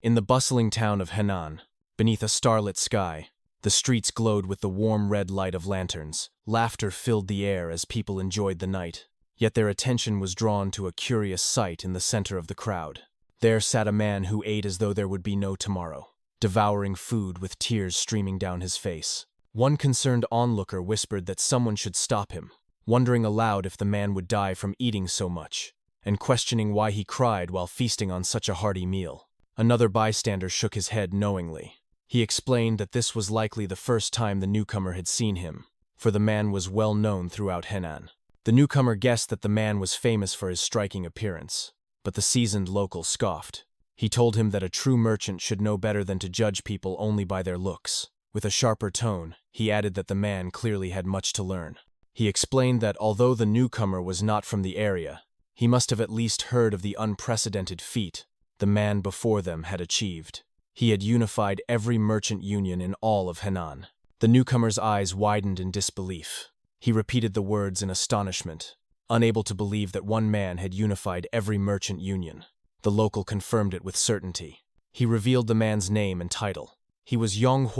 In the bustling town of Henan, beneath a starlit sky, the streets glowed with the warm red light of lanterns. Laughter filled the air as people enjoyed the night. Yet their attention was drawn to a curious sight in the center of the crowd. There sat a man who ate as though there would be no tomorrow, devouring food with tears streaming down his face. One concerned onlooker whispered that someone should stop him, wondering aloud if the man would die from eating so much, and questioning why he cried while feasting on such a hearty meal. Another bystander shook his head knowingly. He explained that this was likely the first time the newcomer had seen him, for the man was well known throughout Henan. The newcomer guessed that the man was famous for his striking appearance, but the seasoned local scoffed. He told him that a true merchant should know better than to judge people only by their looks. With a sharper tone, he added that the man clearly had much to learn. He explained that although the newcomer was not from the area, he must have at least heard of the unprecedented feat the man before them had achieved. He had unified every merchant union in all of Henan. The newcomer's eyes widened in disbelief. He repeated the words in astonishment, unable to believe that one man had unified every merchant union. The local confirmed it with certainty. He revealed the man's name and title. He was Yong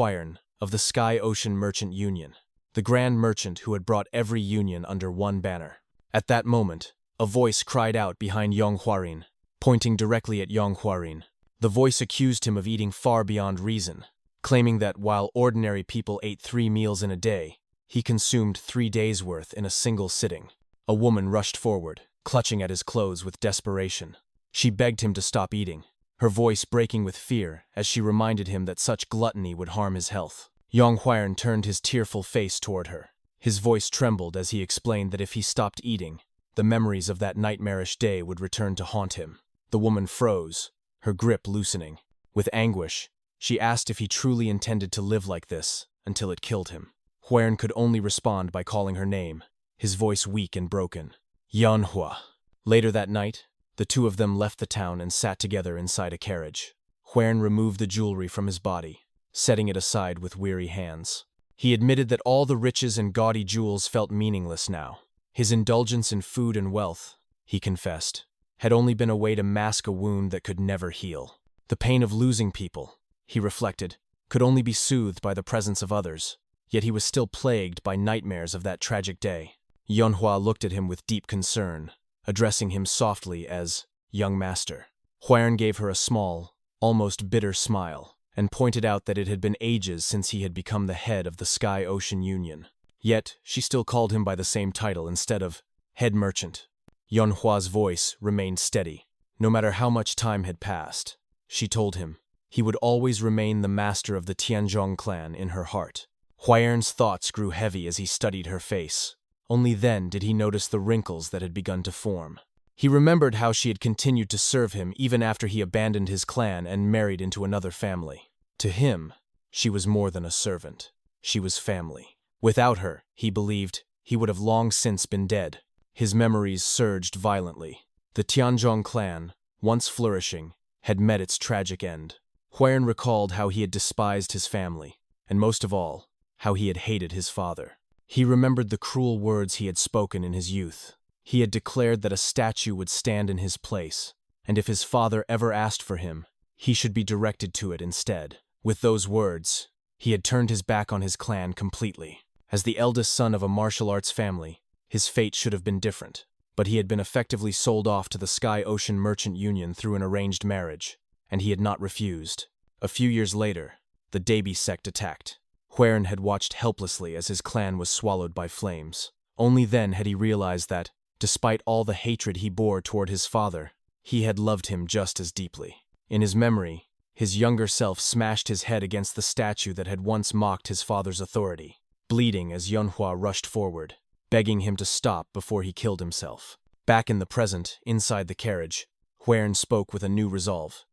of the Sky Ocean Merchant Union, the grand merchant who had brought every union under one banner. At that moment, a voice cried out behind Yong, pointing directly at Yong. The voice accused him of eating far beyond reason, claiming that while ordinary people ate 3 meals in a day, he consumed 3 days' worth in a single sitting. A woman rushed forward, clutching at his clothes with desperation. She begged him to stop eating, her voice breaking with fear as she reminded him that such gluttony would harm his health. Yong turned his tearful face toward her. His voice trembled as he explained that if he stopped eating, the memories of that nightmarish day would return to haunt him. The woman froze, her grip loosening. With anguish, she asked if he truly intended to live like this until it killed him. Huern could only respond by calling her name, his voice weak and broken. Yanhua. Later that night, the two of them left the town and sat together inside a carriage. Huern removed the jewelry from his body, setting it aside with weary hands. He admitted that all the riches and gaudy jewels felt meaningless now. His indulgence in food and wealth, he confessed, had only been a way to mask a wound that could never heal. The pain of losing people, he reflected, could only be soothed by the presence of others, yet he was still plagued by nightmares of that tragic day. Yonhua looked at him with deep concern, addressing him softly as young master. Huern gave her a small, almost bitter smile, and pointed out that it had been ages since he had become the head of the Sky Ocean Union. Yet, she still called him by the same title instead of head merchant. Yonhua's voice remained steady. No matter how much time had passed, she told him, he would always remain the master of the Tianzhong clan in her heart. Huern's thoughts grew heavy as he studied her face. Only then did he notice the wrinkles that had begun to form. He remembered how she had continued to serve him even after he abandoned his clan and married into another family. To him, she was more than a servant. She was family. Without her, he believed, he would have long since been dead. His memories surged violently. The Tianzhong clan, once flourishing, had met its tragic end. Huern recalled how he had despised his family, and most of all, how he had hated his father. He remembered the cruel words he had spoken in his youth. He had declared that a statue would stand in his place, and if his father ever asked for him, he should be directed to it instead. With those words, he had turned his back on his clan completely. As the eldest son of a martial arts family, his fate should have been different, but he had been effectively sold off to the Sky Ocean Merchant Union through an arranged marriage, and he had not refused. A few years later, the Dabi sect attacked. Huern had watched helplessly as his clan was swallowed by flames. Only then had he realized that, despite all the hatred he bore toward his father, he had loved him just as deeply. In his memory, his younger self smashed his head against the statue that had once mocked his father's authority, bleeding as Yonhua rushed forward, begging him to stop before he killed himself. Back in the present, inside the carriage, Huern spoke with a new resolve.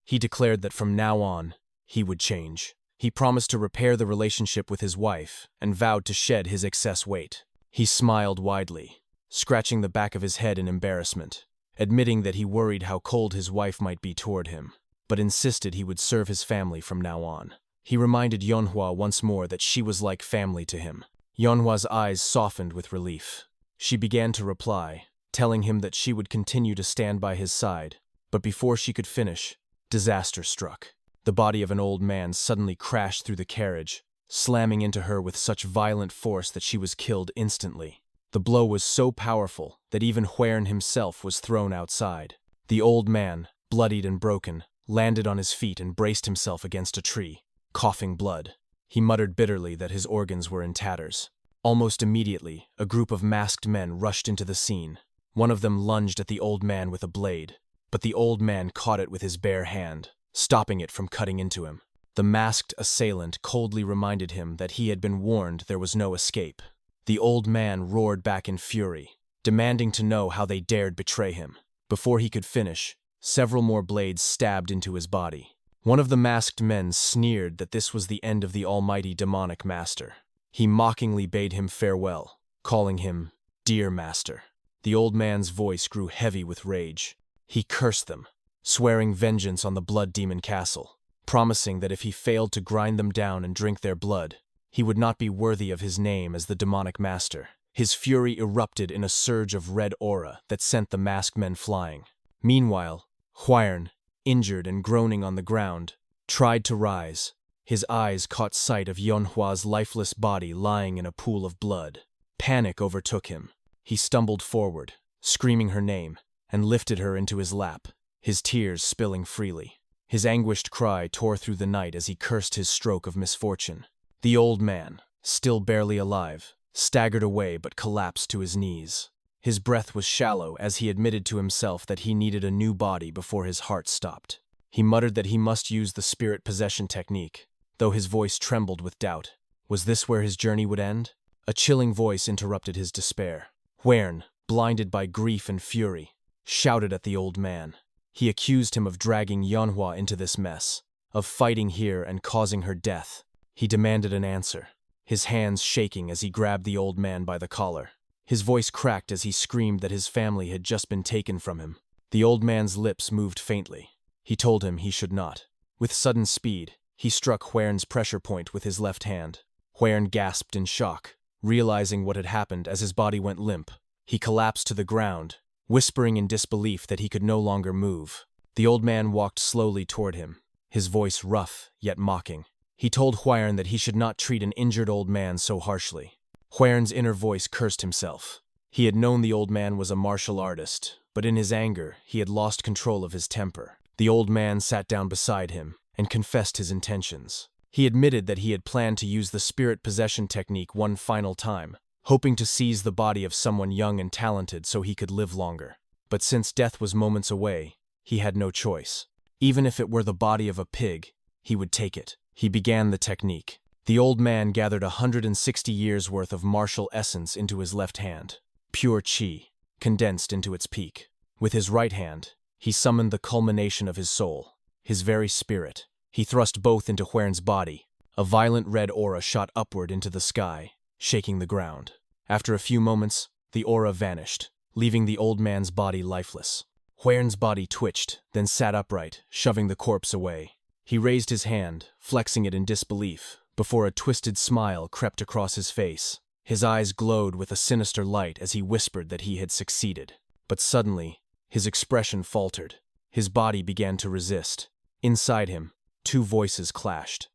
He declared that from now on, he would change. He promised to repair the relationship with his wife and vowed to shed his excess weight. He smiled widely, scratching the back of his head in embarrassment, admitting that he worried how cold his wife might be toward him, but insisted he would serve his family from now on. He reminded Yonhua once more that she was like family to him. Yonhua's eyes softened with relief. She began to reply, telling him that she would continue to stand by his side, but before she could finish, Disaster struck. The body of an old man suddenly crashed through the carriage, slamming into her with such violent force that she was killed instantly. The blow was so powerful that even Heir himself was thrown outside. The old man, bloodied and broken, landed on his feet and braced himself against a tree, coughing blood. He muttered bitterly that his organs were in tatters. Almost immediately, a group of masked men rushed into the scene. One of them lunged at the old man with a blade, but the old man caught it with his bare hand, stopping it from cutting into him. The masked assailant coldly reminded him that he had been warned there was no escape. The old man roared back in fury, demanding to know how they dared betray him. Before he could finish, several more blades stabbed into his body. One of the masked men sneered that this was the end of the almighty demonic master. He mockingly bade him farewell, calling him "Dear Master." The old man's voice grew heavy with rage. He cursed them, swearing vengeance on the Blood Demon Castle, promising that if he failed to grind them down and drink their blood, he would not be worthy of his name as the demonic master. His fury erupted in a surge of red aura that sent the masked men flying. Meanwhile, Heir, injured and groaning on the ground, tried to rise. His eyes caught sight of Yonhwa's lifeless body lying in a pool of blood. Panic overtook him. He stumbled forward, screaming her name, and lifted her into his lap, his tears spilling freely. His anguished cry tore through the night as he cursed his stroke of misfortune. The old man, still barely alive, staggered away but collapsed to his knees. His breath was shallow as he admitted to himself that he needed a new body before his heart stopped. He muttered that he must use the spirit possession technique, though his voice trembled with doubt. Was this where his journey would end? A chilling voice interrupted his despair. Heir, blinded by grief and fury, shouted at the old man. He accused him of dragging Yonhwa into this mess, of fighting here and causing her death. He demanded an answer, his hands shaking as he grabbed the old man by the collar. His voice cracked as he screamed that his family had just been taken from him. The old man's lips moved faintly. He told him he should not. With sudden speed, he struck Heir's pressure point with his left hand. Heir gasped in shock, realizing what had happened as his body went limp. He collapsed to the ground, whispering in disbelief that he could no longer move. The old man walked slowly toward him, his voice rough yet mocking. He told Heir that he should not treat an injured old man so harshly. Heir's inner voice cursed himself. He had known the old man was a martial artist, but in his anger, he had lost control of his temper. The old man sat down beside him and confessed his intentions. He admitted that he had planned to use the spirit possession technique one final time, hoping to seize the body of someone young and talented so he could live longer. But since death was moments away, he had no choice. Even if it were the body of a pig, he would take it. He began the technique. The old man gathered 160 years' worth of martial essence into his left hand, pure chi, condensed into its peak. With his right hand, he summoned the culmination of his soul, his very spirit. He thrust both into Heir's body. A violent red aura shot upward into the sky, shaking the ground. After a few moments, the aura vanished, leaving the old man's body lifeless. Heir's body twitched, then sat upright, shoving the corpse away. He raised his hand, flexing it in disbelief, before a twisted smile crept across his face. His eyes glowed with a sinister light as he whispered that he had succeeded. But suddenly, his expression faltered. His body began to resist. Inside him, two voices clashed.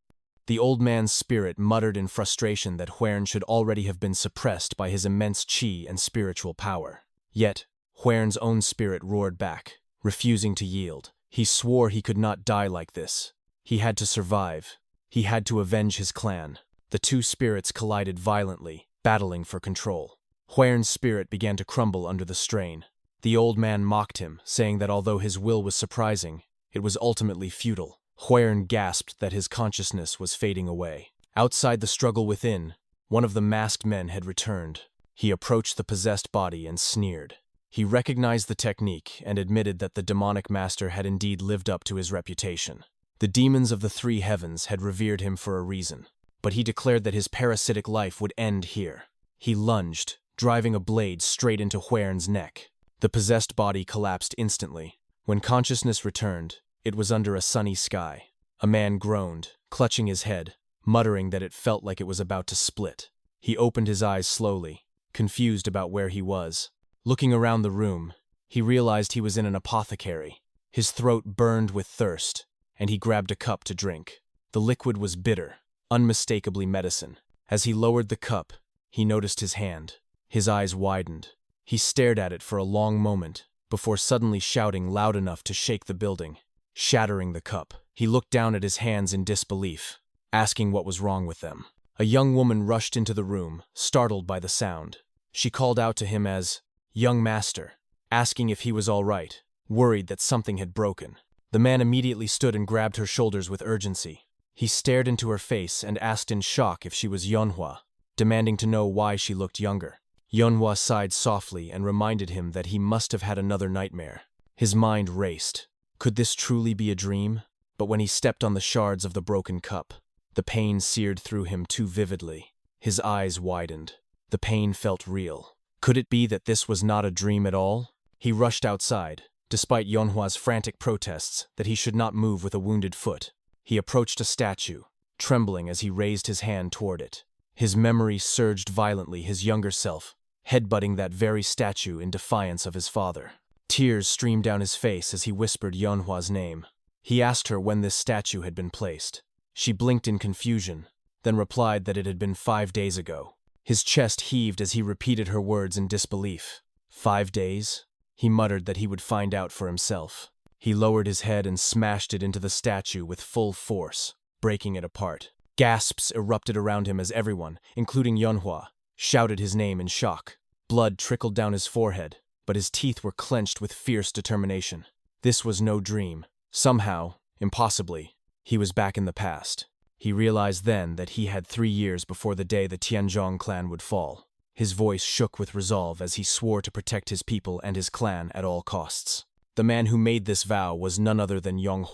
The old man's spirit muttered in frustration that Heir should already have been suppressed by his immense chi and spiritual power. Yet, Heir's own spirit roared back, refusing to yield. He swore he could not die like this. He had to survive. He had to avenge his clan. The two spirits collided violently, battling for control. Heir's spirit began to crumble under the strain. The old man mocked him, saying that although his will was surprising, it was ultimately futile. Heir gasped that his consciousness was fading away. Outside the struggle within, one of the masked men had returned. He approached the possessed body and sneered. He recognized the technique and admitted that the demonic master had indeed lived up to his reputation. The demons of the three heavens had revered him for a reason, but he declared that his parasitic life would end here. He lunged, driving a blade straight into Heir's neck. The possessed body collapsed instantly. When consciousness returned, it was under a sunny sky. A man groaned, clutching his head, muttering that it felt like it was about to split. He opened his eyes slowly, confused about where he was. Looking around the room, he realized he was in an apothecary. His throat burned with thirst, and he grabbed a cup to drink. The liquid was bitter, unmistakably medicine. As he lowered the cup, he noticed his hand. His eyes widened. He stared at it for a long moment, before suddenly shouting loud enough to shake the building, shattering the cup. He looked down at his hands in disbelief, asking what was wrong with them. A young woman rushed into the room, startled by the sound. She called out to him as, "Young master," asking if he was all right, worried that something had broken. The man immediately stood and grabbed her shoulders with urgency. He stared into her face and asked in shock if she was Yeonhwa, demanding to know why she looked younger. Yeonhwa sighed softly and reminded him that he must have had another nightmare. His mind raced. Could this truly be a dream? But when he stepped on the shards of the broken cup, the pain seared through him too vividly. His eyes widened. The pain felt real. Could it be that this was not a dream at all? He rushed outside, despite Yeonhwa's frantic protests that he should not move with a wounded foot. He approached a statue, trembling as he raised his hand toward it. His memory surged violently, his younger self, headbutting that very statue in defiance of his father. Tears streamed down his face as he whispered Yeonhwa's name. He asked her when this statue had been placed. She blinked in confusion, then replied that it had been 5 days ago. His chest heaved as he repeated her words in disbelief. 5 days? He muttered that he would find out for himself. He lowered his head and smashed it into the statue with full force, breaking it apart. Gasps erupted around him as everyone, including Yeonhwa, shouted his name in shock. Blood trickled down his forehead, but his teeth were clenched with fierce determination. This was no dream. Somehow, impossibly, he was back in the past. He realized then that he had 3 years before the day the Tianzhong clan would fall. His voice shook with resolve as he swore to protect his people and his clan at all costs. The man who made this vow was none other than Yong.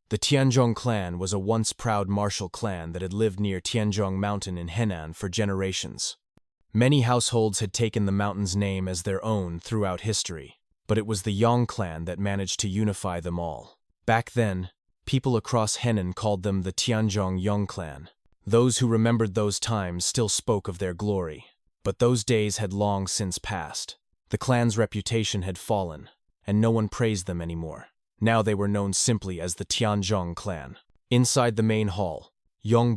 The Tianzhong clan was a once proud martial clan that had lived near Tianzhong Mountain in Henan for generations. Many households had taken the mountain's name as their own throughout history, but it was the Yong clan that managed to unify them all. Back then, people across Henan called them the Tianzhong Yong clan. Those who remembered those times still spoke of their glory, but those days had long since passed. The clan's reputation had fallen, and no one praised them anymore. Now they were known simply as the Tianzhong clan. Inside the main hall, Yong,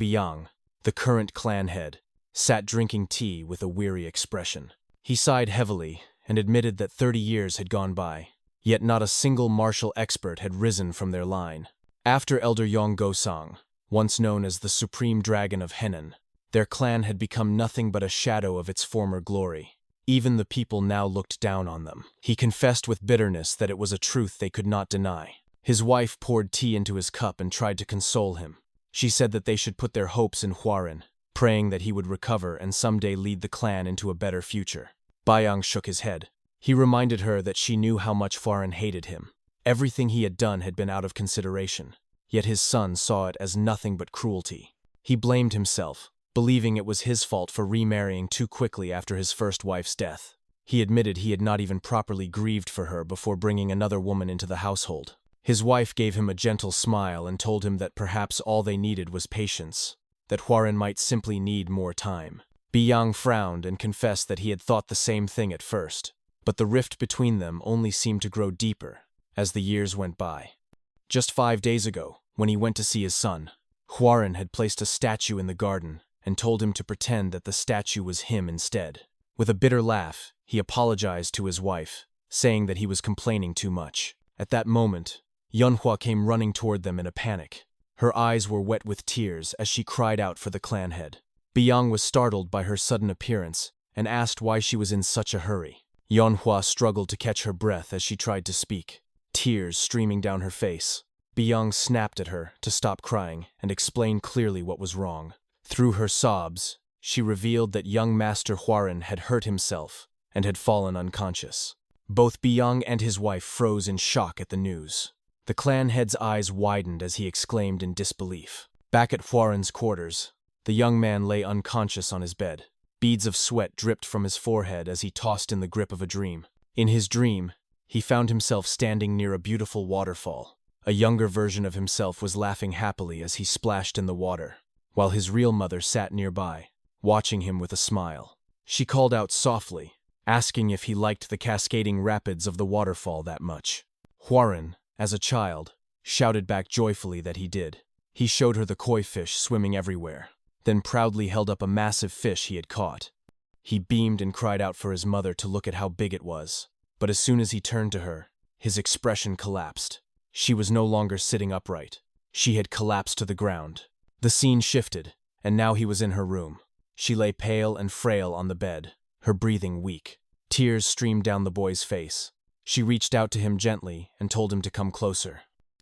the current clan head, sat drinking tea with a weary expression. He sighed heavily and admitted that 30 years had gone by, yet not a single martial expert had risen from their line. After Elder Yong Gosang, once known as the Supreme Dragon of Henan, their clan had become nothing but a shadow of its former glory. Even the people now looked down on them. He confessed with bitterness that it was a truth they could not deny. His wife poured tea into his cup and tried to console him. She said that they should put their hopes in Hwarin, praying that he would recover and someday lead the clan into a better future. Bayang shook his head. He reminded her that she knew how much Hwarin hated him. Everything he had done had been out of consideration, yet his son saw it as nothing but cruelty. He blamed himself, believing it was his fault for remarrying too quickly after his first wife's death. He admitted he had not even properly grieved for her before bringing another woman into the household. His wife gave him a gentle smile and told him that perhaps all they needed was patience, that Hwarin might simply need more time. Biyang frowned and confessed that he had thought the same thing at first, but the rift between them only seemed to grow deeper as the years went by. Just 5 days ago, when he went to see his son, Hwarin had placed a statue in the garden and told him to pretend that the statue was him instead. With a bitter laugh, he apologized to his wife, saying that he was complaining too much. At that moment, Yeonhwa came running toward them in a panic. Her eyes were wet with tears as she cried out for the clan head. Biyang was startled by her sudden appearance and asked why she was in such a hurry. Yeonhwa struggled to catch her breath as she tried to speak, tears streaming down her face. Biyang snapped at her to stop crying and explain clearly what was wrong. Through her sobs, she revealed that young Master Hwarin had hurt himself and had fallen unconscious. Both Biyang and his wife froze in shock at the news. The clan head's eyes widened as he exclaimed in disbelief. Back at Hwarin's quarters, the young man lay unconscious on his bed. Beads of sweat dripped from his forehead as he tossed in the grip of a dream. In his dream, he found himself standing near a beautiful waterfall. A younger version of himself was laughing happily as he splashed in the water, while his real mother sat nearby, watching him with a smile. She called out softly, asking if he liked the cascading rapids of the waterfall that much. Hwarin, as a child, shouted back joyfully that he did. He showed her the koi fish swimming everywhere, then proudly held up a massive fish he had caught. He beamed and cried out for his mother to look at how big it was. But as soon as he turned to her, his expression collapsed. She was no longer sitting upright. She had collapsed to the ground. The scene shifted, and now he was in her room. She lay pale and frail on the bed, her breathing weak. Tears streamed down the boy's face. She reached out to him gently and told him to come closer.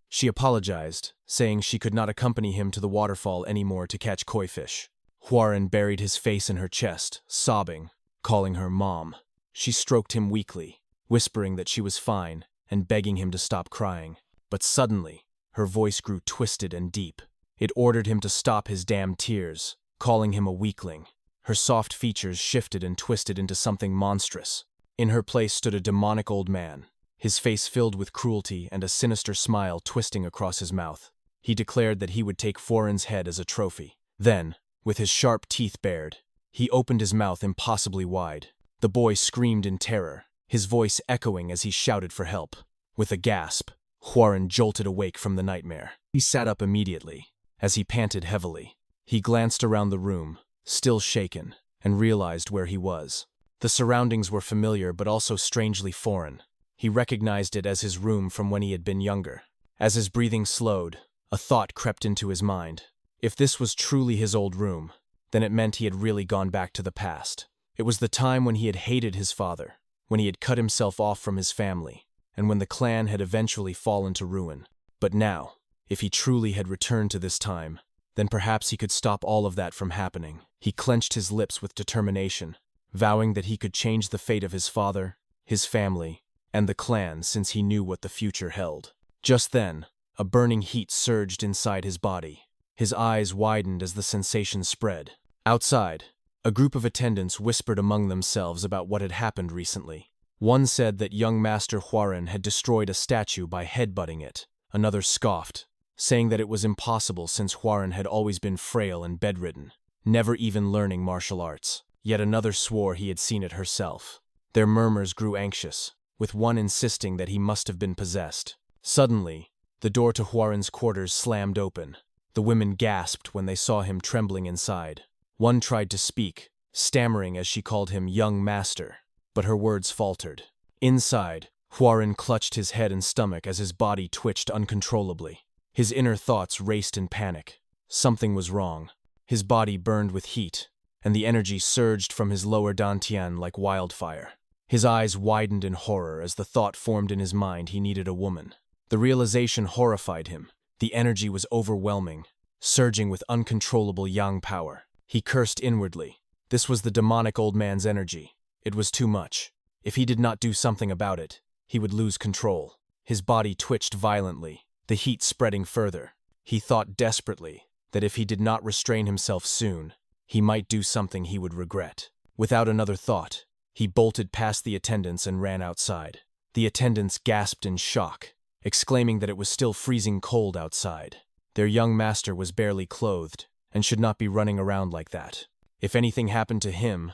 She apologized, saying she could not accompany him to the waterfall anymore to catch koi fish. Hwarin buried his face in her chest, sobbing, calling her mom. She stroked him weakly, whispering that she was fine and begging him to stop crying. But suddenly, her voice grew twisted and deep. It ordered him to stop his damn tears, calling him a weakling. Her soft features shifted and twisted into something monstrous. In her place stood a demonic old man, his face filled with cruelty and a sinister smile twisting across his mouth. He declared that he would take Hwarin's head as a trophy. Then, with his sharp teeth bared, he opened his mouth impossibly wide. The boy screamed in terror, his voice echoing as he shouted for help. With a gasp, Hwarin jolted awake from the nightmare. He sat up immediately. As he panted heavily, he glanced around the room, still shaken, and realized where he was. The surroundings were familiar but also strangely foreign. He recognized it as his room from when he had been younger. As his breathing slowed, a thought crept into his mind. If this was truly his old room, then it meant he had really gone back to the past. It was the time when he had hated his father, when he had cut himself off from his family, and when the clan had eventually fallen to ruin. But now, if he truly had returned to this time, then perhaps he could stop all of that from happening. He clenched his lips with determination, vowing that he could change the fate of his father, his family, and the clan since he knew what the future held. Just then, a burning heat surged inside his body. His eyes widened as the sensation spread. Outside, a group of attendants whispered among themselves about what had happened recently. One said that young Master Hwarin had destroyed a statue by headbutting it. Another scoffed, saying that it was impossible since Hwarin had always been frail and bedridden, never even learning martial arts. Yet another swore he had seen it herself. Their murmurs grew anxious, with one insisting that he must have been possessed. Suddenly, the door to Hwarin's quarters slammed open. The women gasped when they saw him trembling inside. One tried to speak, stammering as she called him young master, but her words faltered. Inside, Hwarin clutched his head and stomach as his body twitched uncontrollably. His inner thoughts raced in panic. Something was wrong. His body burned with heat, and the energy surged from his lower dantian like wildfire. His eyes widened in horror as the thought formed in his mind he needed a woman. The realization horrified him. The energy was overwhelming, surging with uncontrollable yang power. He cursed inwardly. This was the demonic old man's energy. It was too much. If he did not do something about it, he would lose control. His body twitched violently, the heat spreading further. He thought desperately that if he did not restrain himself soon, he might do something he would regret. Without another thought, he bolted past the attendants and ran outside. The attendants gasped in shock, exclaiming that it was still freezing cold outside. Their young master was barely clothed and should not be running around like that. If anything happened to him,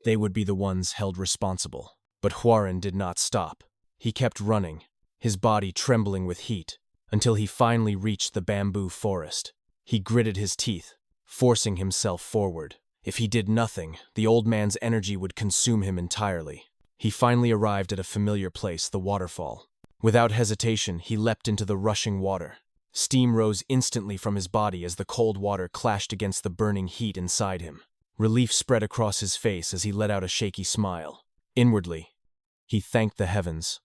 they would be the ones held responsible. But Hwarin did not stop. He kept running, his body trembling with heat, until he finally reached the bamboo forest. He gritted his teeth, forcing himself forward. If he did nothing, the old man's energy would consume him entirely. He finally arrived at a familiar place, the waterfall. Without hesitation, he leapt into the rushing water. Steam rose instantly from his body as the cold water clashed against the burning heat inside him. Relief spread across his face as he let out a shaky smile. Inwardly, he thanked the heavens.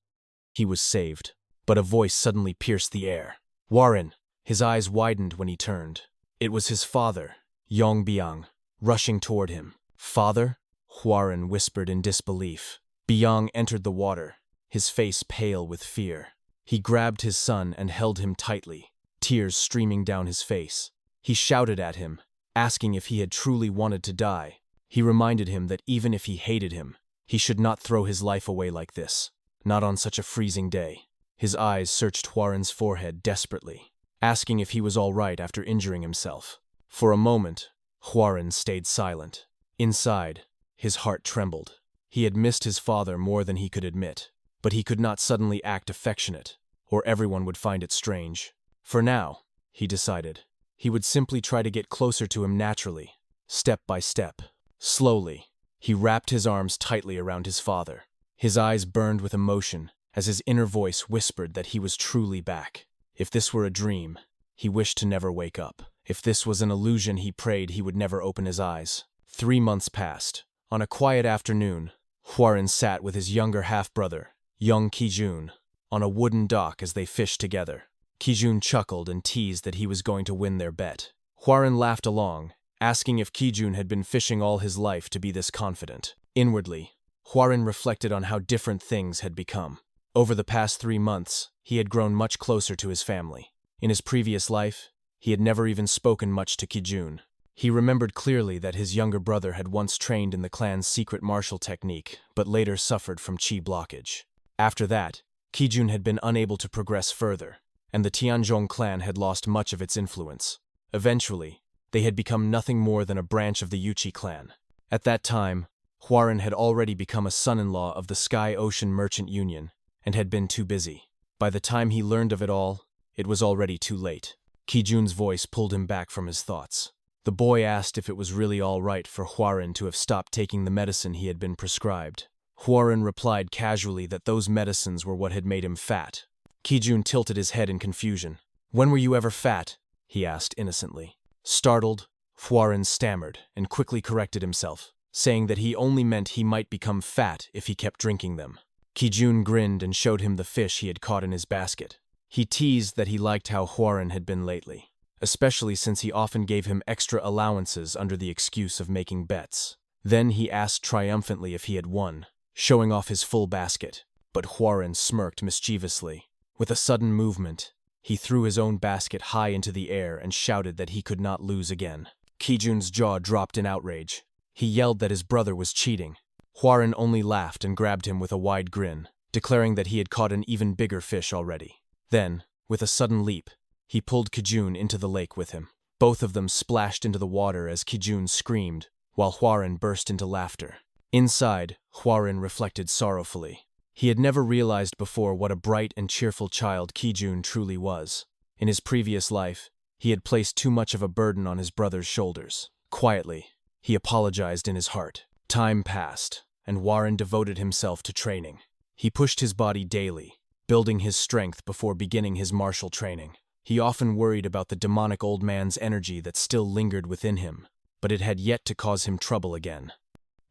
He was saved. But a voice suddenly pierced the air. Hwarin! His eyes widened when he turned. It was his father, Yong, rushing toward him. Father? Hwarin whispered in disbelief. Yong entered the water, his face pale with fear. He grabbed his son and held him tightly, tears streaming down his face. He shouted at him, asking if he had truly wanted to die. He reminded him that even if he hated him, he should not throw his life away like this, not on such a freezing day. His eyes searched Hwarin's forehead desperately, asking if he was all right after injuring himself. For a moment, Hwarin stayed silent. Inside, his heart trembled. He had missed his father more than he could admit, but he could not suddenly act affectionate or everyone would find it strange. For now, he decided, he would simply try to get closer to him naturally, step by step. Slowly, he wrapped his arms tightly around his father. His eyes burned with emotion as his inner voice whispered that he was truly back. If this were a dream, he wished to never wake up. If this was an illusion, he prayed he would never open his eyes. 3 months passed. On a quiet afternoon, Hwarin sat with his younger half-brother, Yong Kijun, on a wooden dock as they fished together. Kijun chuckled and teased that he was going to win their bet. Hwarin laughed along, asking if Kijun had been fishing all his life to be this confident. Inwardly, Hwarin reflected on how different things had become. Over the past 3 months, he had grown much closer to his family. In his previous life, he had never even spoken much to Kijun. He remembered clearly that his younger brother had once trained in the clan's secret martial technique, but later suffered from chi blockage. After that, Kijun had been unable to progress further, and the Tianzhong clan had lost much of its influence. Eventually, they had become nothing more than a branch of the Yuchi clan. At that time, Hwarin had already become a son-in-law of the Sky Ocean Merchant Union, and had been too busy. By the time he learned of it all, it was already too late. Kijun's voice pulled him back from his thoughts. The boy asked if it was really all right for Hwarin to have stopped taking the medicine he had been prescribed. Hwarin replied casually that those medicines were what had made him fat. Kijun tilted his head in confusion. "When were you ever fat?" he asked innocently. Startled, Hwarin stammered and quickly corrected himself, saying that he only meant he might become fat if he kept drinking them. Kijun grinned and showed him the fish he had caught in his basket. He teased that he liked how Hwarin had been lately, especially since he often gave him extra allowances under the excuse of making bets. Then he asked triumphantly if he had won, showing off his full basket, but Hwarin smirked mischievously. With a sudden movement, he threw his own basket high into the air and shouted that he could not lose again. Kijun's jaw dropped in outrage. He yelled that his brother was cheating. Hwarin only laughed and grabbed him with a wide grin, declaring that he had caught an even bigger fish already. Then, with a sudden leap, he pulled Kijun into the lake with him. Both of them splashed into the water as Kijun screamed, while Hwarin burst into laughter. Inside, Hwarin reflected sorrowfully. He had never realized before what a bright and cheerful child Kijun truly was. In his previous life, he had placed too much of a burden on his brother's shoulders. Quietly, he apologized in his heart. Time passed, and Hwarin devoted himself to training. He pushed his body daily, building his strength before beginning his martial training. He often worried about the demonic old man's energy that still lingered within him, but it had yet to cause him trouble again.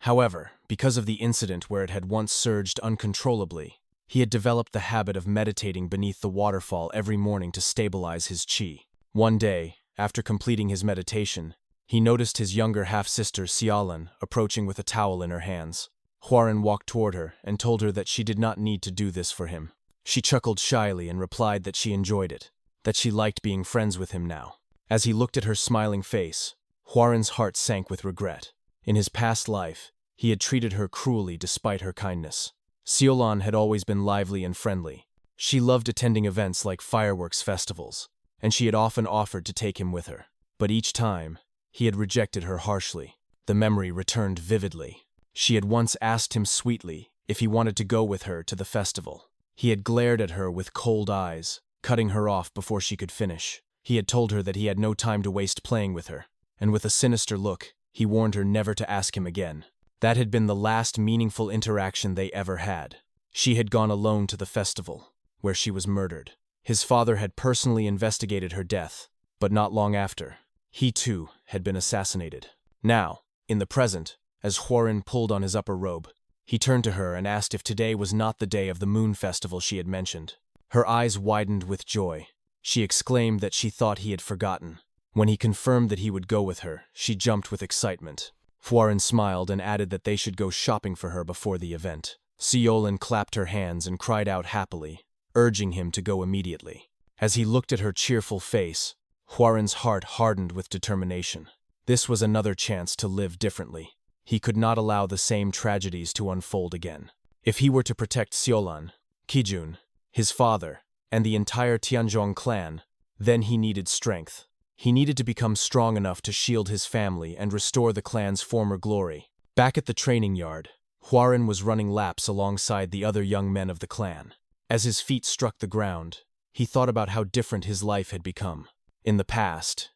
However, because of the incident where it had once surged uncontrollably, he had developed the habit of meditating beneath the waterfall every morning to stabilize his chi. One day, after completing his meditation, he noticed his younger half-sister Xiaolan approaching with a towel in her hands. Hwarin walked toward her and told her that she did not need to do this for him. She chuckled shyly and replied that she enjoyed it, that she liked being friends with him now. As he looked at her smiling face, Hwarin's heart sank with regret. In his past life, he had treated her cruelly despite her kindness. Xiaolan had always been lively and friendly. She loved attending events like fireworks festivals, and she had often offered to take him with her. But each time, he had rejected her harshly. The memory returned vividly. She had once asked him sweetly if he wanted to go with her to the festival. He had glared at her with cold eyes, cutting her off before she could finish. He had told her that he had no time to waste playing with her, and with a sinister look, he warned her never to ask him again. That had been the last meaningful interaction they ever had. She had gone alone to the festival, where she was murdered. His father had personally investigated her death, but not long after, he too had been assassinated. Now, in the present, as Hwarin pulled on his upper robe, he turned to her and asked if today was not the day of the moon festival she had mentioned. Her eyes widened with joy. She exclaimed that she thought he had forgotten. When he confirmed that he would go with her, she jumped with excitement. Hwarin smiled and added that they should go shopping for her before the event. Xiaolan clapped her hands and cried out happily, urging him to go immediately. As he looked at her cheerful face, Hwarin's heart hardened with determination. This was another chance to live differently. He could not allow the same tragedies to unfold again. If he were to protect Xiaolan, Kijun, his father, and the entire Tianzhong clan, then he needed strength. He needed to become strong enough to shield his family and restore the clan's former glory. Back at the training yard, Hwarin was running laps alongside the other young men of the clan. As his feet struck the ground, he thought about how different his life had become. In the past,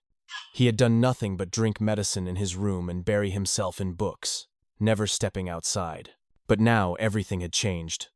he had done nothing but drink medicine in his room and bury himself in books, never stepping outside. But now everything had changed.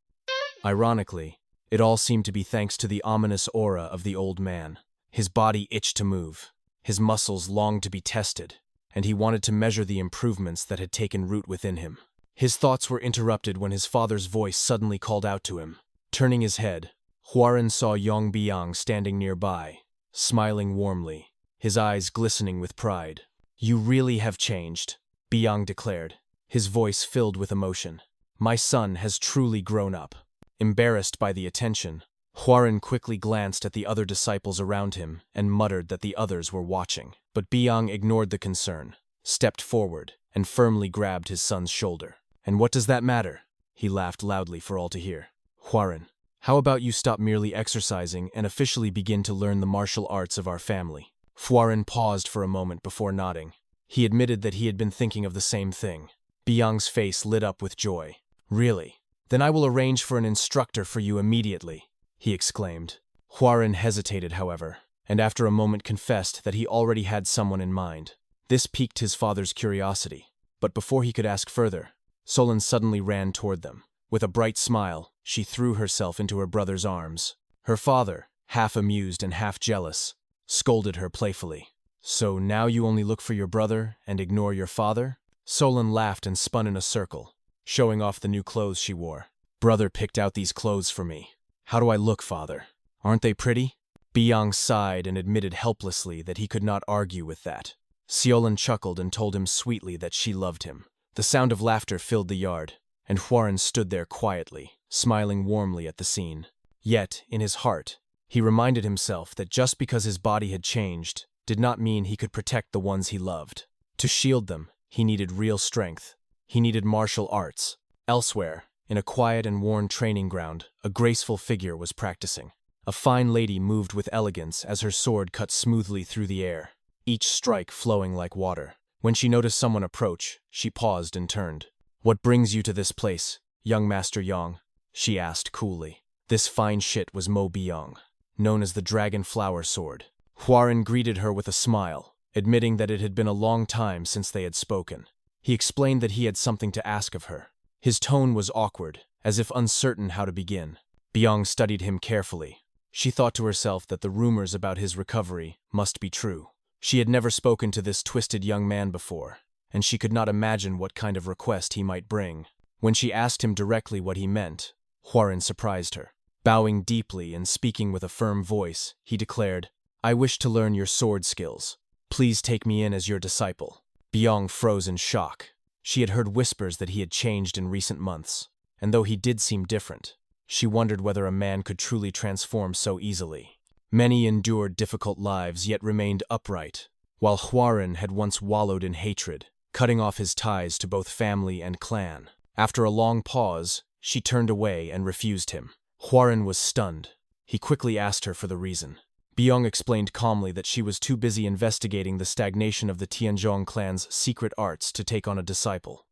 Ironically, it all seemed to be thanks to the ominous aura of the old man. His body itched to move, his muscles longed to be tested, and he wanted to measure the improvements that had taken root within him. His thoughts were interrupted when his father's voice suddenly called out to him. Turning his head, Hwarin saw Yong standing nearby, smiling warmly, his eyes glistening with pride. "You really have changed," Byung declared, his voice filled with emotion. "My son has truly grown up." Embarrassed by the attention, Hwarin quickly glanced at the other disciples around him and muttered that the others were watching. But Byung ignored the concern, stepped forward, and firmly grabbed his son's shoulder. "And what does that matter?" He laughed loudly for all to hear. "Hwarin, how about you stop merely exercising and officially begin to learn the martial arts of our family?" Hwarin paused for a moment before nodding. He admitted that he had been thinking of the same thing. Byung's face lit up with joy. "Really? Then I will arrange for an instructor for you immediately," he exclaimed. Hwarin hesitated, however, and after a moment confessed that he already had someone in mind. This piqued his father's curiosity, but before he could ask further, Solon suddenly ran toward them. With a bright smile, she threw herself into her brother's arms. Her father, half amused and half jealous, scolded her playfully. "So now you only look for your brother and ignore your father?" Solon laughed and spun in a circle, showing off the new clothes she wore. "Brother picked out these clothes for me. How do I look, father? Aren't they pretty?" Byung sighed and admitted helplessly that he could not argue with that. Solon chuckled and told him sweetly that she loved him. The sound of laughter filled the yard, and Hwarin stood there quietly, smiling warmly at the scene. Yet, in his heart, he reminded himself that just because his body had changed did not mean he could protect the ones he loved. To shield them, he needed real strength. He needed martial arts. Elsewhere, in a quiet and worn training ground, a graceful figure was practicing. A fine lady moved with elegance as her sword cut smoothly through the air, each strike flowing like water. When she noticed someone approach, she paused and turned. "What brings you to this place, young Master Yong?" she asked coolly. This fine shit was Mo Byung, known as the Dragon Flower Sword. Hwarin greeted her with a smile, admitting that it had been a long time since they had spoken. He explained that he had something to ask of her. His tone was awkward, as if uncertain how to begin. Byung studied him carefully. She thought to herself that the rumors about his recovery must be true. She had never spoken to this twisted young man before, and she could not imagine what kind of request he might bring. When she asked him directly what he meant, Hwarin surprised her. Bowing deeply and speaking with a firm voice, he declared, "I wish to learn your sword skills. Please take me in as your disciple." Byung froze in shock. She had heard whispers that he had changed in recent months, and though he did seem different, she wondered whether a man could truly transform so easily. Many endured difficult lives yet remained upright, while Hwarin had once wallowed in hatred, cutting off his ties to both family and clan. After a long pause, she turned away and refused him. Hwarin was stunned. He quickly asked her for the reason. Byung explained calmly that she was too busy investigating the stagnation of the Tianzhong clan's secret arts to take on a disciple.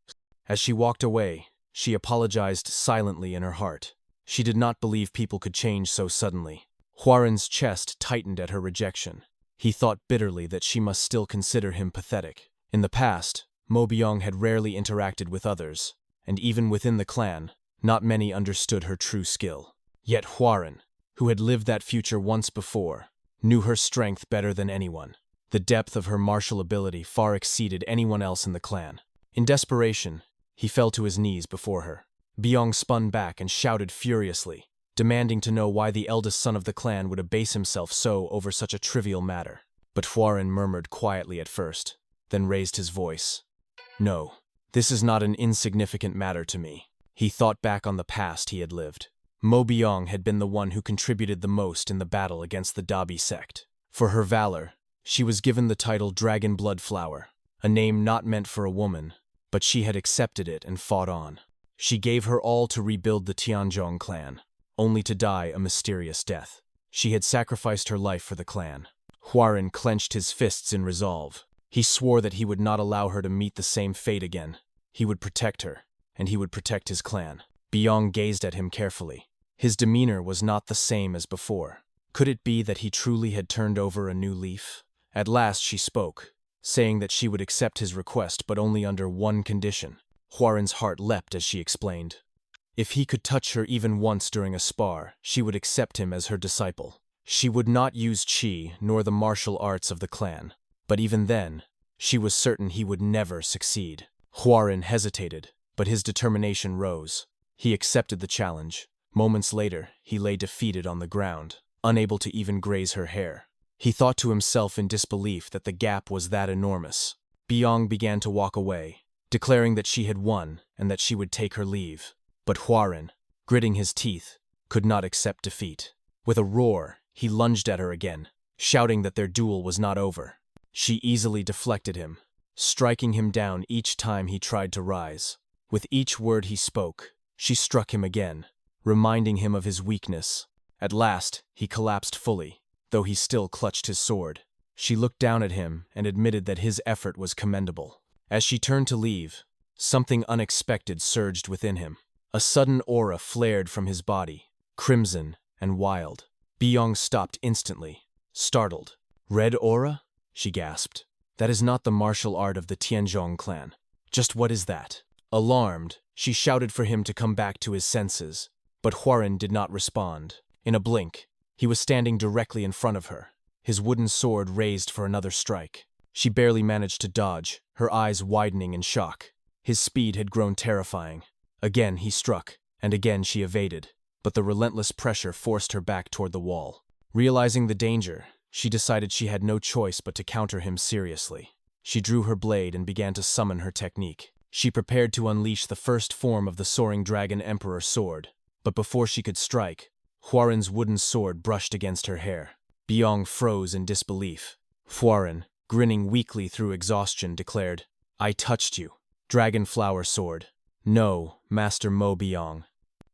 As she walked away, she apologized silently in her heart. She did not believe people could change so suddenly. Hwarin's chest tightened at her rejection. He thought bitterly that she must still consider him pathetic. In the past, Mo Byung had rarely interacted with others, and even within the clan, not many understood her true skill. Yet Hwarin, who had lived that future once before, knew her strength better than anyone. The depth of her martial ability far exceeded anyone else in the clan. In desperation, he fell to his knees before her. Byung spun back and shouted furiously, demanding to know why the eldest son of the clan would abase himself so over such a trivial matter. But Hwarin murmured quietly at first, then raised his voice. "No, this is not an insignificant matter to me." He thought back on the past he had lived. Mo Byung had been the one who contributed the most in the battle against the Dabi sect. For her valor, she was given the title Dragon Blood Flower, a name not meant for a woman, but she had accepted it and fought on. She gave her all to rebuild the Tianzhong clan, only to die a mysterious death. She had sacrificed her life for the clan. Hwarin clenched his fists in resolve. He swore that he would not allow her to meet the same fate again. He would protect her, and he would protect his clan. Byung gazed at him carefully. His demeanor was not the same as before. Could it be that he truly had turned over a new leaf? At last she spoke, saying that she would accept his request but only under one condition. Huaren's heart leapt as she explained. If he could touch her even once during a spar, she would accept him as her disciple. She would not use qi nor the martial arts of the clan, but even then, she was certain he would never succeed. Huaren hesitated, but his determination rose. He accepted the challenge. Moments later, he lay defeated on the ground, unable to even graze her hair. He thought to himself in disbelief that the gap was that enormous. Yong began to walk away, declaring that she had won and that she would take her leave. But Huaren, gritting his teeth, could not accept defeat. With a roar, he lunged at her again, shouting that their duel was not over. She easily deflected him, striking him down each time he tried to rise. With each word he spoke, she struck him again, reminding him of his weakness. At last, he collapsed fully, though he still clutched his sword. She looked down at him and admitted that his effort was commendable. As she turned to leave, something unexpected surged within him. A sudden aura flared from his body, crimson and wild. Yong stopped instantly, startled. "Red aura?" she gasped. "That is not the martial art of the Tianzhong clan. Just what is that?" Alarmed, she shouted for him to come back to his senses, but Huaren did not respond. In a blink, he was standing directly in front of her, his wooden sword raised for another strike. She barely managed to dodge, her eyes widening in shock. His speed had grown terrifying. Again he struck, and again she evaded, but the relentless pressure forced her back toward the wall. Realizing the danger, she decided she had no choice but to counter him seriously. She drew her blade and began to summon her technique. She prepared to unleash the first form of the Soaring Dragon Emperor sword, but before she could strike, Huaren's wooden sword brushed against her hair. Yong froze in disbelief. Huaren, grinning weakly through exhaustion, declared, "I touched you. Dragonflower sword." "No, Master Mo Yong."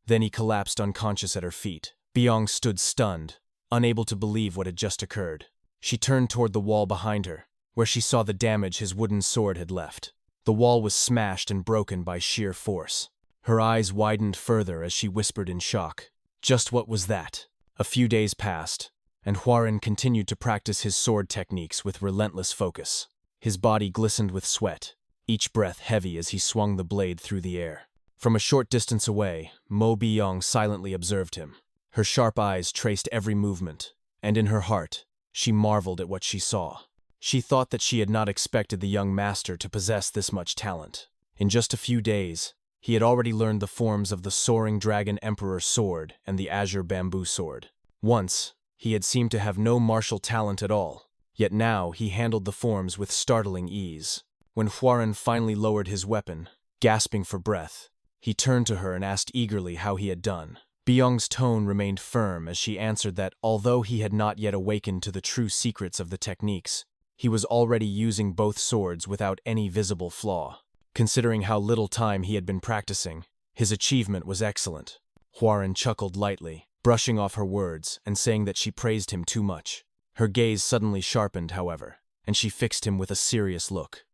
Then he collapsed unconscious at her feet. Yong stood stunned, unable to believe what had just occurred. She turned toward the wall behind her, where she saw the damage his wooden sword had left. The wall was smashed and broken by sheer force. Her eyes widened further as she whispered in shock, "Just what was that?" A few days passed, and Huaren continued to practice his sword techniques with relentless focus. His body glistened with sweat, each breath heavy as he swung the blade through the air. From a short distance away, Mo Yong silently observed him. Her sharp eyes traced every movement, and in her heart, she marveled at what she saw. She thought that she had not expected the young master to possess this much talent. In just a few days, he had already learned the forms of the Soaring Dragon Emperor sword and the Azure Bamboo sword. Once, he had seemed to have no martial talent at all, yet now he handled the forms with startling ease. When Huaren finally lowered his weapon, gasping for breath, he turned to her and asked eagerly how he had done. Yong's tone remained firm as she answered that although he had not yet awakened to the true secrets of the techniques, he was already using both swords without any visible flaw. Considering how little time he had been practicing, his achievement was excellent. Huaren chuckled lightly, brushing off her words and saying that she praised him too much. Her gaze suddenly sharpened, however, and she fixed him with a serious look.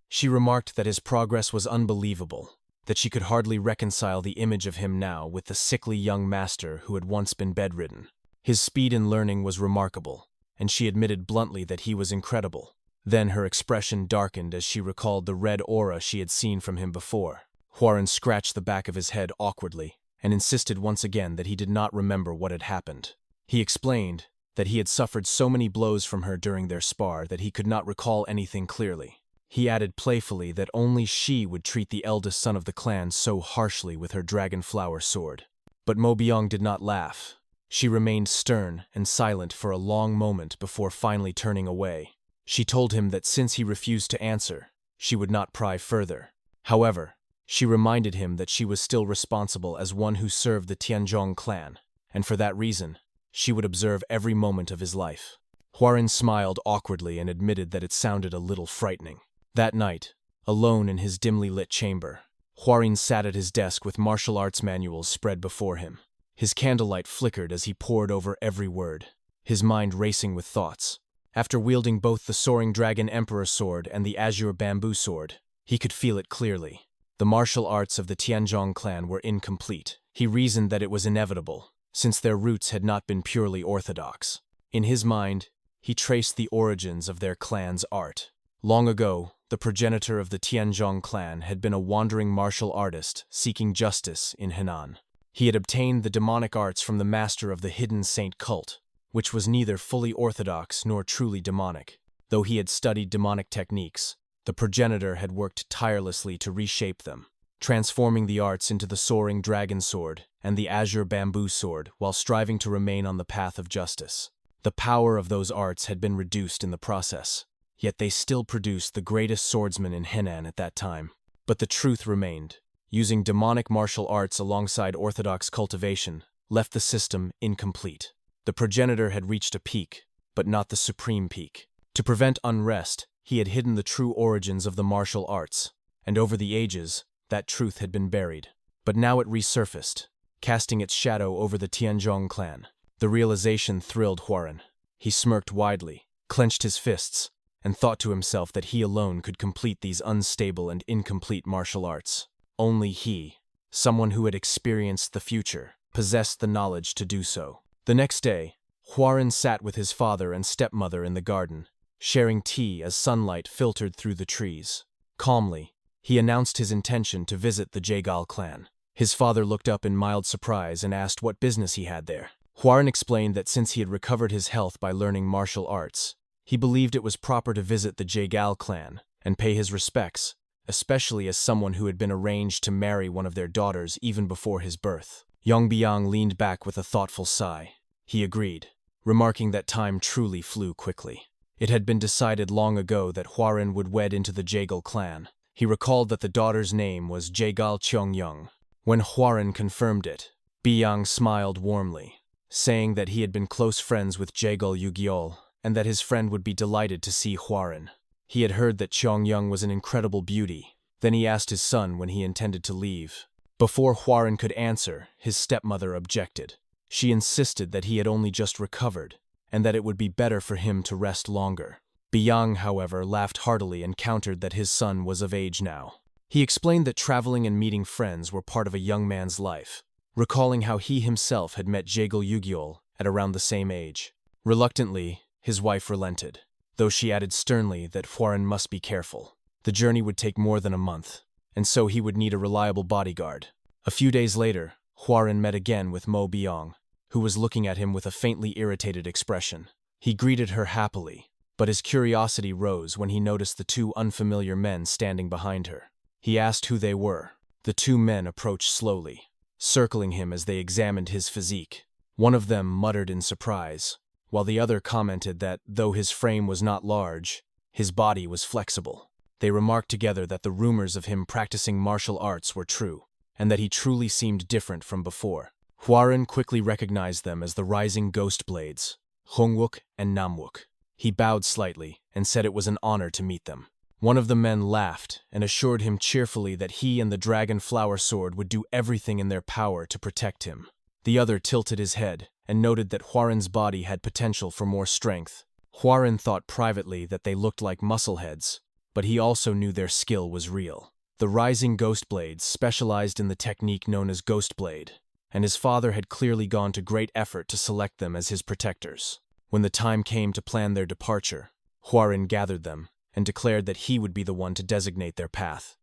She remarked that his progress was unbelievable, that she could hardly reconcile the image of him now with the sickly young master who had once been bedridden. His speed in learning was remarkable, and she admitted bluntly that he was incredible. Then her expression darkened as she recalled the red aura she had seen from him before. Huaren scratched the back of his head awkwardly and insisted once again that he did not remember what had happened. He explained that he had suffered so many blows from her during their spar that he could not recall anything clearly. He added playfully that only she would treat the eldest son of the clan so harshly with her dragonflower sword. But Mo Yong did not laugh. She remained stern and silent for a long moment before finally turning away. She told him that since he refused to answer, she would not pry further. However, she reminded him that she was still responsible as one who served the Tianzhong clan, and for that reason, she would observe every moment of his life. Huaren smiled awkwardly and admitted that it sounded a little frightening. That night, alone in his dimly lit chamber, Huaren sat at his desk with martial arts manuals spread before him. His candlelight flickered as he pored over every word, his mind racing with thoughts. After wielding both the Soaring Dragon Emperor sword and the Azure Bamboo sword, he could feel it clearly. The martial arts of the Tianzhong clan were incomplete. He reasoned that it was inevitable, since their roots had not been purely orthodox. In his mind, he traced the origins of their clan's art. Long ago, the progenitor of the Tianzhong clan had been a wandering martial artist seeking justice in Henan. He had obtained the demonic arts from the master of the hidden saint cult, which was neither fully orthodox nor truly demonic. Though he had studied demonic techniques, the progenitor had worked tirelessly to reshape them, transforming the arts into the soaring dragon sword and the azure bamboo sword while striving to remain on the path of justice. The power of those arts had been reduced in the process, yet they still produced the greatest swordsman in Henan at that time. But the truth remained. Using demonic martial arts alongside orthodox cultivation left the system incomplete. The progenitor had reached a peak, but not the supreme peak. To prevent unrest, he had hidden the true origins of the martial arts, and over the ages, that truth had been buried. But now it resurfaced, casting its shadow over the Tianzhong clan. The realization thrilled Huaren. He smirked widely, clenched his fists, and thought to himself that he alone could complete these unstable and incomplete martial arts. Only he, someone who had experienced the future, possessed the knowledge to do so. The next day, Huaren sat with his father and stepmother in the garden, sharing tea as sunlight filtered through the trees. Calmly, he announced his intention to visit the Jaegal clan. His father looked up in mild surprise and asked what business he had there. Huaren explained that since he had recovered his health by learning martial arts, he believed it was proper to visit the Jaegal clan and pay his respects, especially as someone who had been arranged to marry one of their daughters even before his birth. Yong leaned back with a thoughtful sigh. He agreed, remarking that time truly flew quickly. It had been decided long ago that Huaren would wed into the Jaegal clan. He recalled that the daughter's name was Jaegal Yong. When Huaren confirmed it, Biyang smiled warmly, saying that he had been close friends with Jaegal Yugyol and that his friend would be delighted to see Huaren. He had heard that Yong was an incredible beauty. Then he asked his son when he intended to leave. Before Huaren could answer, his stepmother objected. She insisted that he had only just recovered, and that it would be better for him to rest longer. Biyang, however, laughed heartily and countered that his son was of age now. He explained that traveling and meeting friends were part of a young man's life, recalling how he himself had met Jaegal Yugyol at around the same age. Reluctantly, his wife relented, though she added sternly that Huaren must be careful. The journey would take more than a month, and so he would need a reliable bodyguard. A few days later, Huaren met again with Mo Biyang, who was looking at him with a faintly irritated expression. He greeted her happily, but his curiosity rose when he noticed the two unfamiliar men standing behind her. He asked who they were. The two men approached slowly, circling him as they examined his physique. One of them muttered in surprise, while the other commented that, though his frame was not large, his body was flexible. They remarked together that the rumors of him practicing martial arts were true, and that he truly seemed different from before. Huaren quickly recognized them as the rising ghost blades, Hongwook and Namwook. He bowed slightly and said it was an honor to meet them. One of the men laughed and assured him cheerfully that he and the dragon flower sword would do everything in their power to protect him. The other tilted his head and noted that Huaren's body had potential for more strength. Huaren thought privately that they looked like muscleheads, but he also knew their skill was real. The rising ghost blades specialized in the technique known as Ghost Blade, and his father had clearly gone to great effort to select them as his protectors. When the time came to plan their departure, Huaren gathered them and declared that he would be the one to designate their path.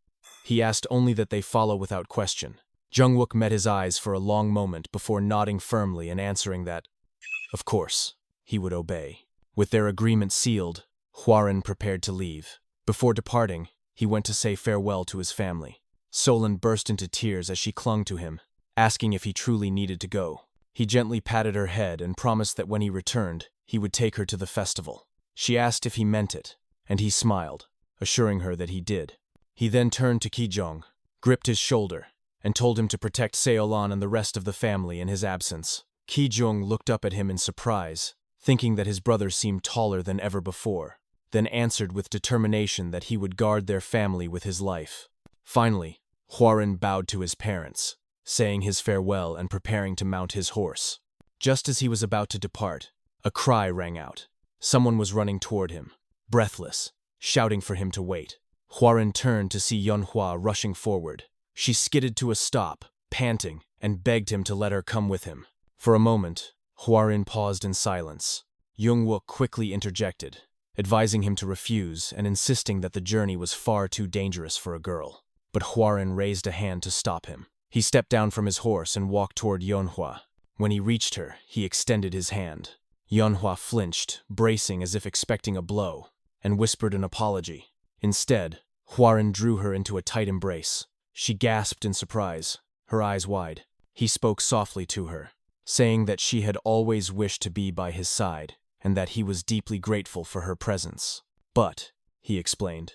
He asked only that they follow without question. Jungwook met his eyes for a long moment before nodding firmly and answering that, of course, he would obey. With their agreement sealed, Huaren prepared to leave. Before departing, he went to say farewell to his family. Solon burst into tears as she clung to him, asking if he truly needed to go. He gently patted her head and promised that when he returned, he would take her to the festival. She asked if he meant it, and he smiled, assuring her that he did. He then turned to Kijong, gripped his shoulder, and told him to protect Seolan and the rest of the family in his absence. Kijong looked up at him in surprise, thinking that his brother seemed taller than ever before, then answered with determination that he would guard their family with his life. Finally, Huaren bowed to his parents, saying his farewell and preparing to mount his horse. Just as he was about to depart, a cry rang out. Someone was running toward him, breathless, shouting for him to wait. Huaren turned to see Yunhua rushing forward. She skidded to a stop, panting, and begged him to let her come with him. For a moment, Huaren paused in silence. Yong quickly interjected, advising him to refuse and insisting that the journey was far too dangerous for a girl. But Hwarin raised a hand to stop him. He stepped down from his horse and walked toward Yonhwa. When he reached her, he extended his hand. Yonhwa flinched, bracing as if expecting a blow, and whispered an apology. Instead, Hwarin drew her into a tight embrace. She gasped in surprise, her eyes wide. He spoke softly to her, saying that she had always wished to be by his side and that he was deeply grateful for her presence. But, he explained,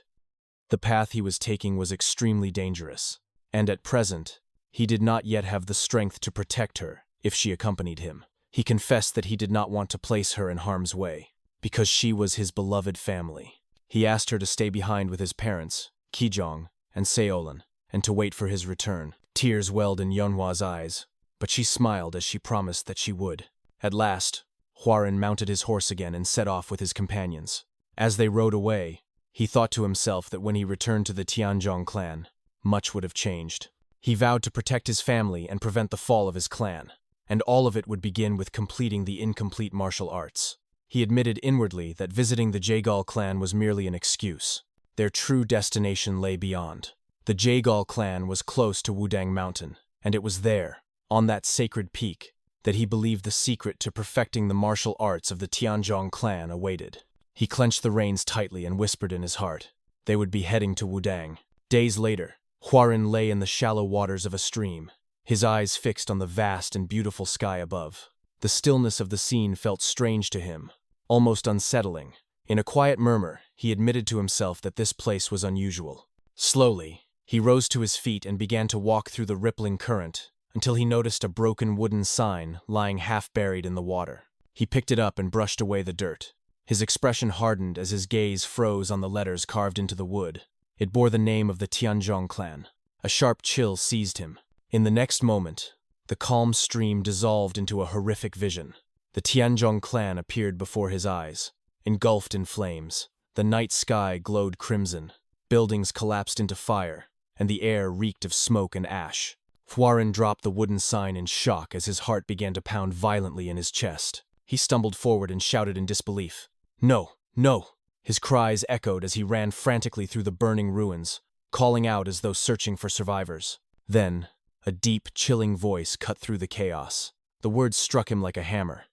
the path he was taking was extremely dangerous, and at present, he did not yet have the strength to protect her if she accompanied him. He confessed that he did not want to place her in harm's way, because she was his beloved family. He asked her to stay behind with his parents, Kijong and Seolan, and to wait for his return. Tears welled in Yeonhwa's eyes, but she smiled as she promised that she would. At last, Hwarin mounted his horse again and set off with his companions. As they rode away, he thought to himself that when he returned to the Tianzhong clan, much would have changed. He vowed to protect his family and prevent the fall of his clan, and all of it would begin with completing the incomplete martial arts. He admitted inwardly that visiting the Jaegal clan was merely an excuse. Their true destination lay beyond. The Jaegal clan was close to Wudang Mountain, and it was there, on that sacred peak, that he believed the secret to perfecting the martial arts of the Tianzhong clan awaited. He clenched the reins tightly and whispered in his heart. They would be heading to Wudang. Days later, Hwarin lay in the shallow waters of a stream, his eyes fixed on the vast and beautiful sky above. The stillness of the scene felt strange to him, almost unsettling. In a quiet murmur, he admitted to himself that this place was unusual. Slowly, he rose to his feet and began to walk through the rippling current, until he noticed a broken wooden sign lying half buried in the water. He picked it up and brushed away the dirt. His expression hardened as his gaze froze on the letters carved into the wood. It bore the name of the Tianzhong clan. A sharp chill seized him. In the next moment, the calm stream dissolved into a horrific vision. The Tianzhong clan appeared before his eyes, engulfed in flames. The night sky glowed crimson. Buildings collapsed into fire, and the air reeked of smoke and ash. Hwarin dropped the wooden sign in shock as his heart began to pound violently in his chest. He stumbled forward and shouted in disbelief. "No, no!" His cries echoed as he ran frantically through the burning ruins, calling out as though searching for survivors. Then, a deep, chilling voice cut through the chaos. The words struck him like a hammer.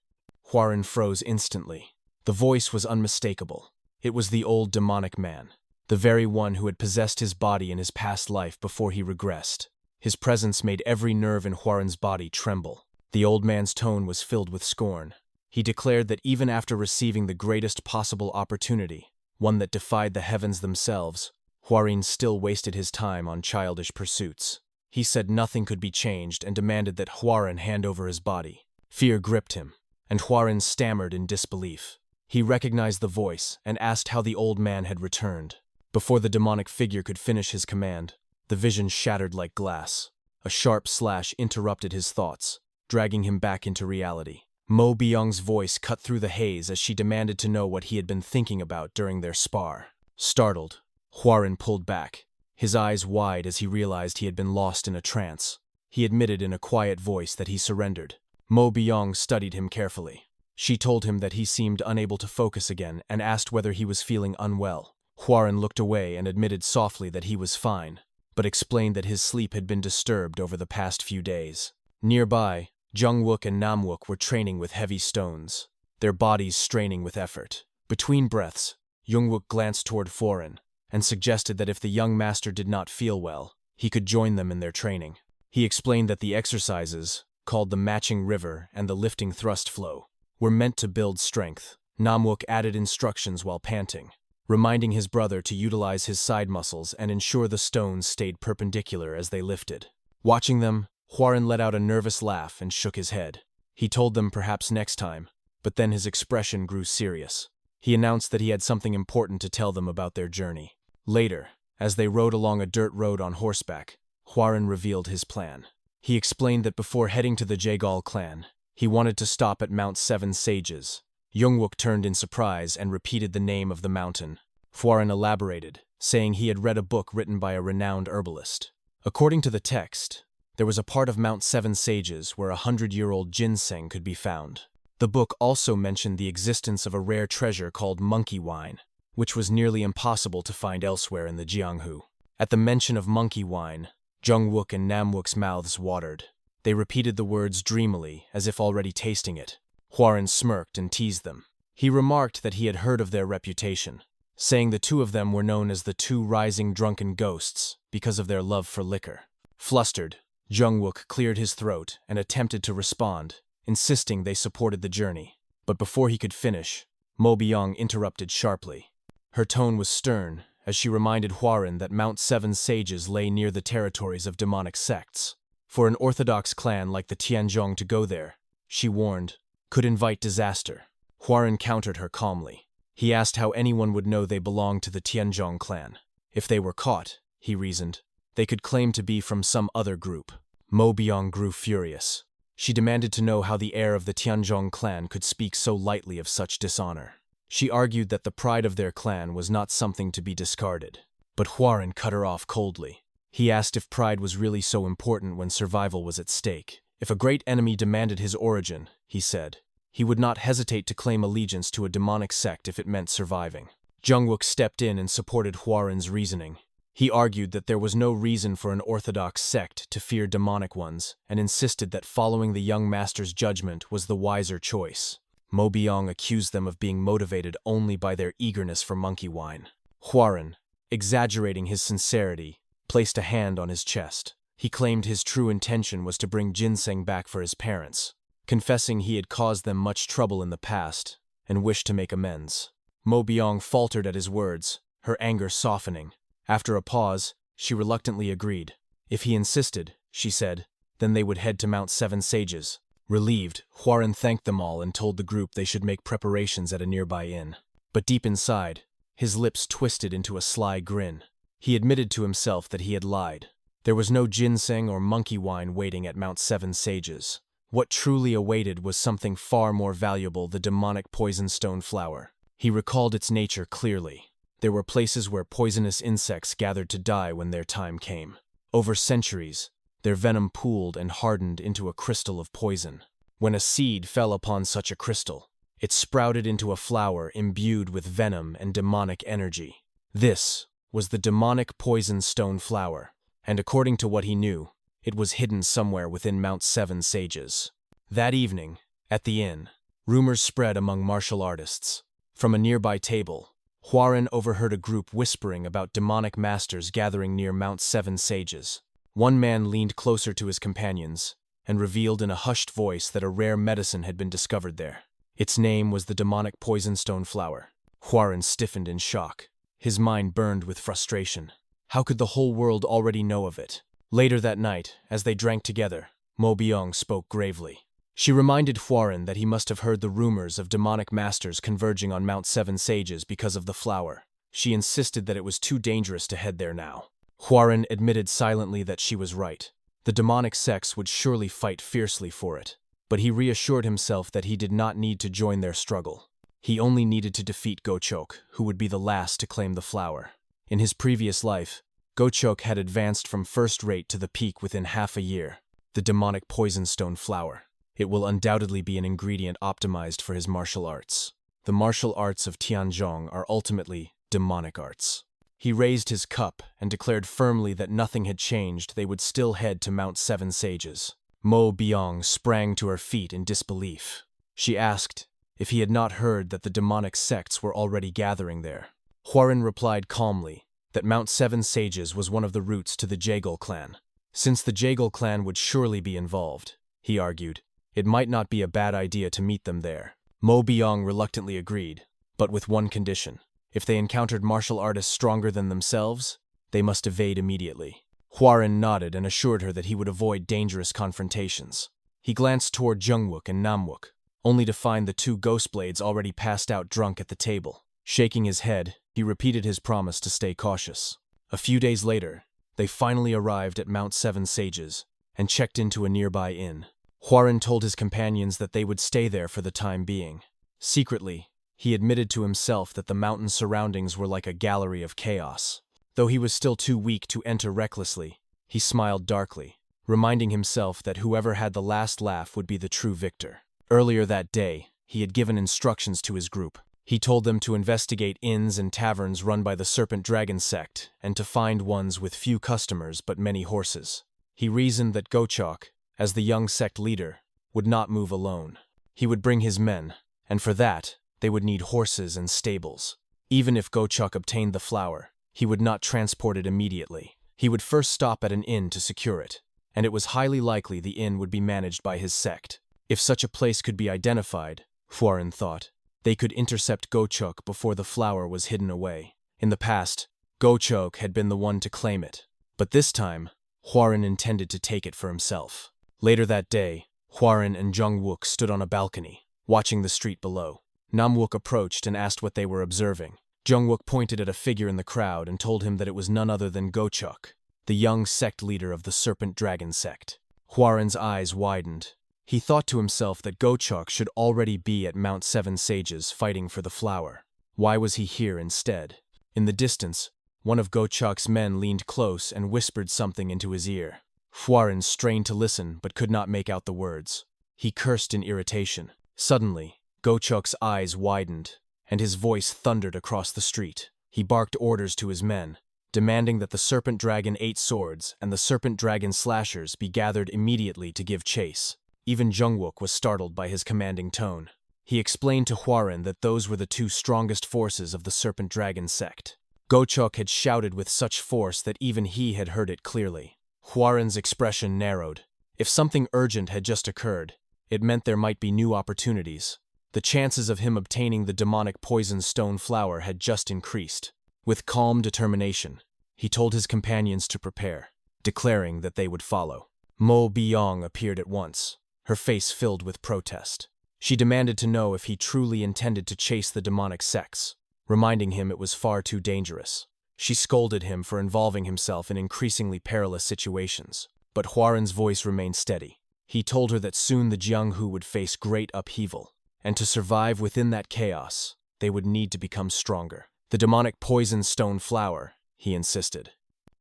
Hwarin froze instantly. The voice was unmistakable. It was the old demonic man, the very one who had possessed his body in his past life before he regressed. His presence made every nerve in Hwarin's body tremble. The old man's tone was filled with scorn. He declared that even after receiving the greatest possible opportunity, one that defied the heavens themselves, Hwarin still wasted his time on childish pursuits. He said nothing could be changed and demanded that Hwarin hand over his body. Fear gripped him, and Hwarin stammered in disbelief. He recognized the voice and asked how the old man had returned. Before the demonic figure could finish his command, the vision shattered like glass. A sharp slash interrupted his thoughts, dragging him back into reality. Mo Byung's voice cut through the haze as she demanded to know what he had been thinking about during their spar. Startled, Hwarin pulled back, his eyes wide as he realized he had been lost in a trance. He admitted in a quiet voice that he surrendered. Mo Byung studied him carefully. She told him that he seemed unable to focus again and asked whether he was feeling unwell. Hwarin looked away and admitted softly that he was fine, but explained that his sleep had been disturbed over the past few days. Nearby, Jungwook and Namwook were training with heavy stones, their bodies straining with effort. Between breaths, Jungwook glanced toward Hwarin and suggested that if the young master did not feel well, he could join them in their training. He explained that the exercises, called the matching river and the lifting thrust flow, were meant to build strength. Namwook added instructions while panting, reminding his brother to utilize his side muscles and ensure the stones stayed perpendicular as they lifted. Watching them, Hwarin let out a nervous laugh and shook his head. He told them perhaps next time, but then his expression grew serious. He announced that he had something important to tell them about their journey. Later, as they rode along a dirt road on horseback, Hwarin revealed his plan. He explained that before heading to the Jaegal clan, he wanted to stop at Mount Seven Sages. Jungwook turned in surprise and repeated the name of the mountain. Hwarin elaborated, saying he had read a book written by a renowned herbalist. According to the text, there was a part of Mount Seven Sages where 100-year-old ginseng could be found. The book also mentioned the existence of a rare treasure called monkey wine, which was nearly impossible to find elsewhere in the Jianghu. At the mention of monkey wine, Jungwook and Namwook's mouths watered. They repeated the words dreamily, as if already tasting it. Hwarin smirked and teased them. He remarked that he had heard of their reputation, saying the two of them were known as the two rising drunken ghosts because of their love for liquor. Flustered, Jungwook cleared his throat and attempted to respond, insisting they supported the journey. But before he could finish, Mo Byung interrupted sharply. Her tone was stern, as she reminded Hwarin that Mount Seven Sages lay near the territories of demonic sects. For an orthodox clan like the Tianzhong to go there, she warned, could invite disaster. Hwarin countered her calmly. He asked how anyone would know they belonged to the Tianzhong clan. If they were caught, he reasoned, they could claim to be from some other group. Mo Byung grew furious. She demanded to know how the heir of the Tianzhong clan could speak so lightly of such dishonor. She argued that the pride of their clan was not something to be discarded. But Hwarin cut her off coldly. He asked if pride was really so important when survival was at stake. If a great enemy demanded his origin, he said, he would not hesitate to claim allegiance to a demonic sect if it meant surviving. Jungwook stepped in and supported Hwarin's reasoning. He argued that there was no reason for an orthodox sect to fear demonic ones and insisted that following the young master's judgment was the wiser choice. Mo Byung accused them of being motivated only by their eagerness for monkey wine. Hwarin, exaggerating his sincerity, placed a hand on his chest. He claimed his true intention was to bring ginseng back for his parents, confessing he had caused them much trouble in the past and wished to make amends. Mo Byung faltered at his words, her anger softening. After a pause, she reluctantly agreed. If he insisted, she said, then they would head to Mount Seven Sages. Relieved, Hwarin thanked them all and told the group they should make preparations at a nearby inn. But deep inside, his lips twisted into a sly grin. He admitted to himself that he had lied. There was no ginseng or monkey wine waiting at Mount Seven Sages. What truly awaited was something far more valuable, the demonic poison stone flower. He recalled its nature clearly. There were places where poisonous insects gathered to die when their time came. Over centuries, their venom pooled and hardened into a crystal of poison. When a seed fell upon such a crystal, it sprouted into a flower imbued with venom and demonic energy. This was the demonic poison stone flower, and according to what he knew, it was hidden somewhere within Mount Seven Sages. That evening, at the inn, rumors spread among martial artists. From a nearby table, Hwarin overheard a group whispering about demonic masters gathering near Mount Seven Sages. One man leaned closer to his companions and revealed in a hushed voice that a rare medicine had been discovered there. Its name was the demonic poisonstone flower. Hwarin stiffened in shock. His mind burned with frustration. How could the whole world already know of it? Later that night, as they drank together, Mo Byung spoke gravely. She reminded Hwarin that he must have heard the rumors of demonic masters converging on Mount Seven Sages because of the flower. She insisted that it was too dangerous to head there now. Hwarin admitted silently that she was right. The demonic sects would surely fight fiercely for it. But he reassured himself that he did not need to join their struggle. He only needed to defeat Gochok, who would be the last to claim the flower. In his previous life, Gochok had advanced from first rate to the peak within half a year. The demonic poisonstone flower. It will undoubtedly be an ingredient optimized for his martial arts. The martial arts of Tianzhong are ultimately demonic arts. He raised his cup and declared firmly that nothing had changed. They would still head to Mount Seven Sages. Mo Byung sprang to her feet in disbelief. She asked if he had not heard that the demonic sects were already gathering there. Hwarin replied calmly that Mount Seven Sages was one of the routes to the Jaegul clan. Since the Jaegul clan would surely be involved, he argued, it might not be a bad idea to meet them there. Mo Byung reluctantly agreed, but with one condition. If they encountered martial artists stronger than themselves, they must evade immediately. Hwarin nodded and assured her that he would avoid dangerous confrontations. He glanced toward Jungwook and Namwook, only to find the two Ghostblades already passed out drunk at the table. Shaking his head, he repeated his promise to stay cautious. A few days later, they finally arrived at Mount Seven Sages and checked into a nearby inn. Hwarin told his companions that they would stay there for the time being. Secretly, he admitted to himself that the mountain surroundings were like a gallery of chaos. Though he was still too weak to enter recklessly, he smiled darkly, reminding himself that whoever had the last laugh would be the true victor. Earlier that day, he had given instructions to his group. He told them to investigate inns and taverns run by the Serpent Dragon sect and to find ones with few customers but many horses. He reasoned that Gochok, as the young sect leader, would not move alone. He would bring his men, and for that, they would need horses and stables. Even if Gochok obtained the flower, he would not transport it immediately. He would first stop at an inn to secure it, and it was highly likely the inn would be managed by his sect. If such a place could be identified, Hwoaran thought, they could intercept Gochok before the flower was hidden away. In the past, Gochok had been the one to claim it, but this time, Hwoaran intended to take it for himself. Later that day, Hwoaran and Jungwook stood on a balcony, watching the street below. Namwook approached and asked what they were observing. Jungwook pointed at a figure in the crowd and told him that it was none other than Gochok, the young sect leader of the Serpent Dragon sect. Hwoaran's eyes widened. He thought to himself that Gochok should already be at Mount Seven Sages fighting for the flower. Why was he here instead? In the distance, one of Gochok's men leaned close and whispered something into his ear. Hwoaran strained to listen but could not make out the words. He cursed in irritation. Suddenly, Gochok's eyes widened, and his voice thundered across the street. He barked orders to his men, demanding that the Serpent Dragon 8 swords and the Serpent Dragon slashers be gathered immediately to give chase. Even Jungwook was startled by his commanding tone. He explained to Hwoaran that those were the two strongest forces of the Serpent Dragon sect. Gochok had shouted with such force that even he had heard it clearly. Hwoaran's expression narrowed. If something urgent had just occurred, it meant there might be new opportunities. The chances of him obtaining the demonic poison stone flower had just increased. With calm determination, he told his companions to prepare, declaring that they would follow. Mo Byong appeared at once, her face filled with protest. She demanded to know if he truly intended to chase the demonic sects, reminding him it was far too dangerous. She scolded him for involving himself in increasingly perilous situations, but Hwoaran's voice remained steady. He told her that soon the Jianghu would face great upheaval, and to survive within that chaos, they would need to become stronger. The demonic poison stone flower, he insisted.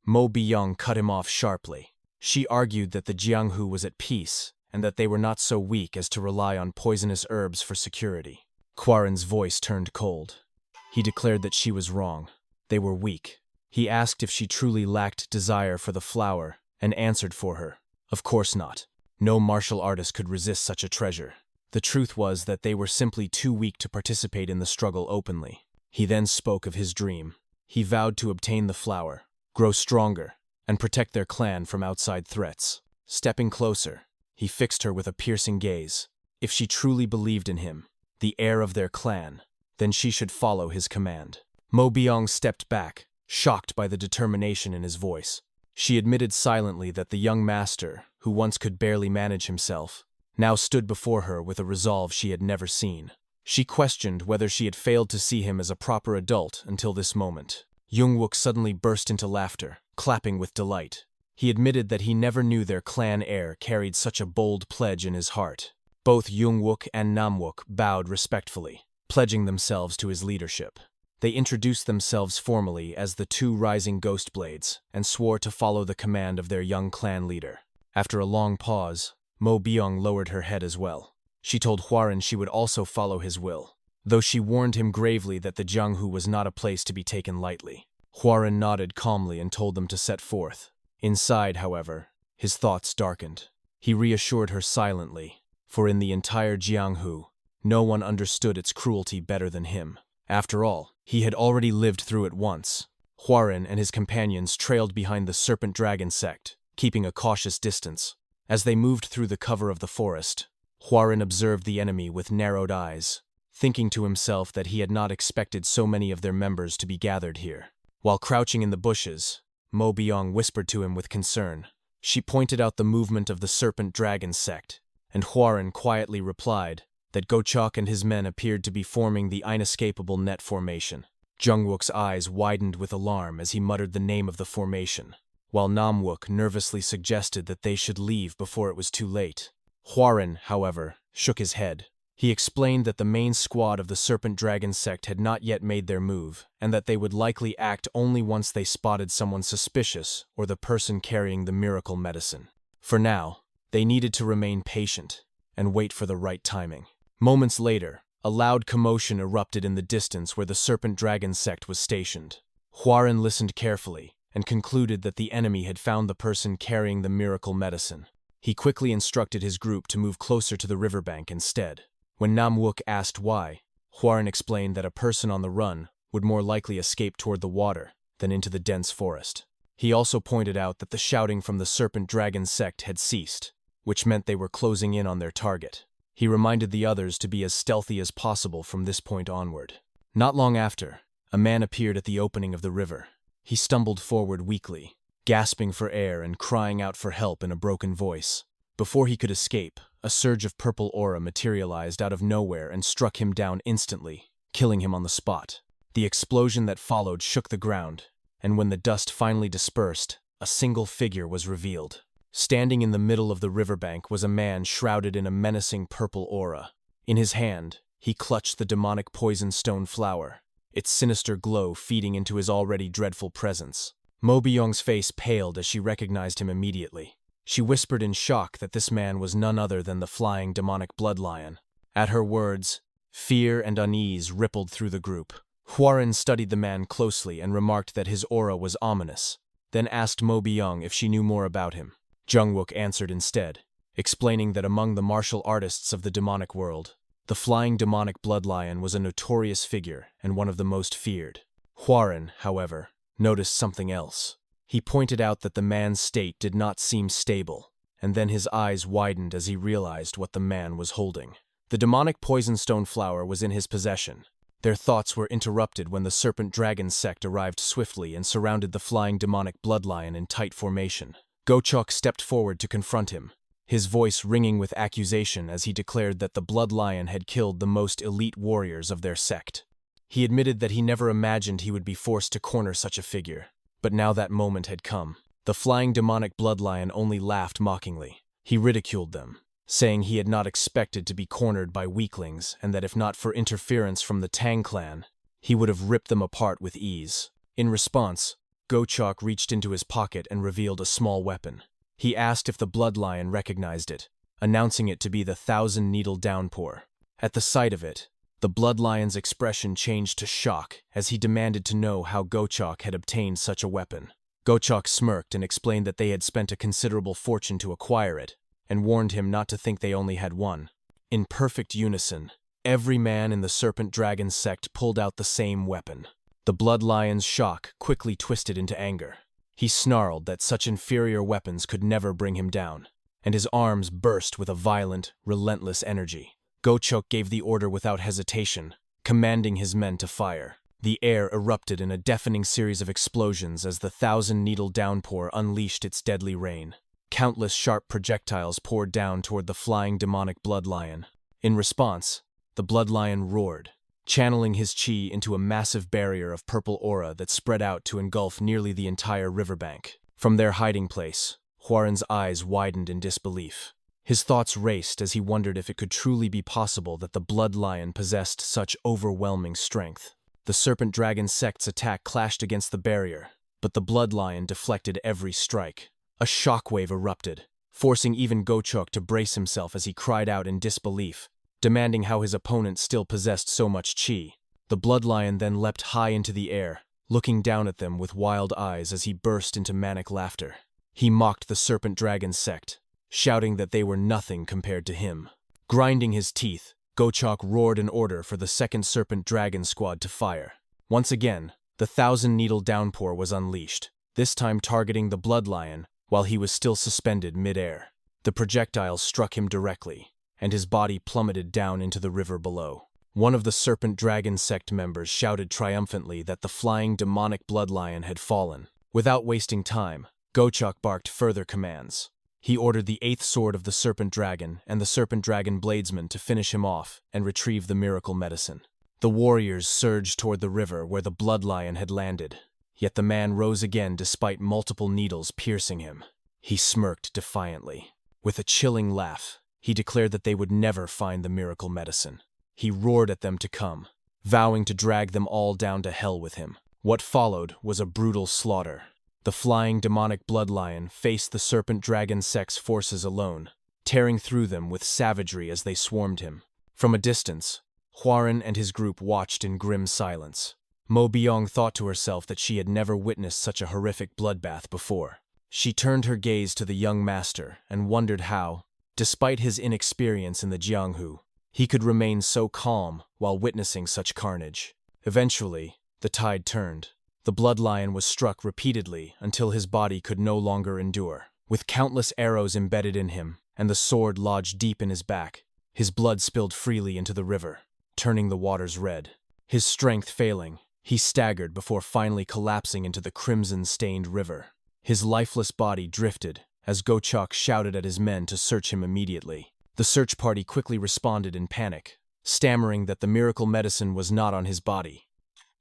Mo Byong cut him off sharply. She argued that the Jianghu was at peace, and that they were not so weak as to rely on poisonous herbs for security. Hwoaran's voice turned cold. He declared that she was wrong. They were weak. He asked if she truly lacked desire for the flower, and answered for her. Of course not. No martial artist could resist such a treasure. The truth was that they were simply too weak to participate in the struggle openly. He then spoke of his dream. He vowed to obtain the flower, grow stronger, and protect their clan from outside threats. Stepping closer, he fixed her with a piercing gaze. If she truly believed in him, the heir of their clan, then she should follow his command. Mo Byong stepped back, shocked by the determination in his voice. She admitted silently that the young master, who once could barely manage himself, now stood before her with a resolve she had never seen. She questioned whether she had failed to see him as a proper adult until this moment. Jungwook suddenly burst into laughter, clapping with delight. He admitted that he never knew their clan heir carried such a bold pledge in his heart. Both Jungwook and Namwook bowed respectfully, pledging themselves to his leadership. They introduced themselves formally as the two rising ghost blades and swore to follow the command of their young clan leader. After a long pause, Mo Byong lowered her head as well. She told Hwoaran she would also follow his will, though she warned him gravely that the Jianghu was not a place to be taken lightly. Hwoaran nodded calmly and told them to set forth. Inside, however, his thoughts darkened. He reassured her silently, for in the entire Jianghu, no one understood its cruelty better than him. After all, he had already lived through it once. Hwoaran and his companions trailed behind the Serpent Dragon sect, keeping a cautious distance. As they moved through the cover of the forest, Hwoaran observed the enemy with narrowed eyes, thinking to himself that he had not expected so many of their members to be gathered here. While crouching in the bushes, Mo Byong whispered to him with concern. She pointed out the movement of the Serpent Dragon sect, and Hwoaran quietly replied that Gochok and his men appeared to be forming the inescapable net formation. Jungwook's eyes widened with alarm as he muttered the name of the formation, while Namwook nervously suggested that they should leave before it was too late. Hwoaran, however, shook his head. He explained that the main squad of the Serpent Dragon sect had not yet made their move, and that they would likely act only once they spotted someone suspicious or the person carrying the miracle medicine. For now, they needed to remain patient and wait for the right timing. Moments later, a loud commotion erupted in the distance where the Serpent Dragon sect was stationed. Huaren listened carefully and concluded that the enemy had found the person carrying the miracle medicine. He quickly instructed his group to move closer to the riverbank instead. When Namwook asked why, Huaren explained that a person on the run would more likely escape toward the water than into the dense forest. He also pointed out that the shouting from the Serpent Dragon sect had ceased, which meant they were closing in on their target. He reminded the others to be as stealthy as possible from this point onward. Not long after, a man appeared at the opening of the river. He stumbled forward weakly, gasping for air and crying out for help in a broken voice. Before he could escape, a surge of purple aura materialized out of nowhere and struck him down instantly, killing him on the spot. The explosion that followed shook the ground, and when the dust finally dispersed, a single figure was revealed. Standing in the middle of the riverbank was a man shrouded in a menacing purple aura. In his hand, he clutched the demonic poison stone flower, its sinister glow feeding into his already dreadful presence. Yong's face paled as she recognized him immediately. She whispered in shock that this man was none other than the flying demonic blood lion. At her words, fear and unease rippled through the group. Huaren studied the man closely and remarked that his aura was ominous, then asked Yong if she knew more about him. Jungwook answered instead, explaining that among the martial artists of the demonic world, the flying demonic blood lion was a notorious figure and one of the most feared. Huaren, however, noticed something else. He pointed out that the man's state did not seem stable, and then his eyes widened as he realized what the man was holding. The demonic poison stone flower was in his possession. Their thoughts were interrupted when the Serpent Dragon sect arrived swiftly and surrounded the flying demonic blood lion in tight formation. Gochok stepped forward to confront him, his voice ringing with accusation as he declared that the blood lion had killed the most elite warriors of their sect. He admitted that he never imagined he would be forced to corner such a figure, but now that moment had come. The flying demonic blood lion only laughed mockingly. He ridiculed them, saying he had not expected to be cornered by weaklings and that if not for interference from the Tang clan, he would have ripped them apart with ease. In response, Gochok reached into his pocket and revealed a small weapon. He asked if the blood lion recognized it, announcing it to be the 1,000-needle downpour. At the sight of it, the blood lion's expression changed to shock as he demanded to know how Gochok had obtained such a weapon. Gochok smirked and explained that they had spent a considerable fortune to acquire it, and warned him not to think they only had one. In perfect unison, every man in the Serpent Dragon sect pulled out the same weapon. The blood lion's shock quickly twisted into anger. He snarled that such inferior weapons could never bring him down, and his arms burst with a violent, relentless energy. Gochok gave the order without hesitation, commanding his men to fire. The air erupted in a deafening series of explosions as the 1,000-needle downpour unleashed its deadly rain. Countless sharp projectiles poured down toward the flying demonic blood lion. In response, the blood lion roared, channeling his chi into a massive barrier of purple aura that spread out to engulf nearly the entire riverbank. From their hiding place, Huaren's eyes widened in disbelief. His thoughts raced as he wondered if it could truly be possible that the blood lion possessed such overwhelming strength. The Serpent Dragon sect's attack clashed against the barrier, but the blood lion deflected every strike. A shockwave erupted, forcing even Gochok to brace himself as he cried out in disbelief, demanding how his opponent still possessed so much chi. The blood lion then leapt high into the air, looking down at them with wild eyes as he burst into manic laughter. He mocked the Serpent Dragon sect, shouting that they were nothing compared to him. Grinding his teeth, Gochok roared an order for the second Serpent Dragon squad to fire. Once again, the 1,000-needle downpour was unleashed, this time targeting the blood lion while he was still suspended mid-air. The projectiles struck him directly, and his body plummeted down into the river below. One of the Serpent Dragon sect members shouted triumphantly that the flying demonic blood lion had fallen. Without wasting time, Gochok barked further commands. He ordered the 8th sword of the Serpent Dragon and the Serpent Dragon bladesman to finish him off and retrieve the miracle medicine. The warriors surged toward the river where the blood lion had landed, yet the man rose again despite multiple needles piercing him. He smirked defiantly. With a chilling laugh, he declared that they would never find the miracle medicine. He roared at them to come, vowing to drag them all down to hell with him. What followed was a brutal slaughter. The flying demonic blood lion faced the Serpent Dragon sect's forces alone, tearing through them with savagery as they swarmed him. From a distance, Hwarin and his group watched in grim silence. Mo Byong thought to herself that she had never witnessed such a horrific bloodbath before. She turned her gaze to the young master and wondered how, despite his inexperience in the Jianghu, he could remain so calm while witnessing such carnage. Eventually, the tide turned. The blood lion was struck repeatedly until his body could no longer endure. With countless arrows embedded in him and the sword lodged deep in his back, his blood spilled freely into the river, turning the waters red. His strength failing, he staggered before finally collapsing into the crimson-stained river. His lifeless body drifted as Gochok shouted at his men to search him immediately. The search party quickly responded in panic, stammering that the miracle medicine was not on his body.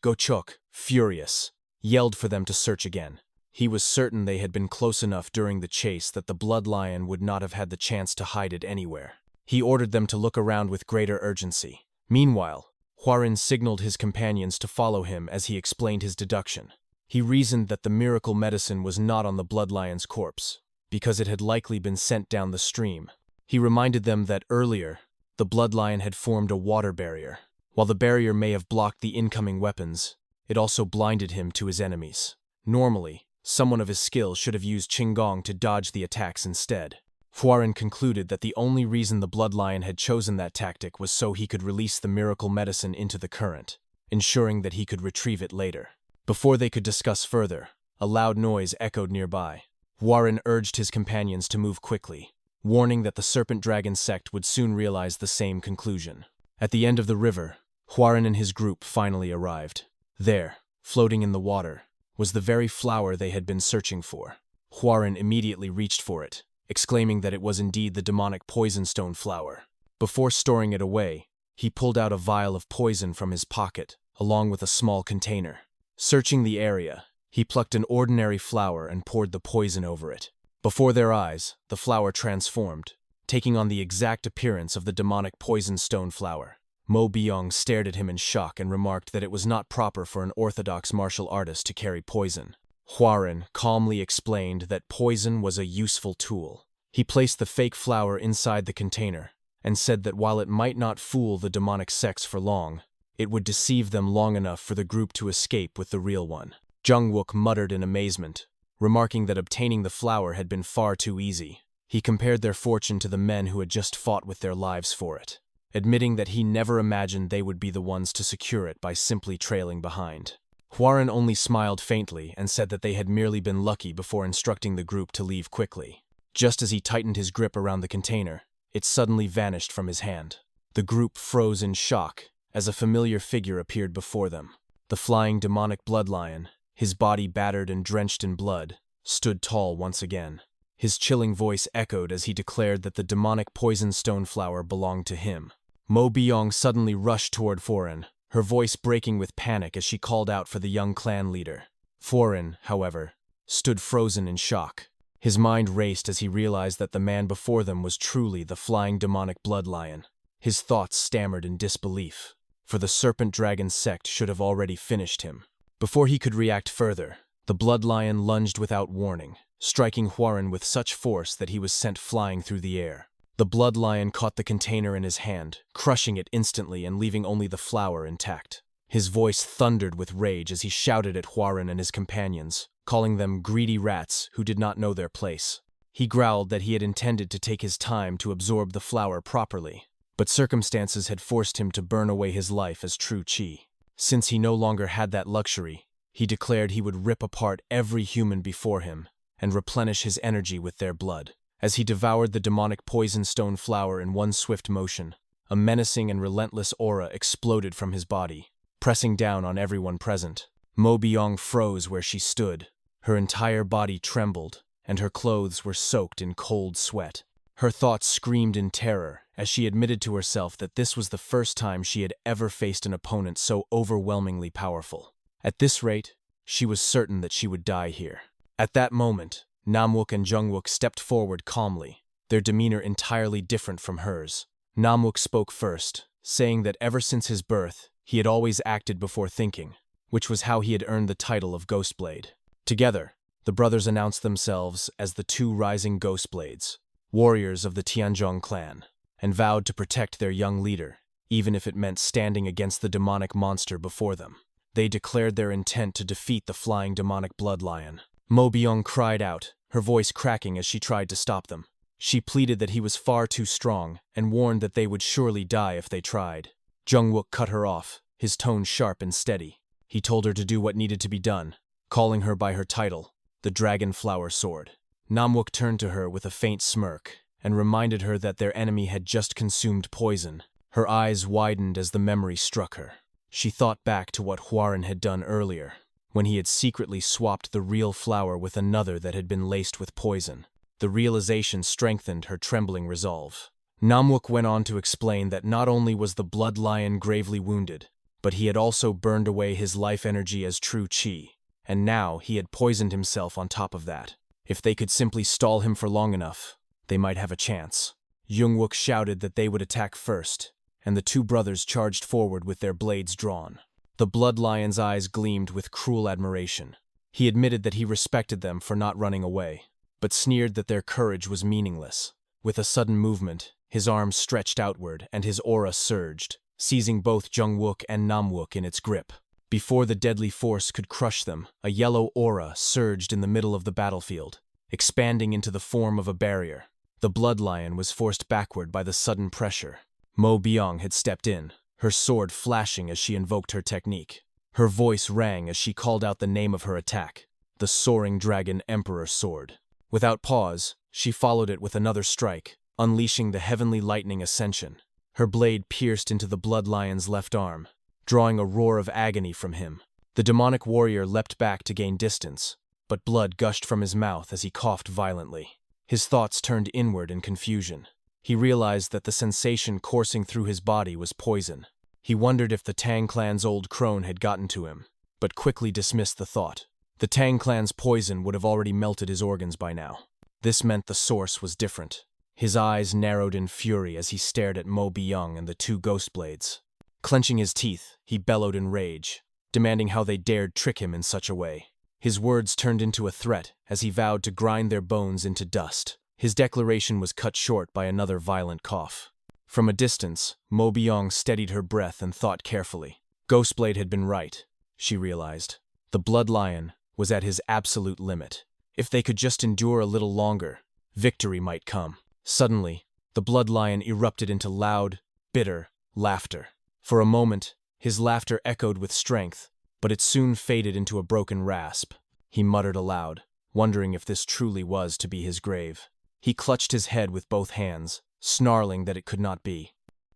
Gochok, furious, yelled for them to search again. He was certain they had been close enough during the chase that the blood lion would not have had the chance to hide it anywhere. He ordered them to look around with greater urgency. Meanwhile, Hwarin signaled his companions to follow him as he explained his deduction. He reasoned that the miracle medicine was not on the blood lion's corpse, because it had likely been sent down the stream. He reminded them that earlier, the blood lion had formed a water barrier. While the barrier may have blocked the incoming weapons, it also blinded him to his enemies. Normally, someone of his skill should have used Qinggong to dodge the attacks instead. Hwarin concluded that the only reason the blood lion had chosen that tactic was so he could release the miracle medicine into the current, ensuring that he could retrieve it later. Before they could discuss further, a loud noise echoed nearby. Hwarin urged his companions to move quickly, warning that the serpent dragon sect would soon realize the same conclusion. At the end of the river, Hwarin and his group finally arrived. There, floating in the water, was the very flower they had been searching for. Hwarin immediately reached for it, exclaiming that it was indeed the demonic poison stone flower. Before storing it away, he pulled out a vial of poison from his pocket, along with a small container. Searching the area, he plucked an ordinary flower and poured the poison over it. Before their eyes, the flower transformed, taking on the exact appearance of the demonic poison stone flower. Mo Byong stared at him in shock and remarked that it was not proper for an orthodox martial artist to carry poison. Hwarin calmly explained that poison was a useful tool. He placed the fake flower inside the container and said that while it might not fool the demonic sects for long, it would deceive them long enough for the group to escape with the real one. Jungwook muttered in amazement, remarking that obtaining the flower had been far too easy. He compared their fortune to the men who had just fought with their lives for it, admitting that he never imagined they would be the ones to secure it by simply trailing behind. Hwarin only smiled faintly and said that they had merely been lucky before instructing the group to leave quickly. Just as he tightened his grip around the container, it suddenly vanished from his hand. The group froze in shock as a familiar figure appeared before them. The flying demonic blood lion, his body battered and drenched in blood, stood tall once again. His chilling voice echoed as he declared that the demonic poison stone flower belonged to him. Mo Byong suddenly rushed toward Hwarin, her voice breaking with panic as she called out for the young clan leader. Hwarin, however, stood frozen in shock. His mind raced as he realized that the man before them was truly the flying demonic blood lion. His thoughts stammered in disbelief, for the serpent dragon sect should have already finished him. Before he could react further, the blood lion lunged without warning, striking Hwarin with such force that he was sent flying through the air. The blood lion caught the container in his hand, crushing it instantly and leaving only the flower intact. His voice thundered with rage as he shouted at Hwarin and his companions, calling them greedy rats who did not know their place. He growled that he had intended to take his time to absorb the flower properly, but circumstances had forced him to burn away his life as true Qi. Since he no longer had that luxury, he declared he would rip apart every human before him and replenish his energy with their blood. As he devoured the demonic poison stone flower in one swift motion, a menacing and relentless aura exploded from his body, pressing down on everyone present. Mo Byong froze where she stood. Her entire body trembled, and her clothes were soaked in cold sweat. Her thoughts screamed in terror as she admitted to herself that this was the first time she had ever faced an opponent so overwhelmingly powerful. At this rate, she was certain that she would die here. At that moment, Namwook and Jungwook stepped forward calmly, their demeanor entirely different from hers. Namwook spoke first, saying that ever since his birth, he had always acted before thinking, which was how he had earned the title of Ghostblade. Together, the brothers announced themselves as the two rising Ghostblades, warriors of the Tianzhong clan, and vowed to protect their young leader, even if it meant standing against the demonic monster before them. They declared their intent to defeat the flying demonic blood lion. Mo Byung cried out, her voice cracking as she tried to stop them. She pleaded that he was far too strong and warned that they would surely die if they tried. Jung-wook cut her off, his tone sharp and steady. He told her to do what needed to be done, calling her by her title, the Dragon Flower Sword. Namwook turned to her with a faint smirk and reminded her that their enemy had just consumed poison. Her eyes widened as the memory struck her. She thought back to what Hwarin had done earlier, when he had secretly swapped the real flower with another that had been laced with poison. The realization strengthened her trembling resolve. Namwook went on to explain that not only was the blood lion gravely wounded, but he had also burned away his life energy as true chi, and now he had poisoned himself on top of that. If they could simply stall him for long enough, they might have a chance. Jung-wook shouted that they would attack first, and the two brothers charged forward with their blades drawn. The blood lion's eyes gleamed with cruel admiration. He admitted that he respected them for not running away, but sneered that their courage was meaningless. With a sudden movement, his arms stretched outward and his aura surged, seizing both Jung-wook and Namwook in its grip. Before the deadly force could crush them, a yellow aura surged in the middle of the battlefield, expanding into the form of a barrier. The blood lion was forced backward by the sudden pressure. Mo Byung had stepped in, her sword flashing as she invoked her technique. Her voice rang as she called out the name of her attack, the Soaring Dragon Emperor Sword. Without pause, she followed it with another strike, unleashing the Heavenly Lightning Ascension. Her blade pierced into the blood lion's left arm, drawing a roar of agony from him. The demonic warrior leapt back to gain distance, but blood gushed from his mouth as he coughed violently. His thoughts turned inward in confusion. He realized that the sensation coursing through his body was poison. He wondered if the Tang clan's old crone had gotten to him, but quickly dismissed the thought. The Tang clan's poison would have already melted his organs by now. This meant the source was different. His eyes narrowed in fury as he stared at Mo Byung and the two ghost blades. Clenching his teeth, he bellowed in rage, demanding how they dared trick him in such a way. His words turned into a threat as he vowed to grind their bones into dust. His declaration was cut short by another violent cough. From a distance, Mo Byung steadied her breath and thought carefully. Ghostblade had been right, she realized. The blood lion was at his absolute limit. If they could just endure a little longer, victory might come. Suddenly, the blood lion erupted into loud, bitter laughter. For a moment, his laughter echoed with strength, but it soon faded into a broken rasp. He muttered aloud, wondering if this truly was to be his grave. He clutched his head with both hands, snarling that it could not be.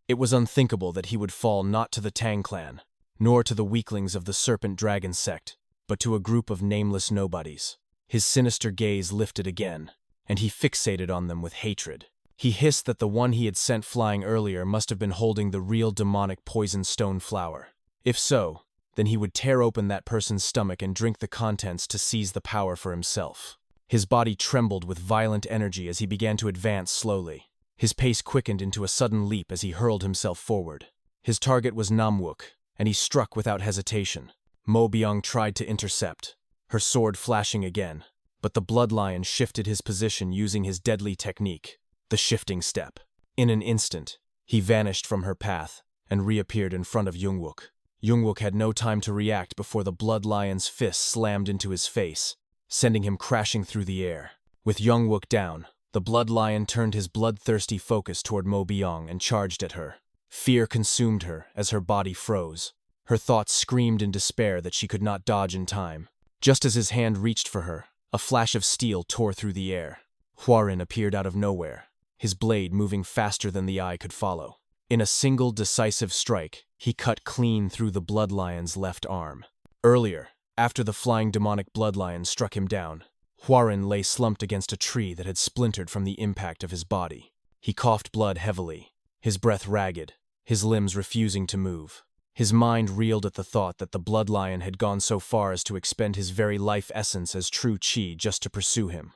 It was unthinkable that he would fall not to the Tang clan, nor to the weaklings of the Serpent Dragon sect, but to a group of nameless nobodies. His sinister gaze lifted again, and he fixated on them with hatred. He hissed that the one he had sent flying earlier must have been holding the real demonic poison stone flower. If so, then he would tear open that person's stomach and drink the contents to seize the power for himself. His body trembled with violent energy as he began to advance slowly. His pace quickened into a sudden leap as he hurled himself forward. His target was Namwook, and he struck without hesitation. Mo Byung tried to intercept, her sword flashing again, but the blood lion shifted his position using his deadly technique, the shifting step. In an instant, he vanished from her path and reappeared in front of Jung-wook. Jung-wook had no time to react before the blood lion's fist slammed into his face, sending him crashing through the air. With Jung-wook down, the blood lion turned his bloodthirsty focus toward Mo Byung and charged at her. Fear consumed her as her body froze. Her thoughts screamed in despair that she could not dodge in time. Just as his hand reached for her, a flash of steel tore through the air. Hwarin appeared out of nowhere, his blade moving faster than the eye could follow. In a single decisive strike, he cut clean through the blood lion's left arm. Earlier, after the flying demonic blood lion struck him down, Hwarin lay slumped against a tree that had splintered from the impact of his body. He coughed blood heavily, his breath ragged, his limbs refusing to move. His mind reeled at the thought that the blood lion had gone so far as to expend his very life essence as true chi just to pursue him.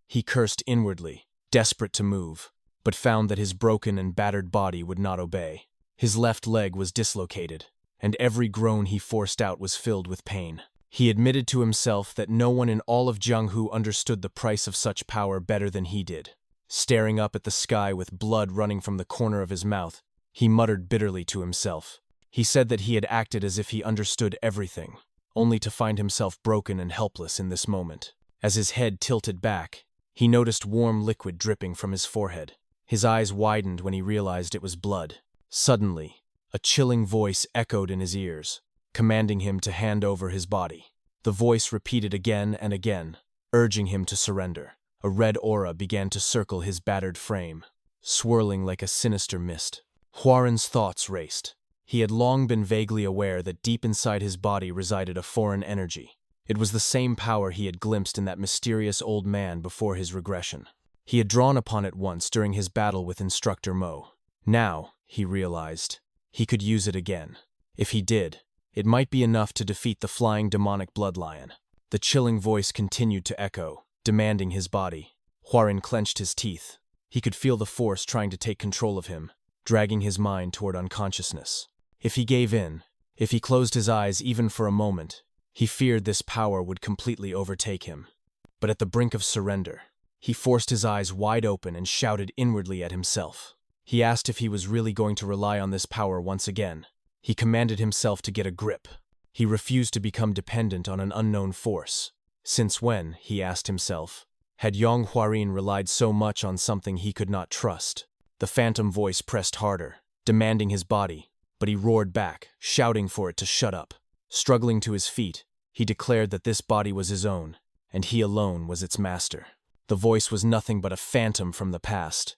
He cursed inwardly, desperate to move, but found that his broken and battered body would not obey. His left leg was dislocated, and every groan he forced out was filled with pain. He admitted to himself that no one in all of Jianghu understood the price of such power better than he did. Staring up at the sky with blood running from the corner of his mouth, He muttered bitterly to himself. He said that he had acted as if he understood everything, only to find himself broken and helpless in this moment. As his head tilted back, he noticed warm liquid dripping from his forehead. His eyes widened when he realized it was blood. Suddenly, a chilling voice echoed in his ears, commanding him to hand over his body. The voice repeated again and again, urging him to surrender. A red aura began to circle his battered frame, swirling like a sinister mist. Hwarin's thoughts raced. He had long been vaguely aware that deep inside his body resided a foreign energy. It was the same power he had glimpsed in that mysterious old man before his regression. He had drawn upon it once during his battle with Instructor Mo. Now, he realized, he could use it again. If he did, it might be enough to defeat the flying demonic bloodlion. The chilling voice continued to echo, demanding his body. Hwarin clenched his teeth. He could feel the force trying to take control of him, dragging his mind toward unconsciousness. If he gave in, if he closed his eyes even for a moment, he feared this power would completely overtake him. But at the brink of surrender, he forced his eyes wide open and shouted inwardly at himself. He asked if he was really going to rely on this power once again. He commanded himself to get a grip. He refused to become dependent on an unknown force. Since when, he asked himself, had Yong Hwarin relied so much on something he could not trust? The phantom voice pressed harder, demanding his body, but he roared back, shouting for it to shut up. Struggling to his feet, he declared that this body was his own, and he alone was its master. The voice was nothing but a phantom from the past.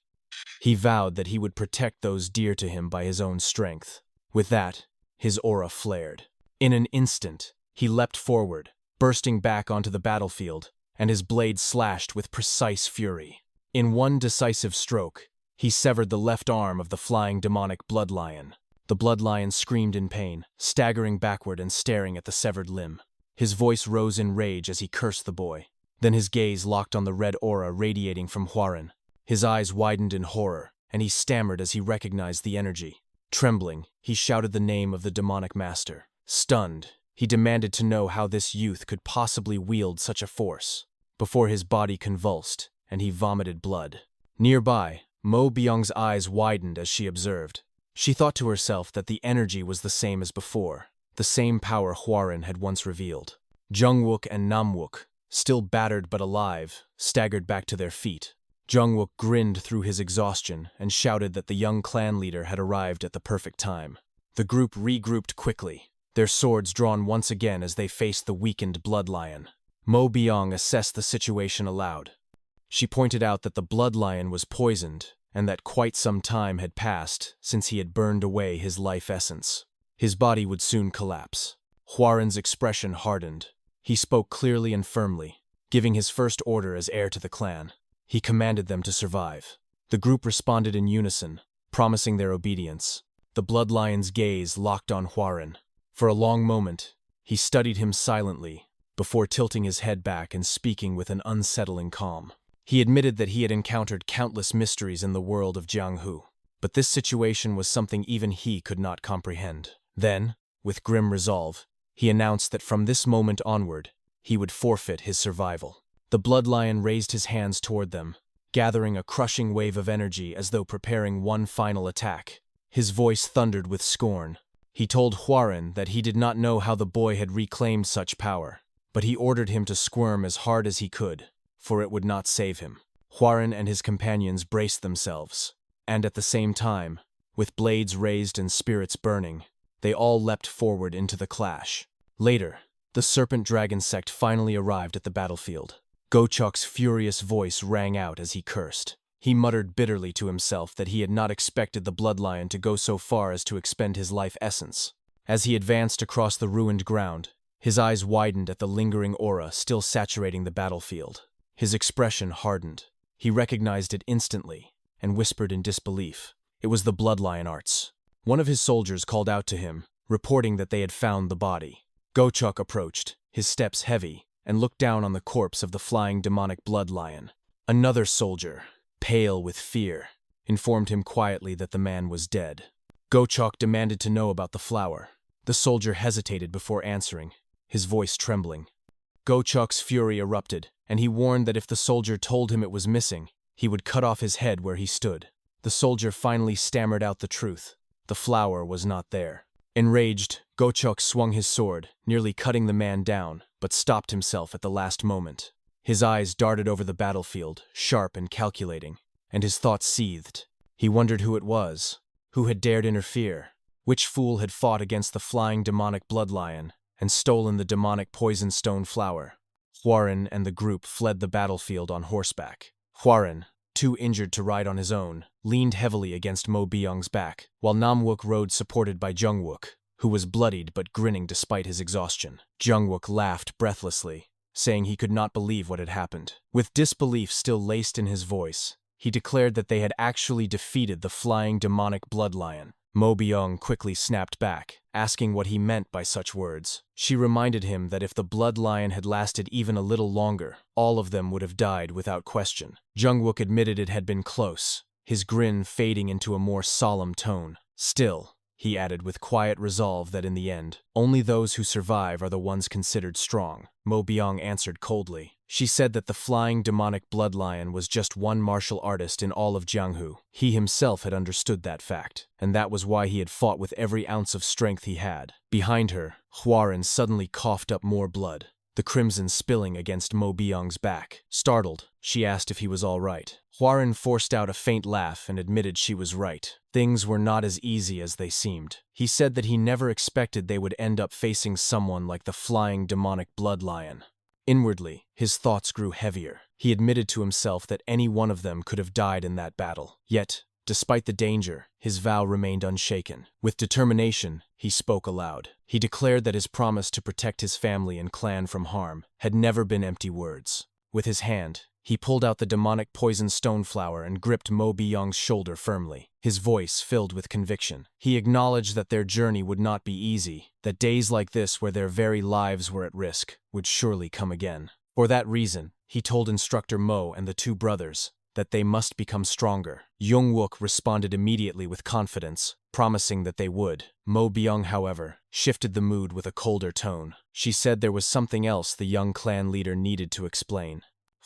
He vowed that he would protect those dear to him by his own strength. With that, his aura flared. In an instant, he leapt forward, bursting back onto the battlefield, and his blade slashed with precise fury. In one decisive stroke, he severed the left arm of the flying demonic bloodlion. The bloodlion screamed in pain, staggering backward and staring at the severed limb. His voice rose in rage as he cursed the boy. Then his gaze locked on the red aura radiating from Hwarin. His eyes widened in horror, and he stammered as he recognized the energy. Trembling, he shouted the name of the demonic master. Stunned, he demanded to know how this youth could possibly wield such a force. Before his body convulsed, and he vomited blood. Nearby, Mo Byung's eyes widened as she observed. She thought to herself that the energy was the same as before, the same power Hwarin had once revealed. Jungwook and Namwook, still battered but alive, staggered back to their feet. Jungwook grinned through his exhaustion and shouted that the young clan leader had arrived at the perfect time. The group regrouped quickly, their swords drawn once again as they faced the weakened bloodlion. Mo Byung assessed the situation aloud. She pointed out that the bloodlion was poisoned and that quite some time had passed since he had burned away his life essence. His body would soon collapse. Hwarin's expression hardened. He spoke clearly and firmly, giving his first order as heir to the clan. He commanded them to survive. The group responded in unison, promising their obedience. The bloodlion's gaze locked on Hwarin. For a long moment, he studied him silently, before tilting his head back and speaking with an unsettling calm. He admitted that he had encountered countless mysteries in the world of Jianghu, but this situation was something even he could not comprehend. Then, with grim resolve, he announced that from this moment onward, he would forfeit his survival. The bloodlion raised his hands toward them, gathering a crushing wave of energy as though preparing one final attack. His voice thundered with scorn. He told Hwarin that he did not know how the boy had reclaimed such power, but he ordered him to squirm as hard as he could, for it would not save him. Hwarin and his companions braced themselves, and at the same time, with blades raised and spirits burning, they all leapt forward into the clash. Later, the Serpent Dragon sect finally arrived at the battlefield. Gochok's furious voice rang out as he cursed. He muttered bitterly to himself that he had not expected the bloodlion to go so far as to expend his life essence. As he advanced across the ruined ground, his eyes widened at the lingering aura still saturating the battlefield. His expression hardened. He recognized it instantly, and whispered in disbelief. It was the bloodlion arts. One of his soldiers called out to him, reporting that they had found the body. Gochok approached, his steps heavy, and looked down on the corpse of the flying demonic bloodlion. Another soldier, pale with fear, informed him quietly that the man was dead. Gochok demanded to know about the flower. The soldier hesitated before answering, his voice trembling. Gochok's fury erupted, and he warned that if the soldier told him it was missing, he would cut off his head where he stood. The soldier finally stammered out the truth. The flower was not there. Enraged, Gochok swung his sword, nearly cutting the man down, but stopped himself at the last moment. His eyes darted over the battlefield, sharp and calculating, and his thoughts seethed. He wondered who it was, who had dared interfere, which fool had fought against the flying demonic blood lion and stolen the demonic poison stone flower. Hwarin and the group fled the battlefield on horseback. Hwarin, too injured to ride on his own, leaned heavily against Mo Byung's back, while Namwook rode supported by Jungwook, who was bloodied but grinning despite his exhaustion. Jungwook laughed breathlessly, saying he could not believe what had happened. With disbelief still laced in his voice, he declared that they had actually defeated the flying demonic blood lion. Mo Byung quickly snapped back, asking what he meant by such words. She reminded him that if the blood lion had lasted even a little longer, all of them would have died without question. Jungwook admitted it had been close, his grin fading into a more solemn tone. Still, he added with quiet resolve that in the end, only those who survive are the ones considered strong. Mo Byung answered coldly. She said that the flying demonic blood lion was just one martial artist in all of Jianghu. He himself had understood that fact, and that was why he had fought with every ounce of strength he had. Behind her, Hwarin suddenly coughed up more blood, the crimson spilling against Mo Byung's back. Startled, she asked if he was all right. Hwarin forced out a faint laugh and admitted she was right. Things were not as easy as they seemed. He said that he never expected they would end up facing someone like the flying demonic blood lion. Inwardly, his thoughts grew heavier. He admitted to himself that any one of them could have died in that battle. Yet, despite the danger, his vow remained unshaken. With determination, he spoke aloud. He declared that his promise to protect his family and clan from harm had never been empty words. With his hand, he pulled out the demonic poison stone flower and gripped Mo Byung's shoulder firmly, his voice filled with conviction. He acknowledged that their journey would not be easy, that days like this where their very lives were at risk would surely come again. For that reason, he told instructor Mo and the two brothers that they must become stronger. Jungwook responded immediately with confidence, promising that they would. Mo Byung, however, shifted the mood with a colder tone. She said there was something else the young clan leader needed to explain.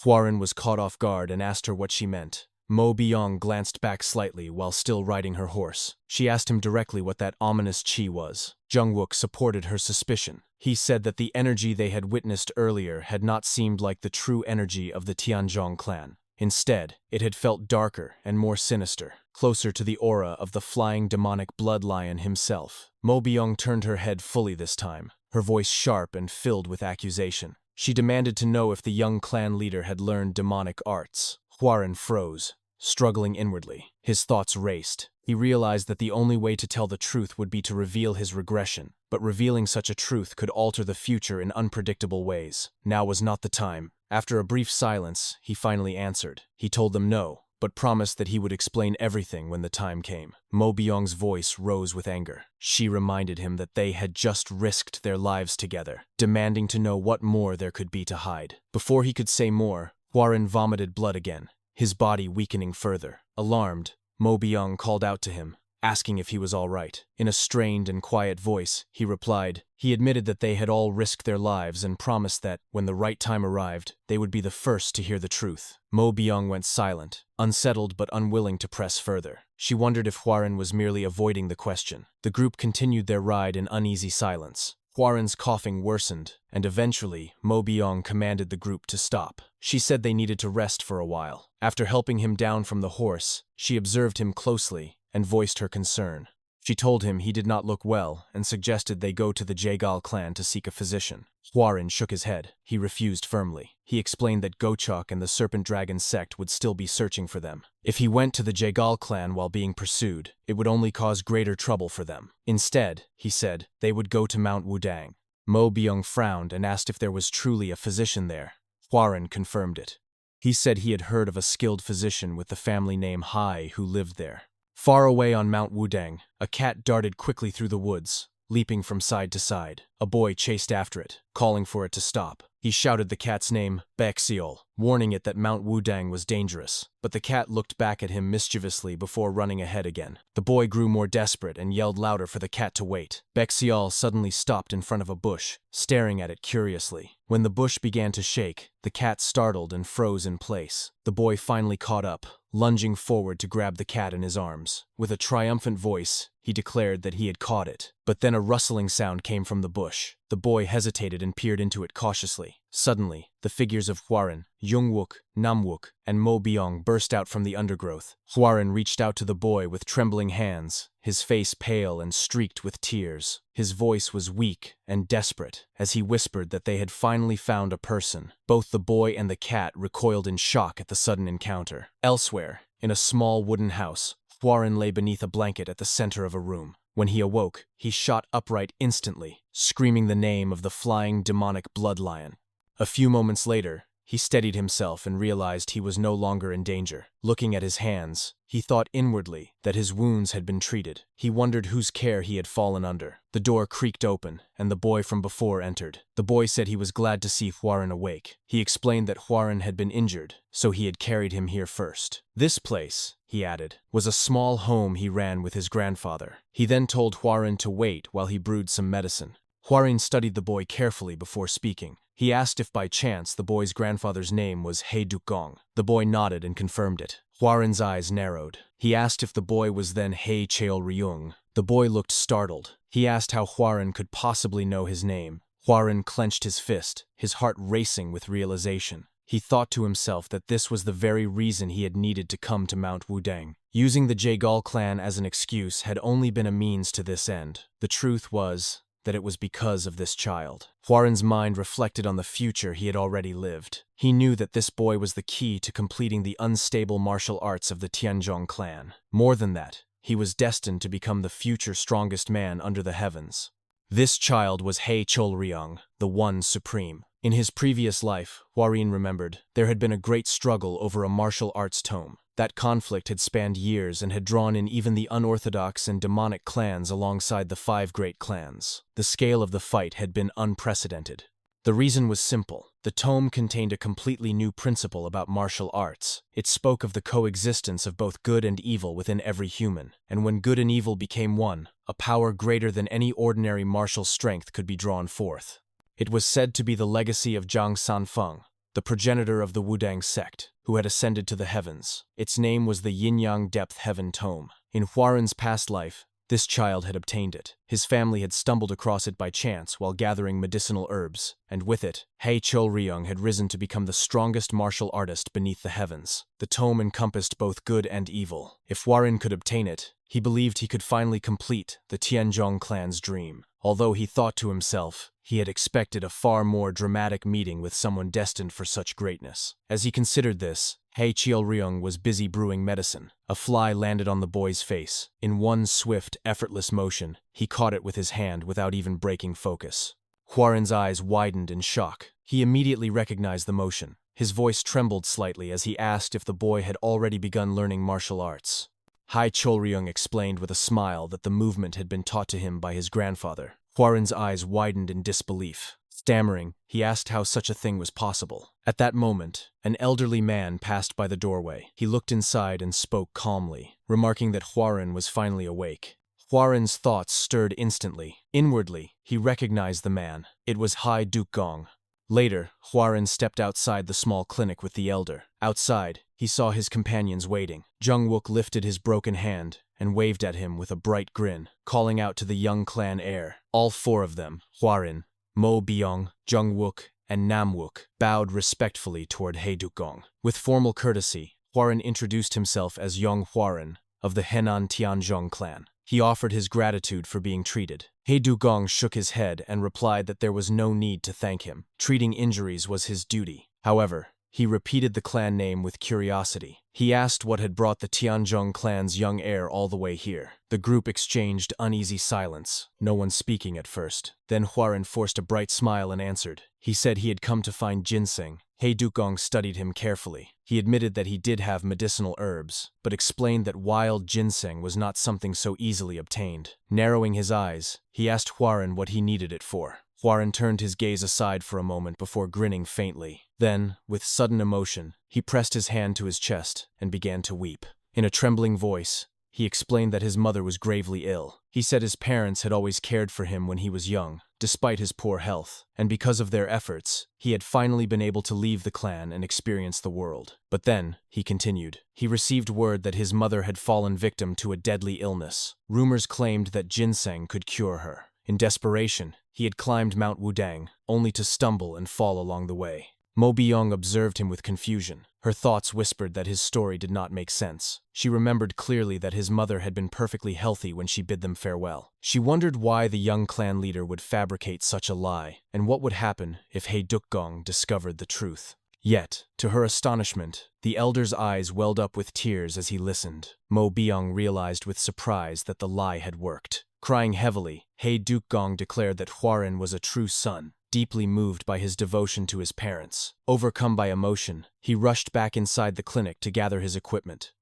Hwarin was caught off guard and asked her what she meant. Mo Byung glanced back slightly while still riding her horse. She asked him directly what that ominous chi was. Jungwook supported her suspicion. He said that the energy they had witnessed earlier had not seemed like the true energy of the Tianzhong clan. Instead, it had felt darker and more sinister, closer to the aura of the flying demonic blood lion himself. Mo Byung turned her head fully this time, her voice sharp and filled with accusation. She demanded to know if the young clan leader had learned demonic arts. Hwarin froze, struggling inwardly. His thoughts raced. He realized that the only way to tell the truth would be to reveal his regression, but revealing such a truth could alter the future in unpredictable ways. Now was not the time. After a brief silence, he finally answered. He told them no, but promised that he would explain everything when the time came. Mo Byung's voice rose with anger. She reminded him that they had just risked their lives together, demanding to know what more there could be to hide. Before he could say more, Hwarin vomited blood again, his body weakening further. Alarmed, Mo Byung called out to him, asking if he was all right. In a strained and quiet voice, he replied. He admitted that they had all risked their lives and promised that, when the right time arrived, they would be the first to hear the truth. Mo Byung went silent, unsettled but unwilling to press further. She wondered if Hwarin was merely avoiding the question. The group continued their ride in uneasy silence. Hwarin's coughing worsened, and eventually, Mo Byung commanded the group to stop. She said they needed to rest for a while. After helping him down from the horse, she observed him closely and voiced her concern. She told him he did not look well and suggested they go to the Jaegal clan to seek a physician. Hwarin shook his head. He refused firmly. He explained that Gochok and the Serpent Dragon sect would still be searching for them. If he went to the Jaegal clan while being pursued, it would only cause greater trouble for them. Instead, he said, they would go to Mount Wudang. Mo Byung frowned and asked if there was truly a physician there. Hwarin confirmed it. He said he had heard of a skilled physician with the family name Heir who lived there. Far away on Mount Wudang, a cat darted quickly through the woods, leaping from side to side. A boy chased after it, calling for it to stop. He shouted the cat's name, Baxiol, warning it that Mount Wudang was dangerous. But the cat looked back at him mischievously before running ahead again. The boy grew more desperate and yelled louder for the cat to wait. Baxiol suddenly stopped in front of a bush, staring at it curiously. When the bush began to shake, the cat startled and froze in place. The boy finally caught up, lunging forward to grab the cat in his arms. With a triumphant voice, he declared that he had caught it. But then a rustling sound came from the bush. The boy hesitated and peered into it cautiously. Suddenly, the figures of Hwarin, Yongwook, Namwook, and Mo Byong burst out from the undergrowth. Hwarin reached out to the boy with trembling hands, his face pale and streaked with tears. His voice was weak and desperate as he whispered that they had finally found a person. Both the boy and the cat recoiled in shock at the sudden encounter. Elsewhere, in a small wooden house, Hwarin lay beneath a blanket at the center of a room. When he awoke, he shot upright instantly, screaming the name of the flying demonic blood lion. A few moments later, he steadied himself and realized he was no longer in danger. Looking at his hands, he thought inwardly that his wounds had been treated. He wondered whose care he had fallen under. The door creaked open, and the boy from before entered. The boy said he was glad to see Hwarin awake. He explained that Hwarin had been injured, so he had carried him here first. This place, he added, was a small home he ran with his grandfather. He then told Hwarin to wait while he brewed some medicine. Hwarin studied the boy carefully before speaking. He asked if by chance the boy's grandfather's name was He Dukgong. The boy nodded and confirmed it. Hwarin's eyes narrowed. He asked if the boy was then He Cheol-ryung. The boy looked startled. He asked how Hwarin could possibly know his name. Hwarin clenched his fist, his heart racing with realization. He thought to himself that this was the very reason he had needed to come to Mount Wudang. Using the Jaegal clan as an excuse had only been a means to this end. The truth was that it was because of this child. Hwarin's mind reflected on the future he had already lived. He knew that this boy was the key to completing the unstable martial arts of the Tianzhong clan. More than that, he was destined to become the future strongest man under the heavens. This child was He Cheol-ryung, the One Supreme. In his previous life, Hwarin remembered, there had been a great struggle over a martial arts tome. That conflict had spanned years and had drawn in even the unorthodox and demonic clans alongside the 5 great clans. The scale of the fight had been unprecedented. The reason was simple. The tome contained a completely new principle about martial arts. It spoke of the coexistence of both good and evil within every human, and when good and evil became one, a power greater than any ordinary martial strength could be drawn forth. It was said to be the legacy of Zhang Sanfeng, the progenitor of the Wudang sect, who had ascended to the heavens. Its name was the Yin-Yang Depth Heaven Tome. In Hwarin's past life, this child had obtained it. His family had stumbled across it by chance while gathering medicinal herbs, and with it, He Cheol-ryung had risen to become the strongest martial artist beneath the heavens. The tome encompassed both good and evil. If Hwarin could obtain it, he believed he could finally complete the Tianzhong clan's dream. Although he thought to himself, he had expected a far more dramatic meeting with someone destined for such greatness. As he considered this, He Cheol-ryung was busy brewing medicine. A fly landed on the boy's face. In one swift, effortless motion, he caught it with his hand without even breaking focus. Hwarin's eyes widened in shock. He immediately recognized the motion. His voice trembled slightly as he asked if the boy had already begun learning martial arts. He Cheol-ryung explained with a smile that the movement had been taught to him by his grandfather. Hwarin's eyes widened in disbelief. Stammering, he asked how such a thing was possible. At that moment, an elderly man passed by the doorway. He looked inside and spoke calmly, remarking that Hwarin was finally awake. Hwarin's thoughts stirred instantly. Inwardly, he recognized the man. It was He Dukgong. Later, Hwarin stepped outside the small clinic with the elder. Outside, he saw his companions waiting. Jungwook lifted his broken hand and waved at him with a bright grin, calling out to the young clan heir. All 4 of them, Hwarin, Mo Byong, Jungwook, and Namwook, bowed respectfully toward He Dukgong. With formal courtesy, Hwarin introduced himself as Yong Hwarin of the Henan Tianzhong clan. He offered his gratitude for being treated. He Dukgong shook his head and replied that there was no need to thank him. Treating injuries was his duty. However, he repeated the clan name with curiosity. He asked what had brought the Tianzhong clan's young heir all the way here. The group exchanged uneasy silence, no one speaking at first. Then Hwarin forced a bright smile and answered. He said he had come to find ginseng. He Dukgong studied him carefully. He admitted that he did have medicinal herbs, but explained that wild ginseng was not something so easily obtained. Narrowing his eyes, he asked Hwarin what he needed it for. Hwarin turned his gaze aside for a moment before grinning faintly. Then, with sudden emotion, he pressed his hand to his chest and began to weep. In a trembling voice, he explained that his mother was gravely ill. He said his parents had always cared for him when he was young, despite his poor health, and because of their efforts, he had finally been able to leave the clan and experience the world. But then, he continued, he received word that his mother had fallen victim to a deadly illness. Rumors claimed that ginseng could cure her. In desperation, he had climbed Mount Wudang, only to stumble and fall along the way. Mo Byung observed him with confusion. Her thoughts whispered that his story did not make sense. She remembered clearly that his mother had been perfectly healthy when she bid them farewell. She wondered why the young clan leader would fabricate such a lie, and what would happen if Hei Dukgong discovered the truth. Yet, to her astonishment, the elder's eyes welled up with tears as he listened. Mo Byung realized with surprise that the lie had worked. Crying heavily, Hei Dukgong declared that Hwarin was a true son. Deeply moved by his devotion to his parents, overcome by emotion, he rushed back inside the clinic to gather his equipment.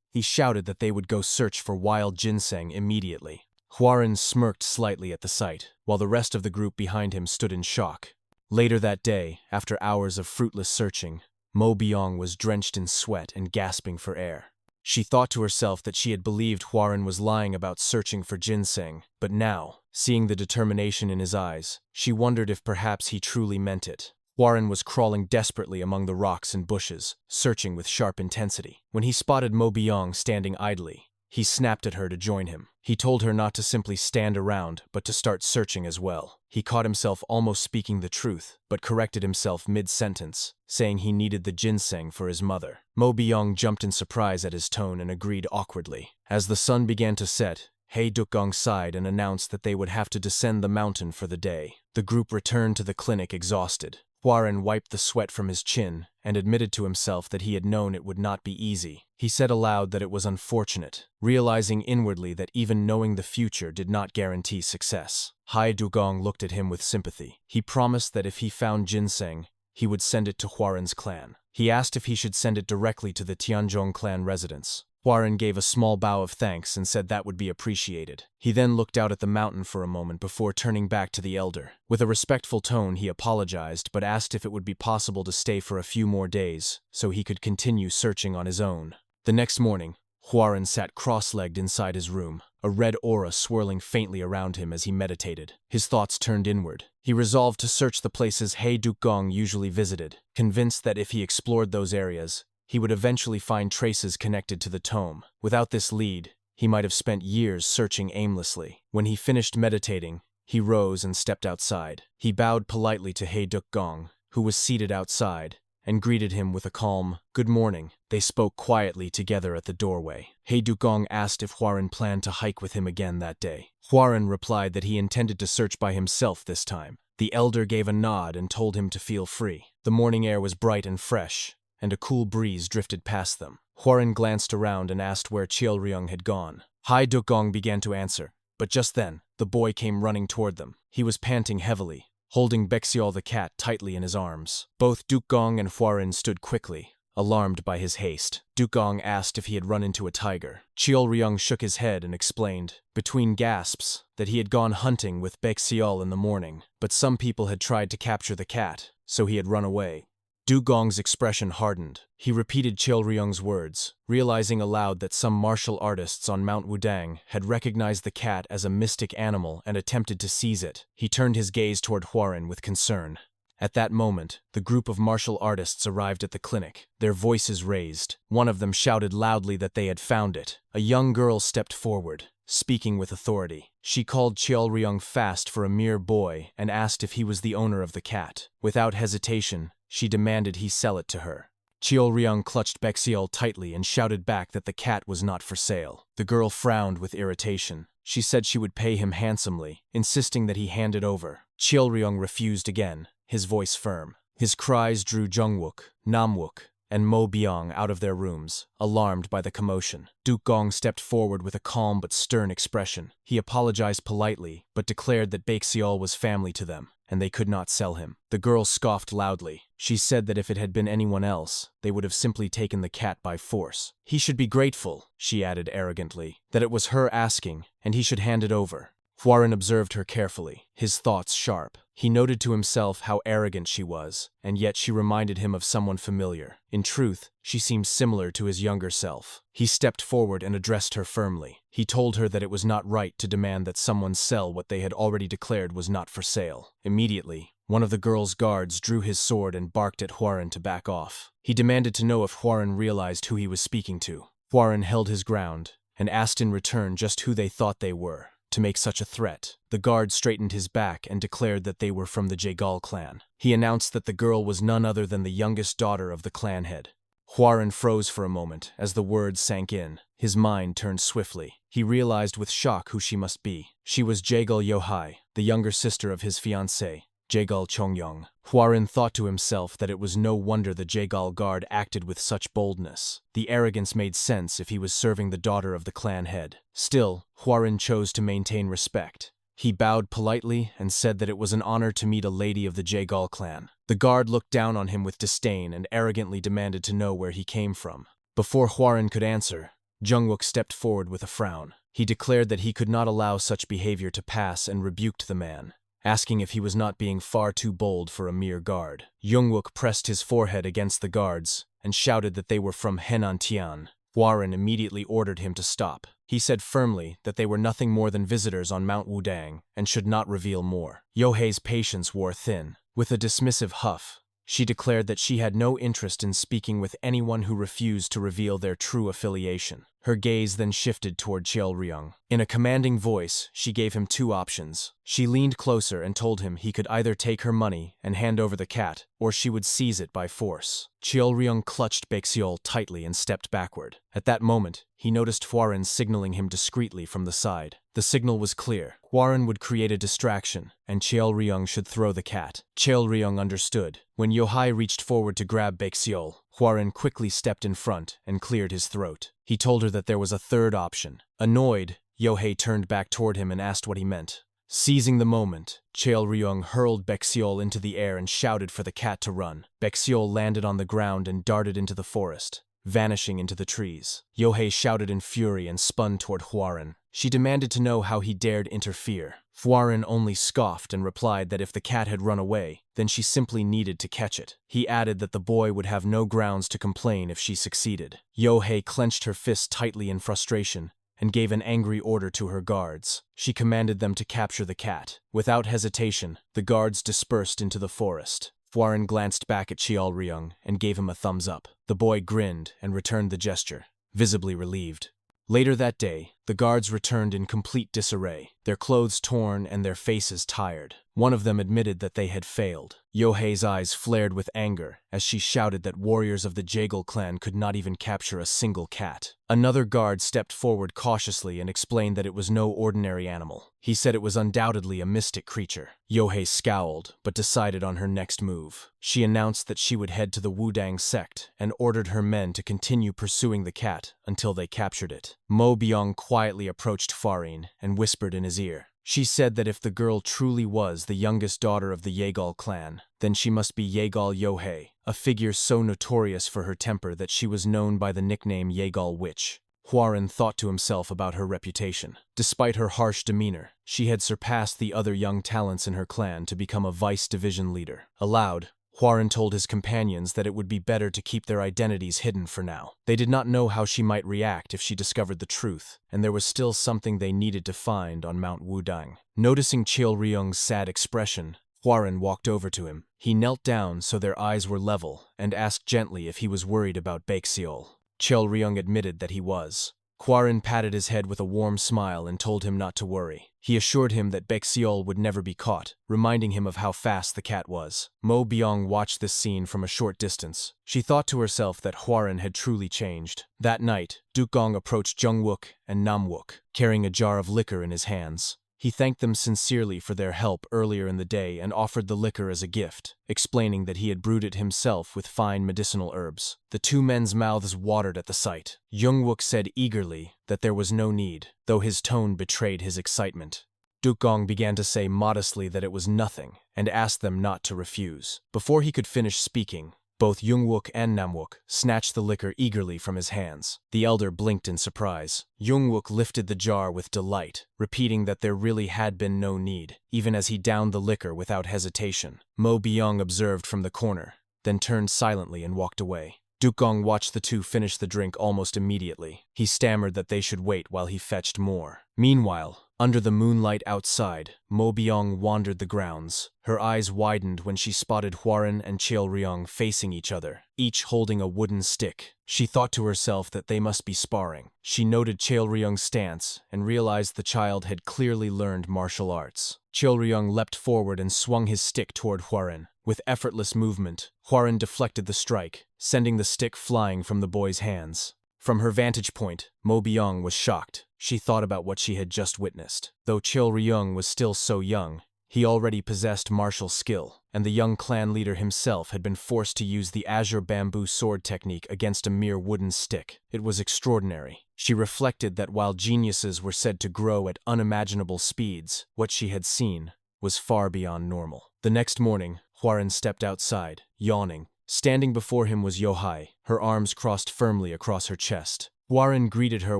He shouted that they would go search for wild ginseng immediately. Hwarin smirked slightly at the sight, while the rest of the group behind him stood in shock. Later that day, after hours of fruitless searching, Mo Byung was drenched in sweat and gasping for air. She thought to herself that she had believed Hwarin was lying about searching for ginseng, but now, seeing the determination in his eyes, she wondered if perhaps he truly meant it. Hwarin was crawling desperately among the rocks and bushes, searching with sharp intensity. When he spotted Mo Byung standing idly, he snapped at her to join him. He told her not to simply stand around, but to start searching as well. He caught himself almost speaking the truth, but corrected himself mid-sentence, saying he needed the ginseng for his mother. Mo Byung jumped in surprise at his tone and agreed awkwardly. As the sun began to set, Hei Dukgong sighed and announced that they would have to descend the mountain for the day. The group returned to the clinic exhausted. Hwarin wiped the sweat from his chin and admitted to himself that he had known it would not be easy. He said aloud that it was unfortunate, realizing inwardly that even knowing the future did not guarantee success. Hei Dukgong looked at him with sympathy. He promised that if he found ginseng, he would send it to Hwarin's clan. He asked if he should send it directly to the Tianzhong clan residence. Hwarin gave a small bow of thanks and said that would be appreciated. He then looked out at the mountain for a moment before turning back to the elder. With a respectful tone, he apologized but asked if it would be possible to stay for a few more days so he could continue searching on his own. The next morning, Hwarin sat cross-legged inside his room, a red aura swirling faintly around him as he meditated. His thoughts turned inward. He resolved to search the places Hei Dukgong usually visited, convinced that if he explored those areas, he would eventually find traces connected to the tome. Without this lead, he might have spent years searching aimlessly. When he finished meditating, he rose and stepped outside. He bowed politely to Hei Dukgong, who was seated outside, and greeted him with a calm, "Good morning." They spoke quietly together at the doorway. Hei Dukgong asked if Hwarin planned to hike with him again that day. Hwarin replied that he intended to search by himself this time. The elder gave a nod and told him to feel free. The morning air was bright and fresh, and a cool breeze drifted past them. Hwarin glanced around and asked where Ryung had gone. Hei Dukgong began to answer, but just then, the boy came running toward them. He was panting heavily, holding Baexiol the cat tightly in his arms. Both Dukgong and Hwarin stood quickly, alarmed by his haste. Dukgong asked if he had run into a tiger. Ryung shook his head and explained, between gasps, that he had gone hunting with Baexiol in the morning, but some people had tried to capture the cat, so he had run away. Dukgong's expression hardened. He repeated Ryung's words, realizing aloud that some martial artists on Mount Wudang had recognized the cat as a mystic animal and attempted to seize it. He turned his gaze toward Hwarin with concern. At that moment, the group of martial artists arrived at the clinic, their voices raised. One of them shouted loudly that they had found it. A young girl stepped forward, speaking with authority. She called Ryung fast for a mere boy and asked if he was the owner of the cat. Without hesitation, she demanded he sell it to her. Ryung clutched Baexiol tightly and shouted back that the cat was not for sale. The girl frowned with irritation. She said she would pay him handsomely, insisting that he hand it over. Ryung refused again, his voice firm. His cries drew Jungwook, Namwook, and Mo Byung out of their rooms, alarmed by the commotion. Dukgong stepped forward with a calm but stern expression. He apologized politely, but declared that Baexiol was family to them, and they could not sell him. The girl scoffed loudly. She said that if it had been anyone else, they would have simply taken the cat by force. He should be grateful, she added arrogantly, that it was her asking, and he should hand it over. Hwarin observed her carefully, his thoughts sharp. He noted to himself how arrogant she was, and yet she reminded him of someone familiar. In truth, she seemed similar to his younger self. He stepped forward and addressed her firmly. He told her that it was not right to demand that someone sell what they had already declared was not for sale. Immediately, one of the girl's guards drew his sword and barked at Hwarin to back off. He demanded to know if Hwarin realized who he was speaking to. Hwarin held his ground and asked in return just who they thought they were to make such a threat. The guard straightened his back and declared that they were from the Jaegal clan. He announced that the girl was none other than the youngest daughter of the clan head. Hwarin froze for a moment as the words sank in. His mind turned swiftly. He realized with shock who she must be. She was Jaegal Yohai, the younger sister of his fiancée, Jaegal Chongyong. Hwarin thought to himself that it was no wonder the Jaegal guard acted with such boldness. The arrogance made sense if he was serving the daughter of the clan head. Still, Hwarin chose to maintain respect. He bowed politely and said that it was an honor to meet a lady of the Jaegal clan. The guard looked down on him with disdain and arrogantly demanded to know where he came from. Before Hwarin could answer, Jungwook stepped forward with a frown. He declared that he could not allow such behavior to pass and rebuked the man, asking if he was not being far too bold for a mere guard. Jungwook pressed his forehead against the guards and shouted that they were from Henan Tian. Hwarin immediately ordered him to stop. He said firmly that they were nothing more than visitors on Mount Wudang and should not reveal more. Yohei's patience wore thin. With a dismissive huff, she declared that she had no interest in speaking with anyone who refused to reveal their true affiliation. Her gaze then shifted toward Cheolryung. In a commanding voice, she gave him two options. She leaned closer and told him he could either take her money and hand over the cat, or she would seize it by force. Cheolryung clutched Baekseol tightly and stepped backward. At that moment, he noticed Hwarin signaling him discreetly from the side. The signal was clear. Hwarin would create a distraction, and Cheolryung should throw the cat. Cheolryung understood. When Yohai reached forward to grab Baekseol, Hwarin quickly stepped in front and cleared his throat. He told her that there was a third option. Annoyed, Yohei turned back toward him and asked what he meant. Seizing the moment, Cheolryung hurled Baekseol into the air and shouted for the cat to run. Baekseol landed on the ground and darted into the forest, vanishing into the trees. Yohei shouted in fury and spun toward Hwarin. She demanded to know how he dared interfere. Hwarin only scoffed and replied that if the cat had run away, then she simply needed to catch it. He added that the boy would have no grounds to complain if she succeeded. Yohei clenched her fist tightly in frustration and gave an angry order to her guards. She commanded them to capture the cat. Without hesitation, the guards dispersed into the forest. Hwarin glanced back at Cheolryung and gave him a thumbs up. The boy grinned and returned the gesture, visibly relieved. Later that day, the guards returned in complete disarray, their clothes torn and their faces tired. One of them admitted that they had failed. Yohei's eyes flared with anger as she shouted that warriors of the Jaegal clan could not even capture a single cat. Another guard stepped forward cautiously and explained that it was no ordinary animal. He said it was undoubtedly a mystic creature. Yohei scowled, but decided on her next move. She announced that she would head to the Wudang sect and ordered her men to continue pursuing the cat until they captured it. Mo Byung quietly approached Hwarin and whispered in his ear. She said that if the girl truly was the youngest daughter of the Jaegal clan, then she must be Jaegal Yohei, a figure so notorious for her temper that she was known by the nickname Jaegal Witch. Hwarin thought to himself about her reputation. Despite her harsh demeanor, she had surpassed the other young talents in her clan to become a vice division leader. Aloud, Hwarin told his companions that it would be better to keep their identities hidden for now. They did not know how she might react if she discovered the truth, and there was still something they needed to find on Mount Wudang. Noticing Cheolryung's sad expression, Hwarin walked over to him. He knelt down so their eyes were level and asked gently if he was worried about Baekseol. Cheolryung admitted that he was. Hwarin patted his head with a warm smile and told him not to worry. He assured him that Baekseol would never be caught, reminding him of how fast the cat was. Mo Byung watched this scene from a short distance. She thought to herself that Hwarin had truly changed. That night, Dukgong approached Jungwook and Namwook, carrying a jar of liquor in his hands. He thanked them sincerely for their help earlier in the day and offered the liquor as a gift, explaining that he had brewed it himself with fine medicinal herbs. The two men's mouths watered at the sight. Jungwook said eagerly that there was no need, though his tone betrayed his excitement. Dukgong began to say modestly that it was nothing, and asked them not to refuse. Before he could finish speaking, Both Yongwook and Namwook snatched the liquor eagerly from his hands. The elder blinked in surprise. Yongwook lifted the jar with delight, repeating that there really had been no need, even as he downed the liquor without hesitation. Mo Byung observed from the corner, then turned silently and walked away. Dukong watched the two finish the drink almost immediately. He stammered that they should wait while he fetched more. Meanwhile, under the moonlight outside, Mo Byung wandered the grounds. Her eyes widened when she spotted Hwarin and Cheolryong facing each other, each holding a wooden stick. She thought to herself that they must be sparring. She noted Cheolryong's stance and realized the child had clearly learned martial arts. Cheolryong leapt forward and swung his stick toward Hwarin. With effortless movement, Hwarin deflected the strike, sending the stick flying from the boy's hands. From her vantage point, Mo Byung was shocked. She thought about what she had just witnessed. Though Cheolryong was still so young, he already possessed martial skill, and the young clan leader himself had been forced to use the azure bamboo sword technique against a mere wooden stick. It was extraordinary. She reflected that while geniuses were said to grow at unimaginable speeds, what she had seen was far beyond normal. The next morning, Hwarin stepped outside, yawning. Standing before him was Yohai, her arms crossed firmly across her chest. Hwarin greeted her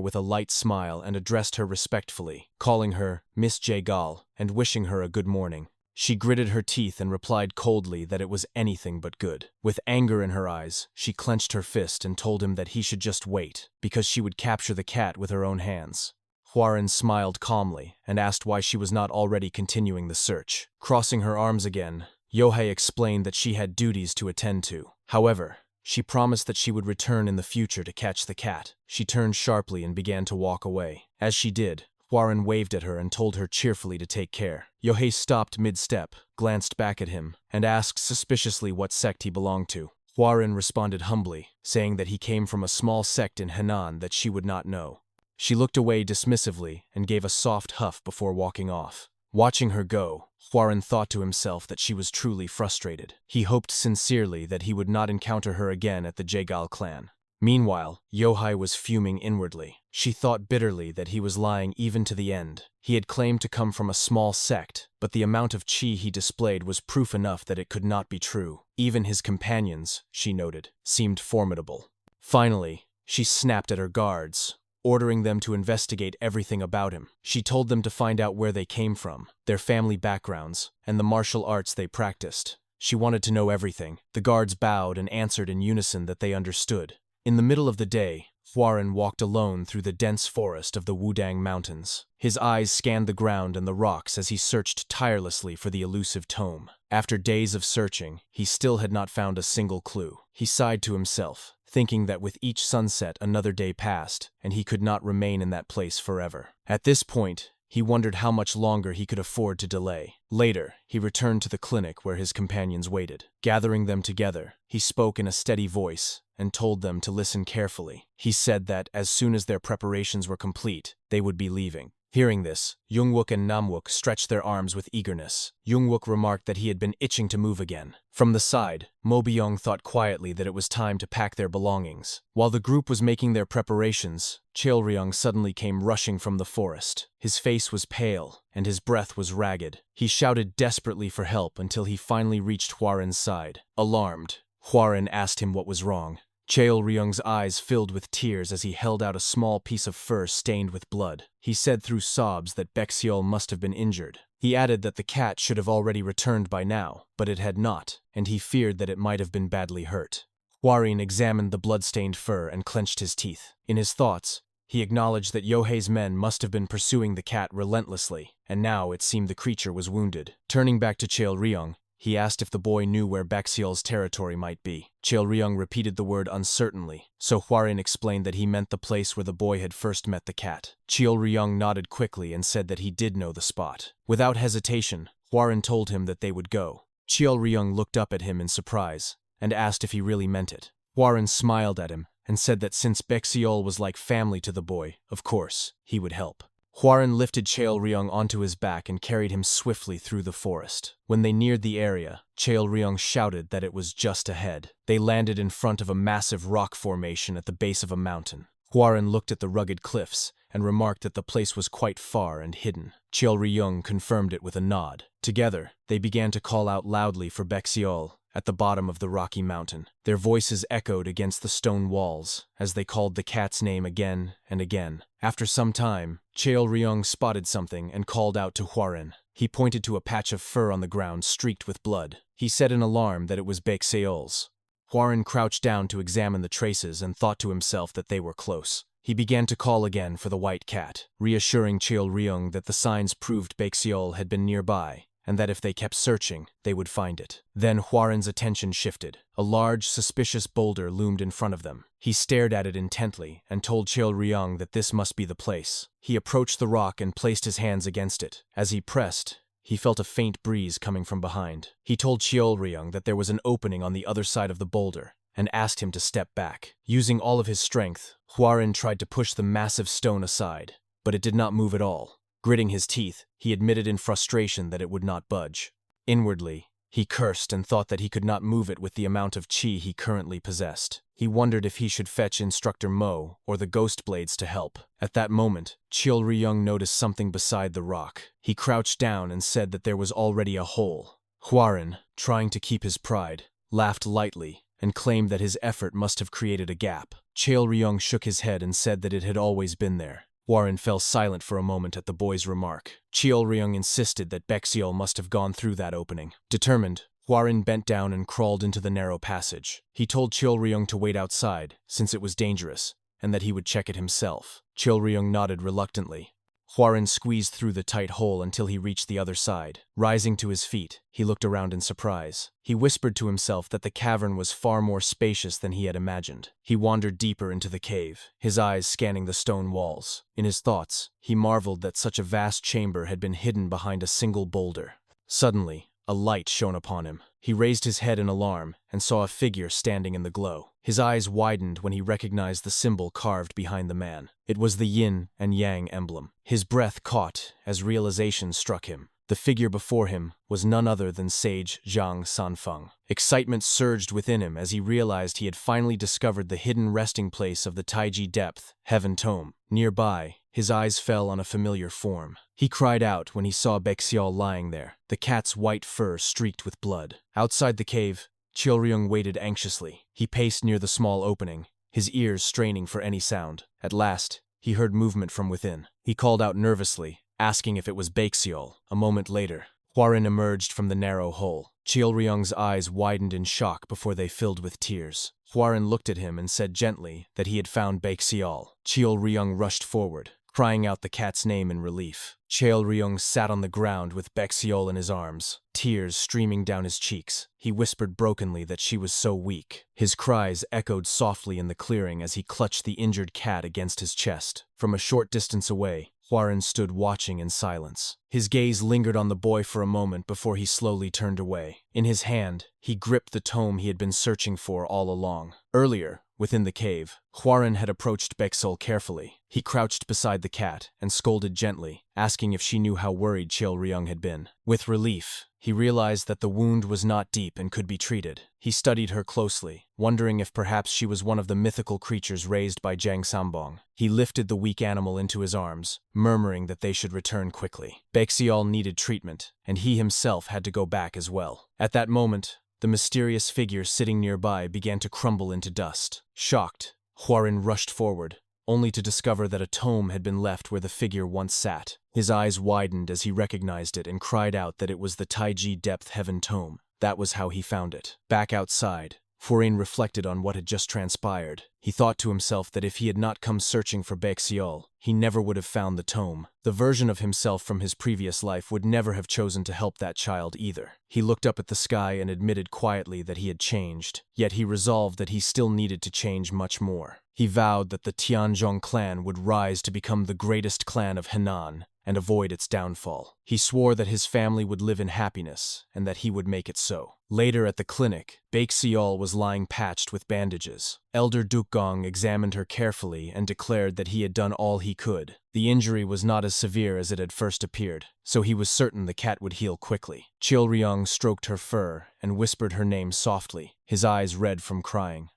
with a light smile and addressed her respectfully, calling her Miss Jaegal and wishing her a good morning. She gritted her teeth and replied coldly that it was anything but good. With anger in her eyes, she clenched her fist and told him that he should just wait, because she would capture the cat with her own hands. Hwarin smiled calmly and asked why she was not already continuing the search. Crossing her arms again, Yohei explained that she had duties to attend to. However, she promised that she would return in the future to catch the cat. She turned sharply and began to walk away. As she did, Hwarin waved at her and told her cheerfully to take care. Yohei stopped mid-step, glanced back at him, and asked suspiciously what sect he belonged to. Hwarin responded humbly, saying that he came from a small sect in Henan that she would not know. She looked away dismissively and gave a soft huff before walking off. Watching her go, Hwarin thought to himself that she was truly frustrated. He hoped sincerely that he would not encounter her again at the Jaegal clan. Meanwhile, Yohai was fuming inwardly. She thought bitterly that he was lying even to the end. He had claimed to come from a small sect, but the amount of chi he displayed was proof enough that it could not be true. Even his companions, she noted, seemed formidable. Finally, she snapped at her guards, ordering them to investigate everything about him. She told them to find out where they came from, their family backgrounds, and the martial arts they practiced. She wanted to know everything. The guards bowed and answered in unison that they understood. In the middle of the day, Hwarin walked alone through the dense forest of the Wudang Mountains. His eyes scanned the ground and the rocks as he searched tirelessly for the elusive tome. After days of searching, he still had not found a single clue. He sighed to himself, thinking that with each sunset another day passed, and he could not remain in that place forever. At this point, he wondered how much longer he could afford to delay. Later, he returned to the clinic where his companions waited. Gathering them together, he spoke in a steady voice and told them to listen carefully. He said that as soon as their preparations were complete, they would be leaving. Hearing this, Yongwook and Namwook stretched their arms with eagerness. Yongwook remarked that he had been itching to move again. From the side, Mo Byung thought quietly that it was time to pack their belongings. While the group was making their preparations, Cheolryong suddenly came rushing from the forest. His face was pale, and his breath was ragged. He shouted desperately for help until he finally reached Hwarin's side. Alarmed, Hwarin asked him what was wrong. Cheolryong's eyes filled with tears as he held out a small piece of fur stained with blood. He said through sobs that Baekseol must have been injured. He added that the cat should have already returned by now, but it had not, and he feared that it might have been badly hurt. Hwarin examined the blood-stained fur and clenched his teeth. In his thoughts, he acknowledged that Yohei's men must have been pursuing the cat relentlessly, and now it seemed the creature was wounded. Turning back to Cheolryong, he asked if the boy knew where Baekseol's territory might be. Cheolryong repeated the word uncertainly, so Hwarin explained that he meant the place where the boy had first met the cat. Cheolryong nodded quickly and said that he did know the spot. Without hesitation, Hwarin told him that they would go. Cheolryong looked up at him in surprise and asked if he really meant it. Hwarin smiled at him and said that since Baekseol was like family to the boy, of course, he would help. Hwarin lifted Cheolryong onto his back and carried him swiftly through the forest. When they neared the area, Cheolryong shouted that it was just ahead. They landed in front of a massive rock formation at the base of a mountain. Hwarin looked at the rugged cliffs and remarked that the place was quite far and hidden. Cheolryong confirmed it with a nod. Together, they began to call out loudly for Baekseol at the bottom of the rocky mountain. Their voices echoed against the stone walls as they called the cat's name again and again. After some time, Cheol-ryong spotted something and called out to Hwarin. He pointed to a patch of fur on the ground streaked with blood. He said in alarm that it was Baekseol's. Hwarin crouched down to examine the traces and thought to himself that they were close. He began to call again for the white cat, reassuring Cheol-ryong that the signs proved Baekseol had been nearby, and that if they kept searching, they would find it. Then Hwarin's attention shifted. A large, suspicious boulder loomed in front of them. He stared at it intently and told Cheol-ryong that this must be the place. He approached the rock and placed his hands against it. As he pressed, he felt a faint breeze coming from behind. He told Cheol-ryong that there was an opening on the other side of the boulder, and asked him to step back. Using all of his strength, Hwarin tried to push the massive stone aside, but it did not move at all. Gritting his teeth, he admitted in frustration that it would not budge. Inwardly, he cursed and thought that he could not move it with the amount of chi he currently possessed. He wondered if he should fetch Instructor Mo or the Ghost Blades to help. At that moment, Cheol-ryong noticed something beside the rock. He crouched down and said that there was already a hole. Hwarin, trying to keep his pride, laughed lightly and claimed that his effort must have created a gap. Cheol-ryong shook his head and said that it had always been there. Hwarin fell silent for a moment at the boy's remark. Cheol-ryong insisted that Baekseol must have gone through that opening. Determined, Hwarin bent down and crawled into the narrow passage. He told Cheol-ryong to wait outside, since it was dangerous, and that he would check it himself. Cheol-ryong nodded reluctantly. Hwarin squeezed through the tight hole until he reached the other side. Rising to his feet, he looked around in surprise. He whispered to himself that the cavern was far more spacious than he had imagined. He wandered deeper into the cave, his eyes scanning the stone walls. In his thoughts, he marveled that such a vast chamber had been hidden behind a single boulder. Suddenly, a light shone upon him. He raised his head in alarm and saw a figure standing in the glow. His eyes widened when he recognized the symbol carved behind the man. It was the yin and yang emblem. His breath caught as realization struck him. The figure before him was none other than Sage Zhang Sanfeng. Excitement surged within him as he realized he had finally discovered the hidden resting place of the Taiji depth, Heaven Tome. Nearby, his eyes fell on a familiar form. He cried out when he saw Baekseol lying there, the cat's white fur streaked with blood. Outside the cave, Cheol-ryong waited anxiously. He paced near the small opening, his ears straining for any sound. At last, he heard movement from within. He called out nervously, asking if it was Baekseol. A moment later, Hwarin emerged from the narrow hole. Cheol-ryong's eyes widened in shock before they filled with tears. Hwarin looked at him and said gently that he had found Baekseol. Cheol-ryong rushed forward, crying out the cat's name in relief. Cheol-ryong sat on the ground with Baekseol in his arms, tears streaming down his cheeks. He whispered brokenly that she was so weak. His cries echoed softly in the clearing as he clutched the injured cat against his chest. From a short distance away, Hwarin stood watching in silence. His gaze lingered on the boy for a moment before he slowly turned away. In his hand, he gripped the tome he had been searching for all along. Earlier, within the cave, Hwarin had approached Baekseol carefully. He crouched beside the cat and scolded gently, asking if she knew how worried Cheol-ryong had been. With relief, he realized that the wound was not deep and could be treated. He studied her closely, wondering if perhaps she was one of the mythical creatures raised by Jang Sambong. He lifted the weak animal into his arms, murmuring that they should return quickly. Baekseol needed treatment, and he himself had to go back as well. At that moment, the mysterious figure sitting nearby began to crumble into dust. Shocked, Hwarin rushed forward, only to discover that a tome had been left where the figure once sat. His eyes widened as he recognized it and cried out that it was the Taiji Depth Heaven Tome. That was how he found it. Back outside, Hwarin reflected on what had just transpired. He thought to himself that if he had not come searching for Baekseol, he never would have found the tome. The version of himself from his previous life would never have chosen to help that child either. He looked up at the sky and admitted quietly that he had changed, yet he resolved that he still needed to change much more. He vowed that the Tianzhong clan would rise to become the greatest clan of Henan and avoid its downfall. He swore that his family would live in happiness and that he would make it so. Later at the clinic, Baekseol was lying patched with bandages. Elder Dukgong examined her carefully and declared that he had done all he could. The injury was not as severe as it had first appeared, so he was certain the cat would heal quickly. Cheol-ryong stroked her fur and whispered her name softly, his eyes red from crying.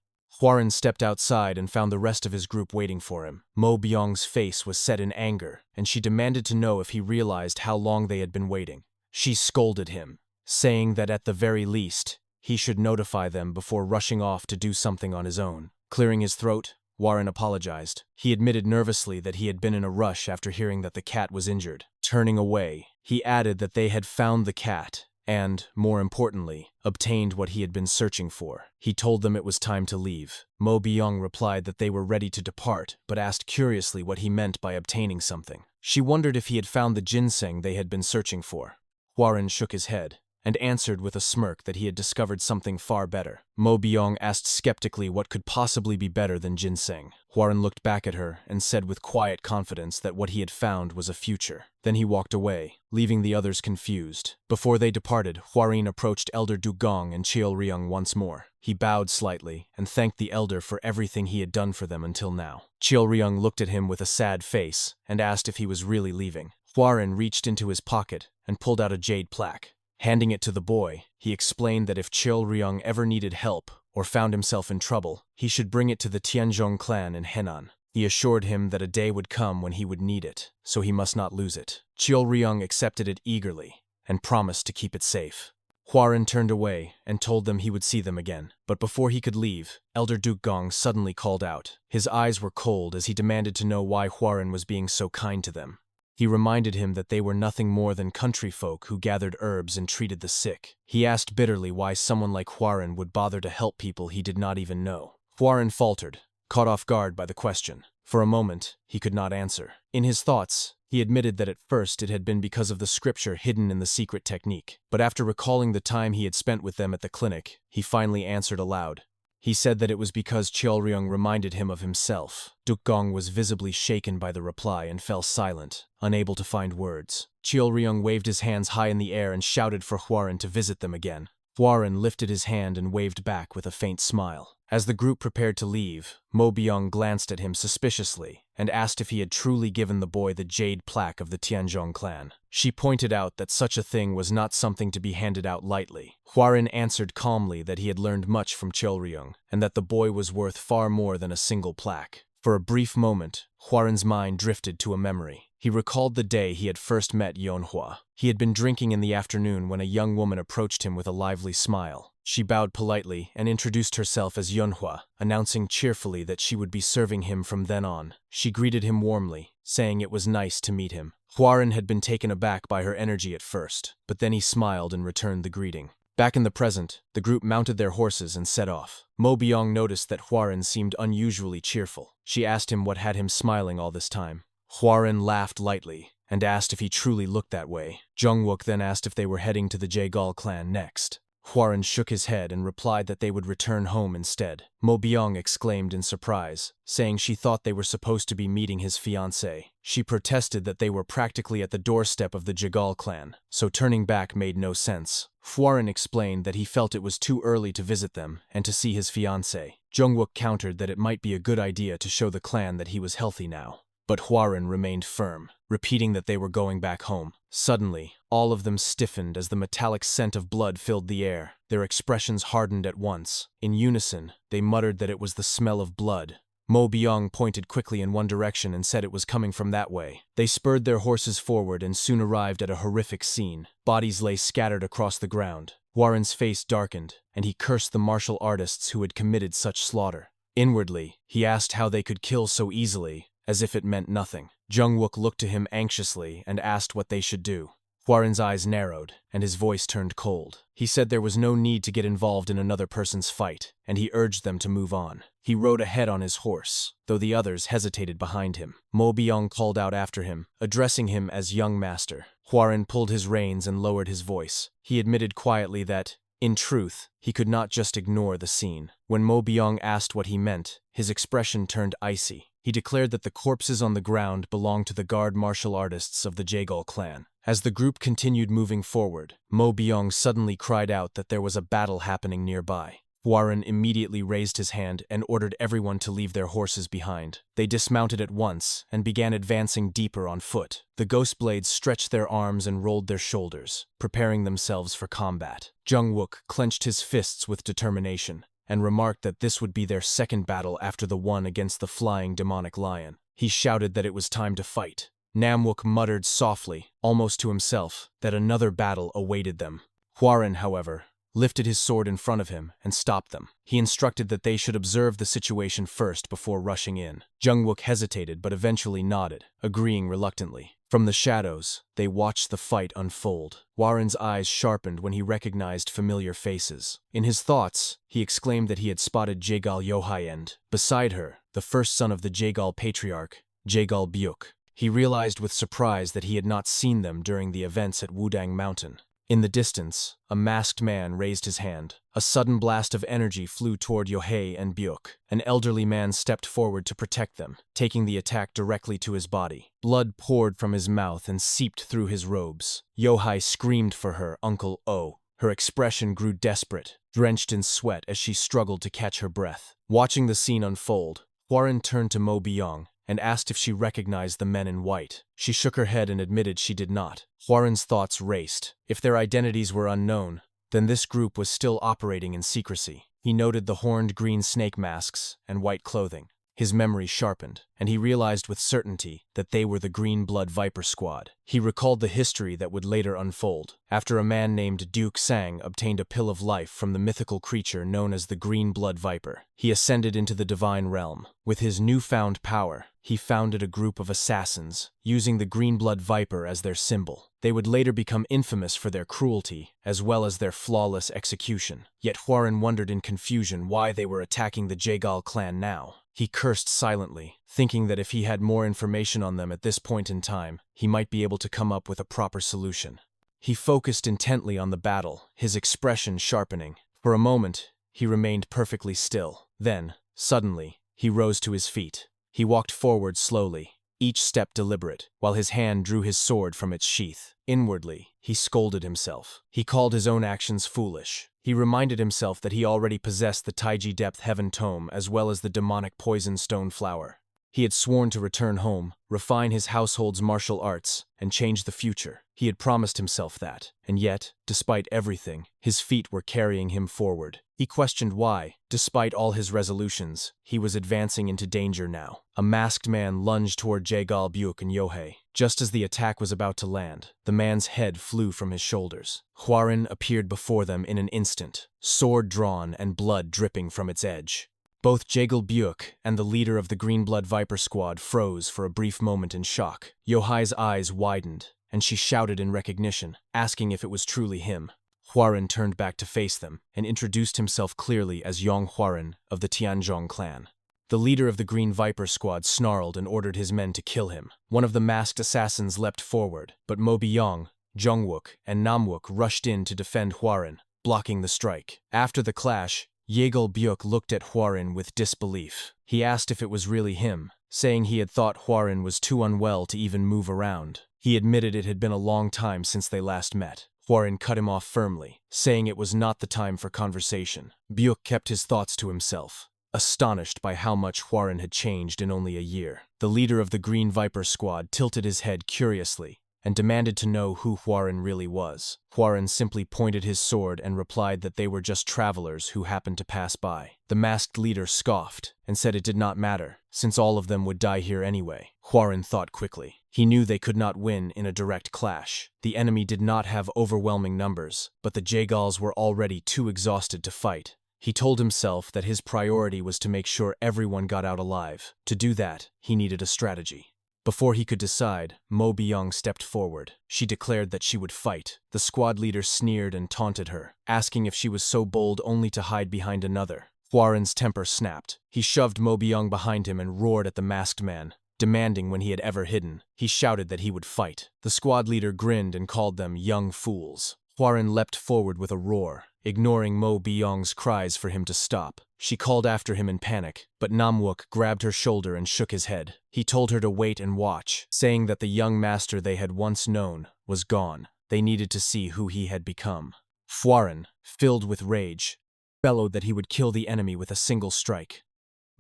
Hwarin stepped outside and found the rest of his group waiting for him. Mo Byong's face was set in anger, and she demanded to know if he realized how long they had been waiting. She scolded him, saying that at the very least, he should notify them before rushing off to do something on his own. Clearing his throat, Warren apologized. He admitted nervously that he had been in a rush after hearing that the cat was injured. Turning away, he added that they had found the cat and, more importantly, obtained what he had been searching for. He told them it was time to leave. Mo Byung replied that they were ready to depart, but asked curiously what he meant by obtaining something. She wondered if he had found the ginseng they had been searching for. Warren shook his head and answered with a smirk that he had discovered something far better. Mo Byung asked skeptically what could possibly be better than ginseng. Warren looked back at her and said with quiet confidence that what he had found was a future. Then he walked away, leaving the others confused. Before they departed, Warren approached Elder Dugong and Cheolryung once more. He bowed slightly and thanked the elder for everything he had done for them until now. Cheolryung looked at him with a sad face and asked if he was really leaving. Warren reached into his pocket and pulled out a jade plaque. Handing it to the boy, he explained that if Cheolryung ever needed help or found himself in trouble, he should bring it to the Tianzhong clan in Henan. He assured him that a day would come when he would need it, so he must not lose it. Cheolryung accepted it eagerly and promised to keep it safe. Warren turned away and told them he would see them again. But before he could leave, Elder Dugong suddenly called out. His eyes were cold as he demanded to know why Warren was being so kind to them. He reminded him that they were nothing more than country folk who gathered herbs and treated the sick. He asked bitterly why someone like Warren would bother to help people he did not even know. Warren faltered, caught off guard by the question. For a moment, he could not answer. In his thoughts, he admitted that at first it had been because of the scripture hidden in the secret technique. But after recalling the time he had spent with them at the clinic, he finally answered aloud. He said that it was because Cheolryung reminded him of himself. Dukgong was visibly shaken by the reply and fell silent, unable to find words. Cheolryung waved his hands high in the air and shouted for Warren to visit them again. Warren lifted his hand and waved back with a faint smile. As the group prepared to leave, Mo Byung glanced at him suspiciously and asked if he had truly given the boy the jade plaque of the Tianzhong clan. She pointed out that such a thing was not something to be handed out lightly. Warren answered calmly that he had learned much from Cheolryung and that the boy was worth far more than a single plaque. For a brief moment, Warren's mind drifted to a memory. He recalled the day he had first met Yonghua. He had been drinking in the afternoon when a young woman approached him with a lively smile. She bowed politely and introduced herself as Yonghua, announcing cheerfully that she would be serving him from then on. She greeted him warmly, saying it was nice to meet him. Warren had been taken aback by her energy at first, but then he smiled and returned the greeting. Back in the present, the group mounted their horses and set off. Mo Byung noticed that Warren seemed unusually cheerful. She asked him what had him smiling all this time. Warren laughed lightly and asked if he truly looked that way. Jungwook then asked if they were heading to the Jaegal clan next. Warren shook his head and replied that they would return home instead. Mo Byung exclaimed in surprise, saying she thought they were supposed to be meeting his fiancé. She protested that they were practically at the doorstep of the Jaegal clan, so turning back made no sense. Warren explained that he felt it was too early to visit them and to see his fiancé. Jungwook countered that it might be a good idea to show the clan that he was healthy now. But Warren remained firm, repeating that they were going back home. Suddenly, all of them stiffened as the metallic scent of blood filled the air. Their expressions hardened at once. In unison, they muttered that it was the smell of blood. Mo Byung pointed quickly in one direction and said it was coming from that way. They spurred their horses forward and soon arrived at a horrific scene. Bodies lay scattered across the ground. Warren's face darkened, and he cursed the martial artists who had committed such slaughter. Inwardly, he asked how they could kill so easily, as if it meant nothing. Jungwook looked to him anxiously and asked what they should do. Warren's eyes narrowed, and his voice turned cold. He said there was no need to get involved in another person's fight, and he urged them to move on. He rode ahead on his horse, though the others hesitated behind him. Mo Byung called out after him, addressing him as young master. Warren pulled his reins and lowered his voice. He admitted quietly that, in truth, he could not just ignore the scene. When Mo Byung asked what he meant, his expression turned icy. He declared that the corpses on the ground belonged to the guard martial artists of the Jaegal clan. As the group continued moving forward, Mo Byung suddenly cried out that there was a battle happening nearby. Warren immediately raised his hand and ordered everyone to leave their horses behind. They dismounted at once and began advancing deeper on foot. The Ghostblades stretched their arms and rolled their shoulders, preparing themselves for combat. Jungwook clenched his fists with determination and remarked that this would be their second battle after the one against the flying demonic lion. He shouted that it was time to fight. Namwook muttered softly, almost to himself, that another battle awaited them. Warren, however, lifted his sword in front of him, and stopped them. He instructed that they should observe the situation first before rushing in. Jungwook hesitated but eventually nodded, agreeing reluctantly. From the shadows, they watched the fight unfold. Hwarin's eyes sharpened when he recognized familiar faces. In his thoughts, he exclaimed that he had spotted Jaegal Yohai and, beside her, the first son of the Jaegal patriarch, Jaegal Byuk. He realized with surprise that he had not seen them during the events at Wudang Mountain. In the distance, a masked man raised his hand. A sudden blast of energy flew toward Yohei and Byuk. An elderly man stepped forward to protect them, taking the attack directly to his body. Blood poured from his mouth and seeped through his robes. Yohai screamed for her Uncle O. Her expression grew desperate, drenched in sweat as she struggled to catch her breath. Watching the scene unfold, Hwarin turned to Mo Byung and asked if she recognized the men in white. She shook her head and admitted she did not. Hwarin's thoughts raced. If their identities were unknown, then this group was still operating in secrecy. He noted the horned green snake masks and white clothing. His memory sharpened, and he realized with certainty that they were the Green Blood Viper Squad. He recalled the history that would later unfold, after a man named Duke Sang obtained a pill of life from the mythical creature known as the Green Blood Viper. He ascended into the divine realm. With his newfound power, he founded a group of assassins, using the Green Blood Viper as their symbol. They would later become infamous for their cruelty, as well as their flawless execution. Yet Hwarin wondered in confusion why they were attacking the Jaegal clan now. He cursed silently, thinking that if he had more information on them at this point in time, he might be able to come up with a proper solution. He focused intently on the battle, his expression sharpening. For a moment, he remained perfectly still. Then, suddenly, he rose to his feet. He walked forward slowly, each step deliberate, while his hand drew his sword from its sheath. Inwardly, he scolded himself. He called his own actions foolish. He reminded himself that he already possessed the Taiji Depth Heaven Tome as well as the demonic Poison Stone Flower. He had sworn to return home, refine his household's martial arts, and change the future. He had promised himself that, and yet, despite everything, his feet were carrying him forward. He questioned why, despite all his resolutions, he was advancing into danger now. A masked man lunged toward Jaegal Byuk and Yohei. Just as the attack was about to land, the man's head flew from his shoulders. Hwarin appeared before them in an instant, sword drawn and blood dripping from its edge. Both Jaegal Byuk and the leader of the Green Blood Viper Squad froze for a brief moment in shock. Yohai's eyes widened, and she shouted in recognition, asking if it was truly him. Hwarin turned back to face them and introduced himself clearly as Yong Hwarin of the Tianzhong clan. The leader of the Green Viper Squad snarled and ordered his men to kill him. One of the masked assassins leapt forward, but Mo Byung, Jungwook, and Namwook rushed in to defend Hwarin, blocking the strike. After the clash, Jaegal Byuk looked at Hwarin with disbelief. He asked if it was really him, saying he had thought Hwarin was too unwell to even move around. He admitted it had been a long time since they last met. Hwarin cut him off firmly, saying it was not the time for conversation. Byuk kept his thoughts to himself, astonished by how much Hwarin had changed in only a year. The leader of the Green Viper Squad tilted his head curiously and demanded to know who Hwarin really was. Hwarin simply pointed his sword and replied that they were just travelers who happened to pass by. The masked leader scoffed and said it did not matter, since all of them would die here anyway. Hwarin thought quickly. He knew they could not win in a direct clash. The enemy did not have overwhelming numbers, but the Jaegals were already too exhausted to fight. He told himself that his priority was to make sure everyone got out alive. To do that, he needed a strategy. Before he could decide, Mo Byung stepped forward. She declared that she would fight. The squad leader sneered and taunted her, asking if she was so bold only to hide behind another. Hwarin's temper snapped. He shoved Mo Byung behind him and roared at the masked man, demanding when he had ever hidden. He shouted that he would fight. The squad leader grinned and called them young fools. Hwarin leapt forward with a roar, ignoring Mo Byung's cries for him to stop. She called after him in panic, but Namwook grabbed her shoulder and shook his head. He told her to wait and watch, saying that the young master they had once known was gone. They needed to see who he had become. Hwarin, filled with rage, bellowed that he would kill the enemy with a single strike.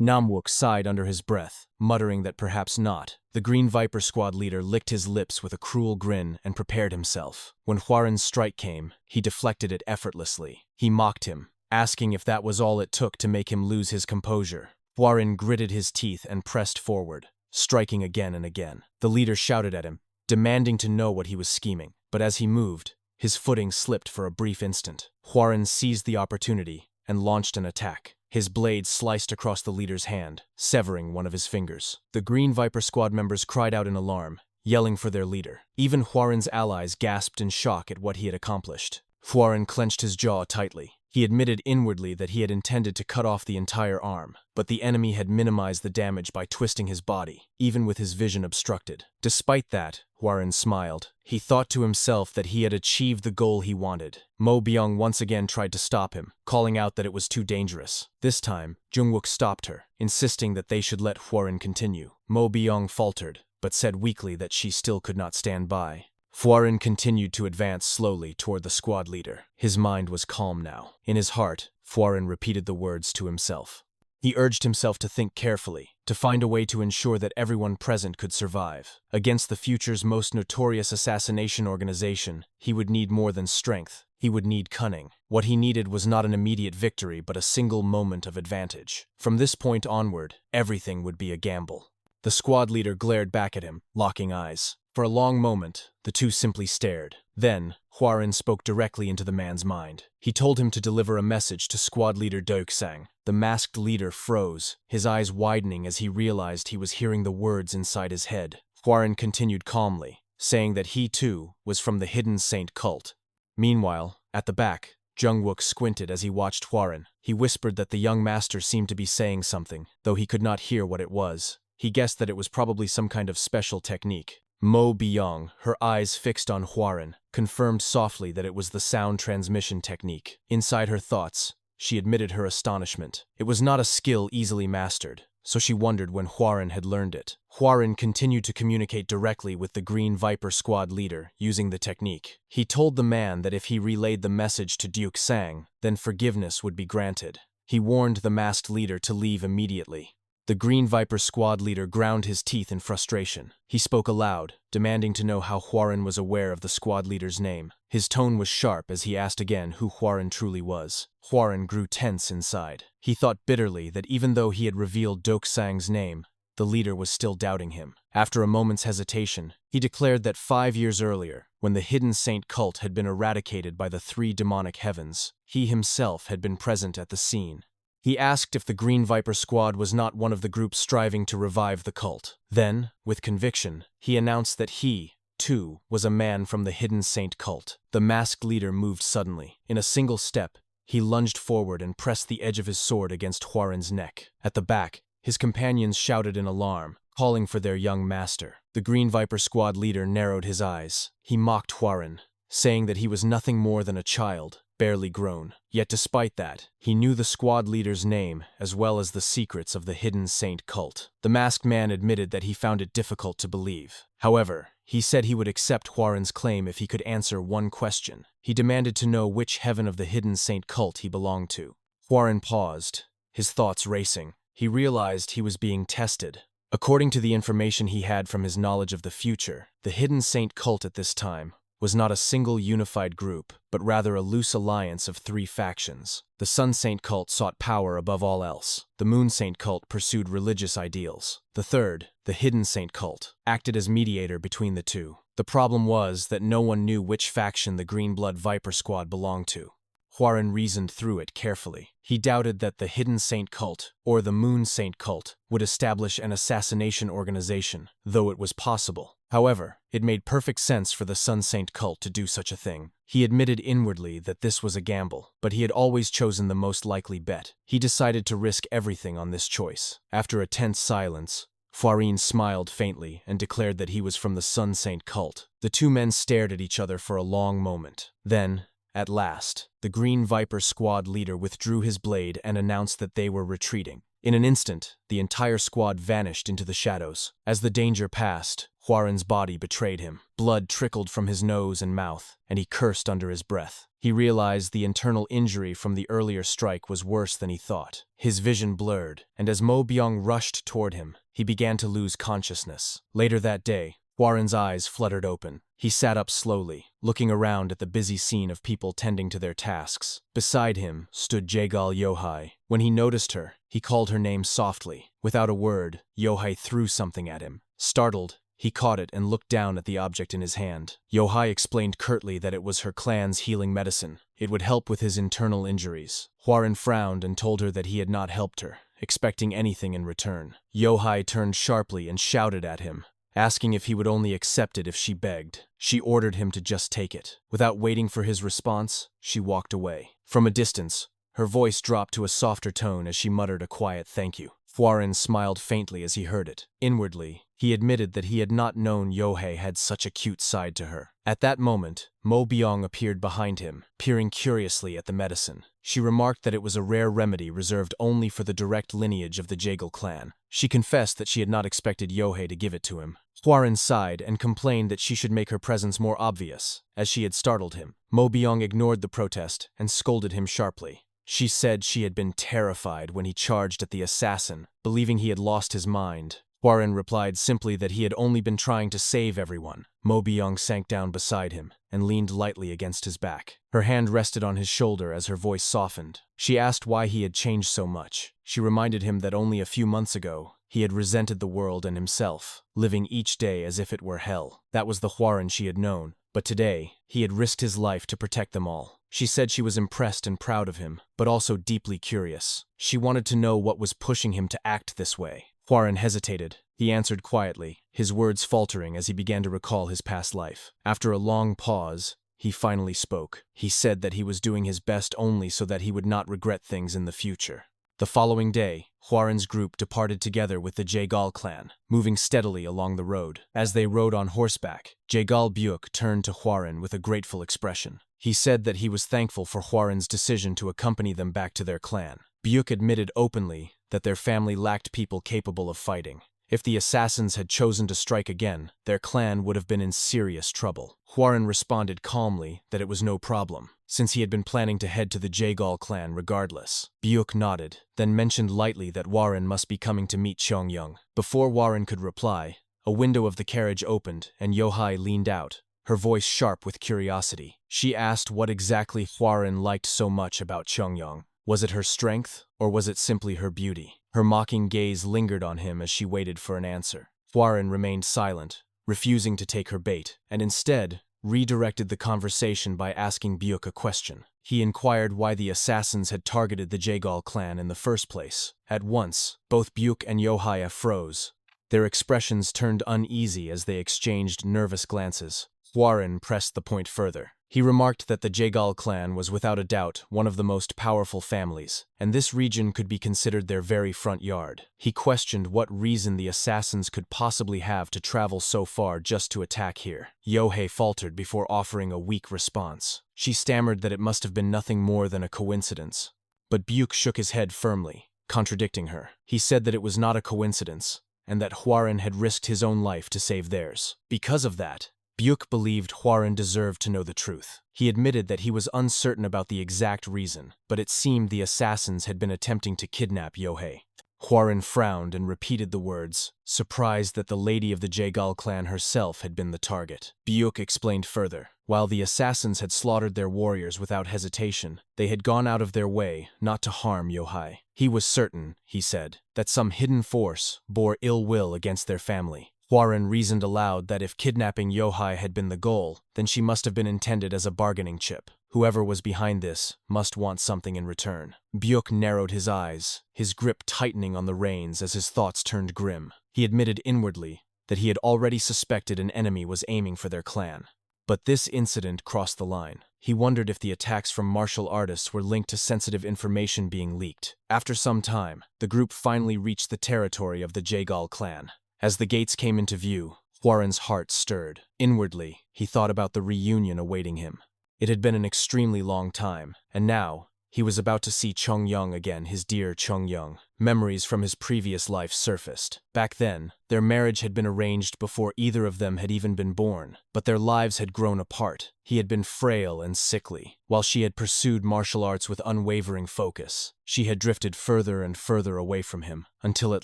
Namwook sighed under his breath, muttering that perhaps not. The Green Viper Squad leader licked his lips with a cruel grin and prepared himself. When Hwarin's strike came, he deflected it effortlessly. He mocked him, asking if that was all it took to make him lose his composure. Hwarin gritted his teeth and pressed forward, striking again and again. The leader shouted at him, demanding to know what he was scheming. But as he moved, His footing slipped for a brief instant. Huaren seized the opportunity and launched an attack. His blade sliced across the leader's hand, severing one of his fingers. The Green Viper squad members cried out in alarm, yelling for their leader. Even Huaren's allies gasped in shock at what he had accomplished. Huaren clenched his jaw tightly. He admitted inwardly that he had intended to cut off the entire arm, but the enemy had minimized the damage by twisting his body, even with his vision obstructed. Despite that, Huaren smiled. He thought to himself that he had achieved the goal he wanted. Mo Byung once again tried to stop him, calling out that it was too dangerous. This time, Jungwook stopped her, insisting that they should let Huaren continue. Mo Byung faltered, but said weakly that she still could not stand by. Huaren continued to advance slowly toward the squad leader. His mind was calm now. In his heart, Huaren repeated the words to himself. He urged himself to think carefully, to find a way to ensure that everyone present could survive. Against the future's most notorious assassination organization, he would need more than strength. He would need cunning. What he needed was not an immediate victory, but a single moment of advantage. From this point onward, everything would be a gamble. The squad leader glared back at him, locking eyes. For a long moment, the two simply stared. Then, Huaren spoke directly into the man's mind. He told him to deliver a message to squad leader Deoksang. The masked leader froze, his eyes widening as he realized he was hearing the words inside his head. Huaren continued calmly, saying that he too was from the Hidden Saint cult. Meanwhile, at the back, Jungwook squinted as he watched Huaren. He whispered that the young master seemed to be saying something, though he could not hear what it was. He guessed that it was probably some kind of special technique. Mo Byung, her eyes fixed on Huaren, confirmed softly that it was the sound transmission technique. Inside her thoughts, she admitted her astonishment. It was not a skill easily mastered, so she wondered when Huaren had learned it. Huaren continued to communicate directly with the Green Viper squad leader using the technique. He told the man that if he relayed the message to Deoksang, then forgiveness would be granted. He warned the masked leader to leave immediately. The Green Viper squad leader ground his teeth in frustration. He spoke aloud, demanding to know how Huaren was aware of the squad leader's name. His tone was sharp as he asked again who Huaren truly was. Huaren grew tense inside. He thought bitterly that even though he had revealed Deoksang's name, the leader was still doubting him. After a moment's hesitation, he declared that 5 years earlier, when the Hidden Saint cult had been eradicated by the three demonic heavens, he himself had been present at the scene. He asked if the Green Viper squad was not one of the groups striving to revive the cult. Then, with conviction, he announced that he, too, was a man from the Hidden Saint cult. The masked leader moved suddenly. In a single step, he lunged forward and pressed the edge of his sword against Huaren's neck. At the back, his companions shouted in alarm, calling for their young master. The Green Viper squad leader narrowed his eyes. He mocked Huaren, saying that he was nothing more than a child, barely grown. Yet despite that, he knew the squad leader's name as well as the secrets of the Hidden Saint cult. The masked man admitted that he found it difficult to believe. However, he said he would accept Huaren's claim if he could answer one question. He demanded to know which heaven of the Hidden Saint cult he belonged to. Huaren paused, his thoughts racing. He realized he was being tested. According to the information he had from his knowledge of the future, the Hidden Saint cult at this time was not a single unified group, but rather a loose alliance of three factions. The Sun Saint cult sought power above all else. The Moon Saint cult pursued religious ideals. The third, the Hidden Saint cult, acted as mediator between the two. The problem was that no one knew which faction the Greenblood Viper squad belonged to. Huaren reasoned through it carefully. He doubted that the Hidden Saint cult, or the Moon Saint cult, would establish an assassination organization, though it was possible. However, it made perfect sense for the Sun Saint cult to do such a thing. He admitted inwardly that this was a gamble, but he had always chosen the most likely bet. He decided to risk everything on this choice. After a tense silence, Huaren smiled faintly and declared that he was from the Sun Saint cult. The two men stared at each other for a long moment. Then, at last, the Green Viper squad leader withdrew his blade and announced that they were retreating. In an instant, the entire squad vanished into the shadows. As the danger passed, Huaren's body betrayed him. Blood trickled from his nose and mouth, and he cursed under his breath. He realized the internal injury from the earlier strike was worse than he thought. His vision blurred, and as Mo Byung rushed toward him, he began to lose consciousness. Later that day, Huaren's eyes fluttered open. He sat up slowly, looking around at the busy scene of people tending to their tasks. Beside him stood Jaegal Yohai. When he noticed her, he called her name softly. Without a word, Yohai threw something at him. Startled, He caught it and looked down at the object in his hand. Yohai explained curtly that it was her clan's healing medicine. It would help with his internal injuries. Hwarin frowned and told her that he had not helped her, expecting anything in return. Yohai turned sharply and shouted at him, asking if he would only accept it if she begged. She ordered him to just take it. Without waiting for his response, she walked away. From a distance, her voice dropped to a softer tone as she muttered a quiet thank you. Hwarin smiled faintly as he heard it. Inwardly, he admitted that he had not known Yohei had such a cute side to her. At that moment, Mo Byung appeared behind him, peering curiously at the medicine. She remarked that it was a rare remedy reserved only for the direct lineage of the Jaegal clan. She confessed that she had not expected Yohei to give it to him. Hwarin sighed and complained that she should make her presence more obvious, as she had startled him. Mo Byung ignored the protest and scolded him sharply. She said she had been terrified when he charged at the assassin, believing he had lost his mind. Hwarin replied simply that he had only been trying to save everyone. Mo Byung sank down beside him and leaned lightly against his back. Her hand rested on his shoulder as her voice softened. She asked why he had changed so much. She reminded him that only a few months ago, he had resented the world and himself, living each day as if it were hell. That was the Hwarin she had known, but today, he had risked his life to protect them all. She said she was impressed and proud of him, but also deeply curious. She wanted to know what was pushing him to act this way. Hwarin hesitated. He answered quietly, his words faltering as he began to recall his past life. After a long pause, he finally spoke. He said that he was doing his best only so that he would not regret things in the future. The following day, Hwarin's group departed together with the Jaegal clan, moving steadily along the road. As they rode on horseback, Jaegal Byuk turned to Hwarin with a grateful expression. He said that he was thankful for Hwarin's decision to accompany them back to their clan. Byuk admitted openly that their family lacked people capable of fighting. If the assassins had chosen to strike again, their clan would have been in serious trouble. Hwarin responded calmly that it was no problem, since he had been planning to head to the Jaegal clan regardless. Byuk nodded, then mentioned lightly that Hwarin must be coming to meet Yong. Before Hwarin could reply, a window of the carriage opened and Yohai leaned out, her voice sharp with curiosity. She asked what exactly Hwarin liked so much about Yong. Was it her strength, or was it simply her beauty? Her mocking gaze lingered on him as she waited for an answer. Hwarin remained silent, refusing to take her bait, and instead redirected the conversation by asking Byuk a question. He inquired why the assassins had targeted the Jaegal clan in the first place. At once, both Byuk and Yohaya froze. Their expressions turned uneasy as they exchanged nervous glances. Hwarin pressed the point further. He remarked that the Jaegal clan was without a doubt one of the most powerful families, and this region could be considered their very front yard. He questioned what reason the assassins could possibly have to travel so far just to attack here. Yohei faltered before offering a weak response. She stammered that it must have been nothing more than a coincidence. But Byuk shook his head firmly, contradicting her. He said that it was not a coincidence, and that Hwarin had risked his own life to save theirs. Because of that, Byuk believed Hwarin deserved to know the truth. He admitted that he was uncertain about the exact reason, but it seemed the assassins had been attempting to kidnap Yohei. Hwarin frowned and repeated the words, surprised that the lady of the Jaegal clan herself had been the target. Byuk explained further. While the assassins had slaughtered their warriors without hesitation, they had gone out of their way not to harm Yohei. He was certain, he said, that some hidden force bore ill will against their family. Hwarin reasoned aloud that if kidnapping Yohei had been the goal, then she must have been intended as a bargaining chip. Whoever was behind this must want something in return. Byuk narrowed his eyes, his grip tightening on the reins as his thoughts turned grim. He admitted inwardly that he had already suspected an enemy was aiming for their clan. But this incident crossed the line. He wondered if the attacks from martial artists were linked to sensitive information being leaked. After some time, the group finally reached the territory of the Jaegal clan. As the gates came into view, Hwarin's heart stirred. Inwardly, he thought about the reunion awaiting him. It had been an extremely long time, and now, he was about to see Yong again, his dear Yong. Memories from his previous life surfaced. Back then, their marriage had been arranged before either of them had even been born, but their lives had grown apart. He had been frail and sickly, while she had pursued martial arts with unwavering focus. She had drifted further and further away from him, until at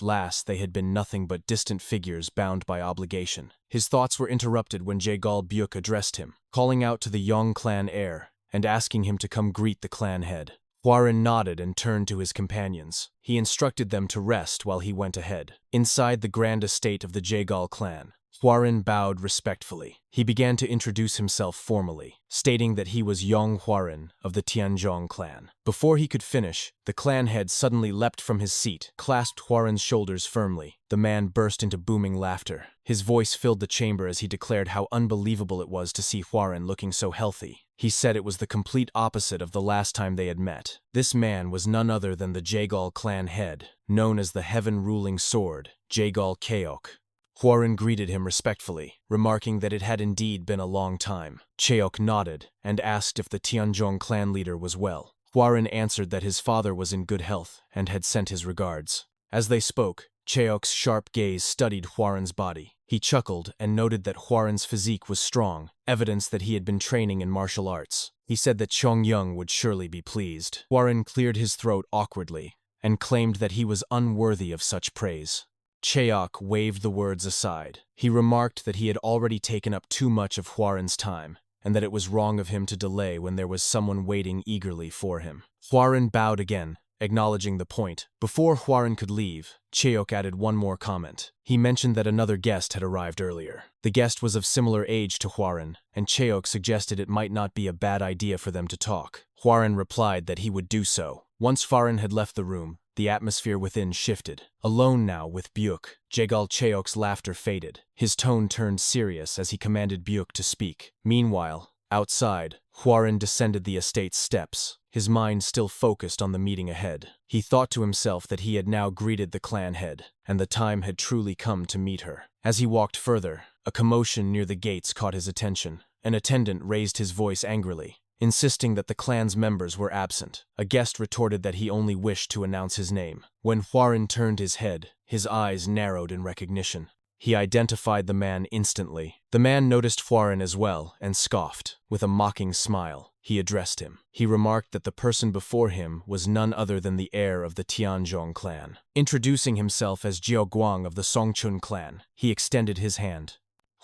last they had been nothing but distant figures bound by obligation. His thoughts were interrupted when Jaegal Byuk addressed him, calling out to the Yong clan heir, and asking him to come greet the clan head. Hwarin nodded and turned to his companions. He instructed them to rest while he went ahead. Inside the grand estate of the Jaegal clan, Huaran bowed respectfully. He began to introduce himself formally, stating that he was Yong Huaran of the Tianzhong clan. Before he could finish, the clan head suddenly leapt from his seat, clasped Huaran's shoulders firmly. The man burst into booming laughter. His voice filled the chamber as he declared how unbelievable it was to see Huaran looking so healthy. He said it was the complete opposite of the last time they had met. This man was none other than the Jagal clan head, known as the heaven-ruling sword, Jagal Cheok. Huaran greeted him respectfully, remarking that it had indeed been a long time. Cheok nodded and asked if the Tianzhong clan leader was well. Huaran answered that his father was in good health and had sent his regards. As they spoke, Cheok's sharp gaze studied Huaran's body. He chuckled and noted that Huaran's physique was strong, evidence that he had been training in martial arts. He said that Yong would surely be pleased. Huaran cleared his throat awkwardly and claimed that he was unworthy of such praise. Cheok waved the words aside. He remarked that he had already taken up too much of Huaran's time, and that it was wrong of him to delay when there was someone waiting eagerly for him. Huaran bowed again, acknowledging the point. Before Huaran could leave, Cheok added one more comment. He mentioned that another guest had arrived earlier. The guest was of similar age to Huaran, and Cheok suggested it might not be a bad idea for them to talk. Huaran replied that he would do so. Once Huaran had left the room, the atmosphere within shifted. Alone now with Byuk, Jagal Cheok's laughter faded. His tone turned serious as he commanded Byuk to speak. Meanwhile, outside, Huaran descended the estate's steps, his mind still focused on the meeting ahead. He thought to himself that he had now greeted the clan head, and the time had truly come to meet her. As he walked further, a commotion near the gates caught his attention. An attendant raised his voice angrily, insisting that the clan's members were absent. A guest retorted that he only wished to announce his name. When Huaran turned his head, his eyes narrowed in recognition. He identified the man instantly. The man noticed Huaran as well and scoffed. With a mocking smile, he addressed him. He remarked that the person before him was none other than the heir of the Tianzhong clan. Introducing himself as Jiao Guang of the Songchun clan, he extended his hand.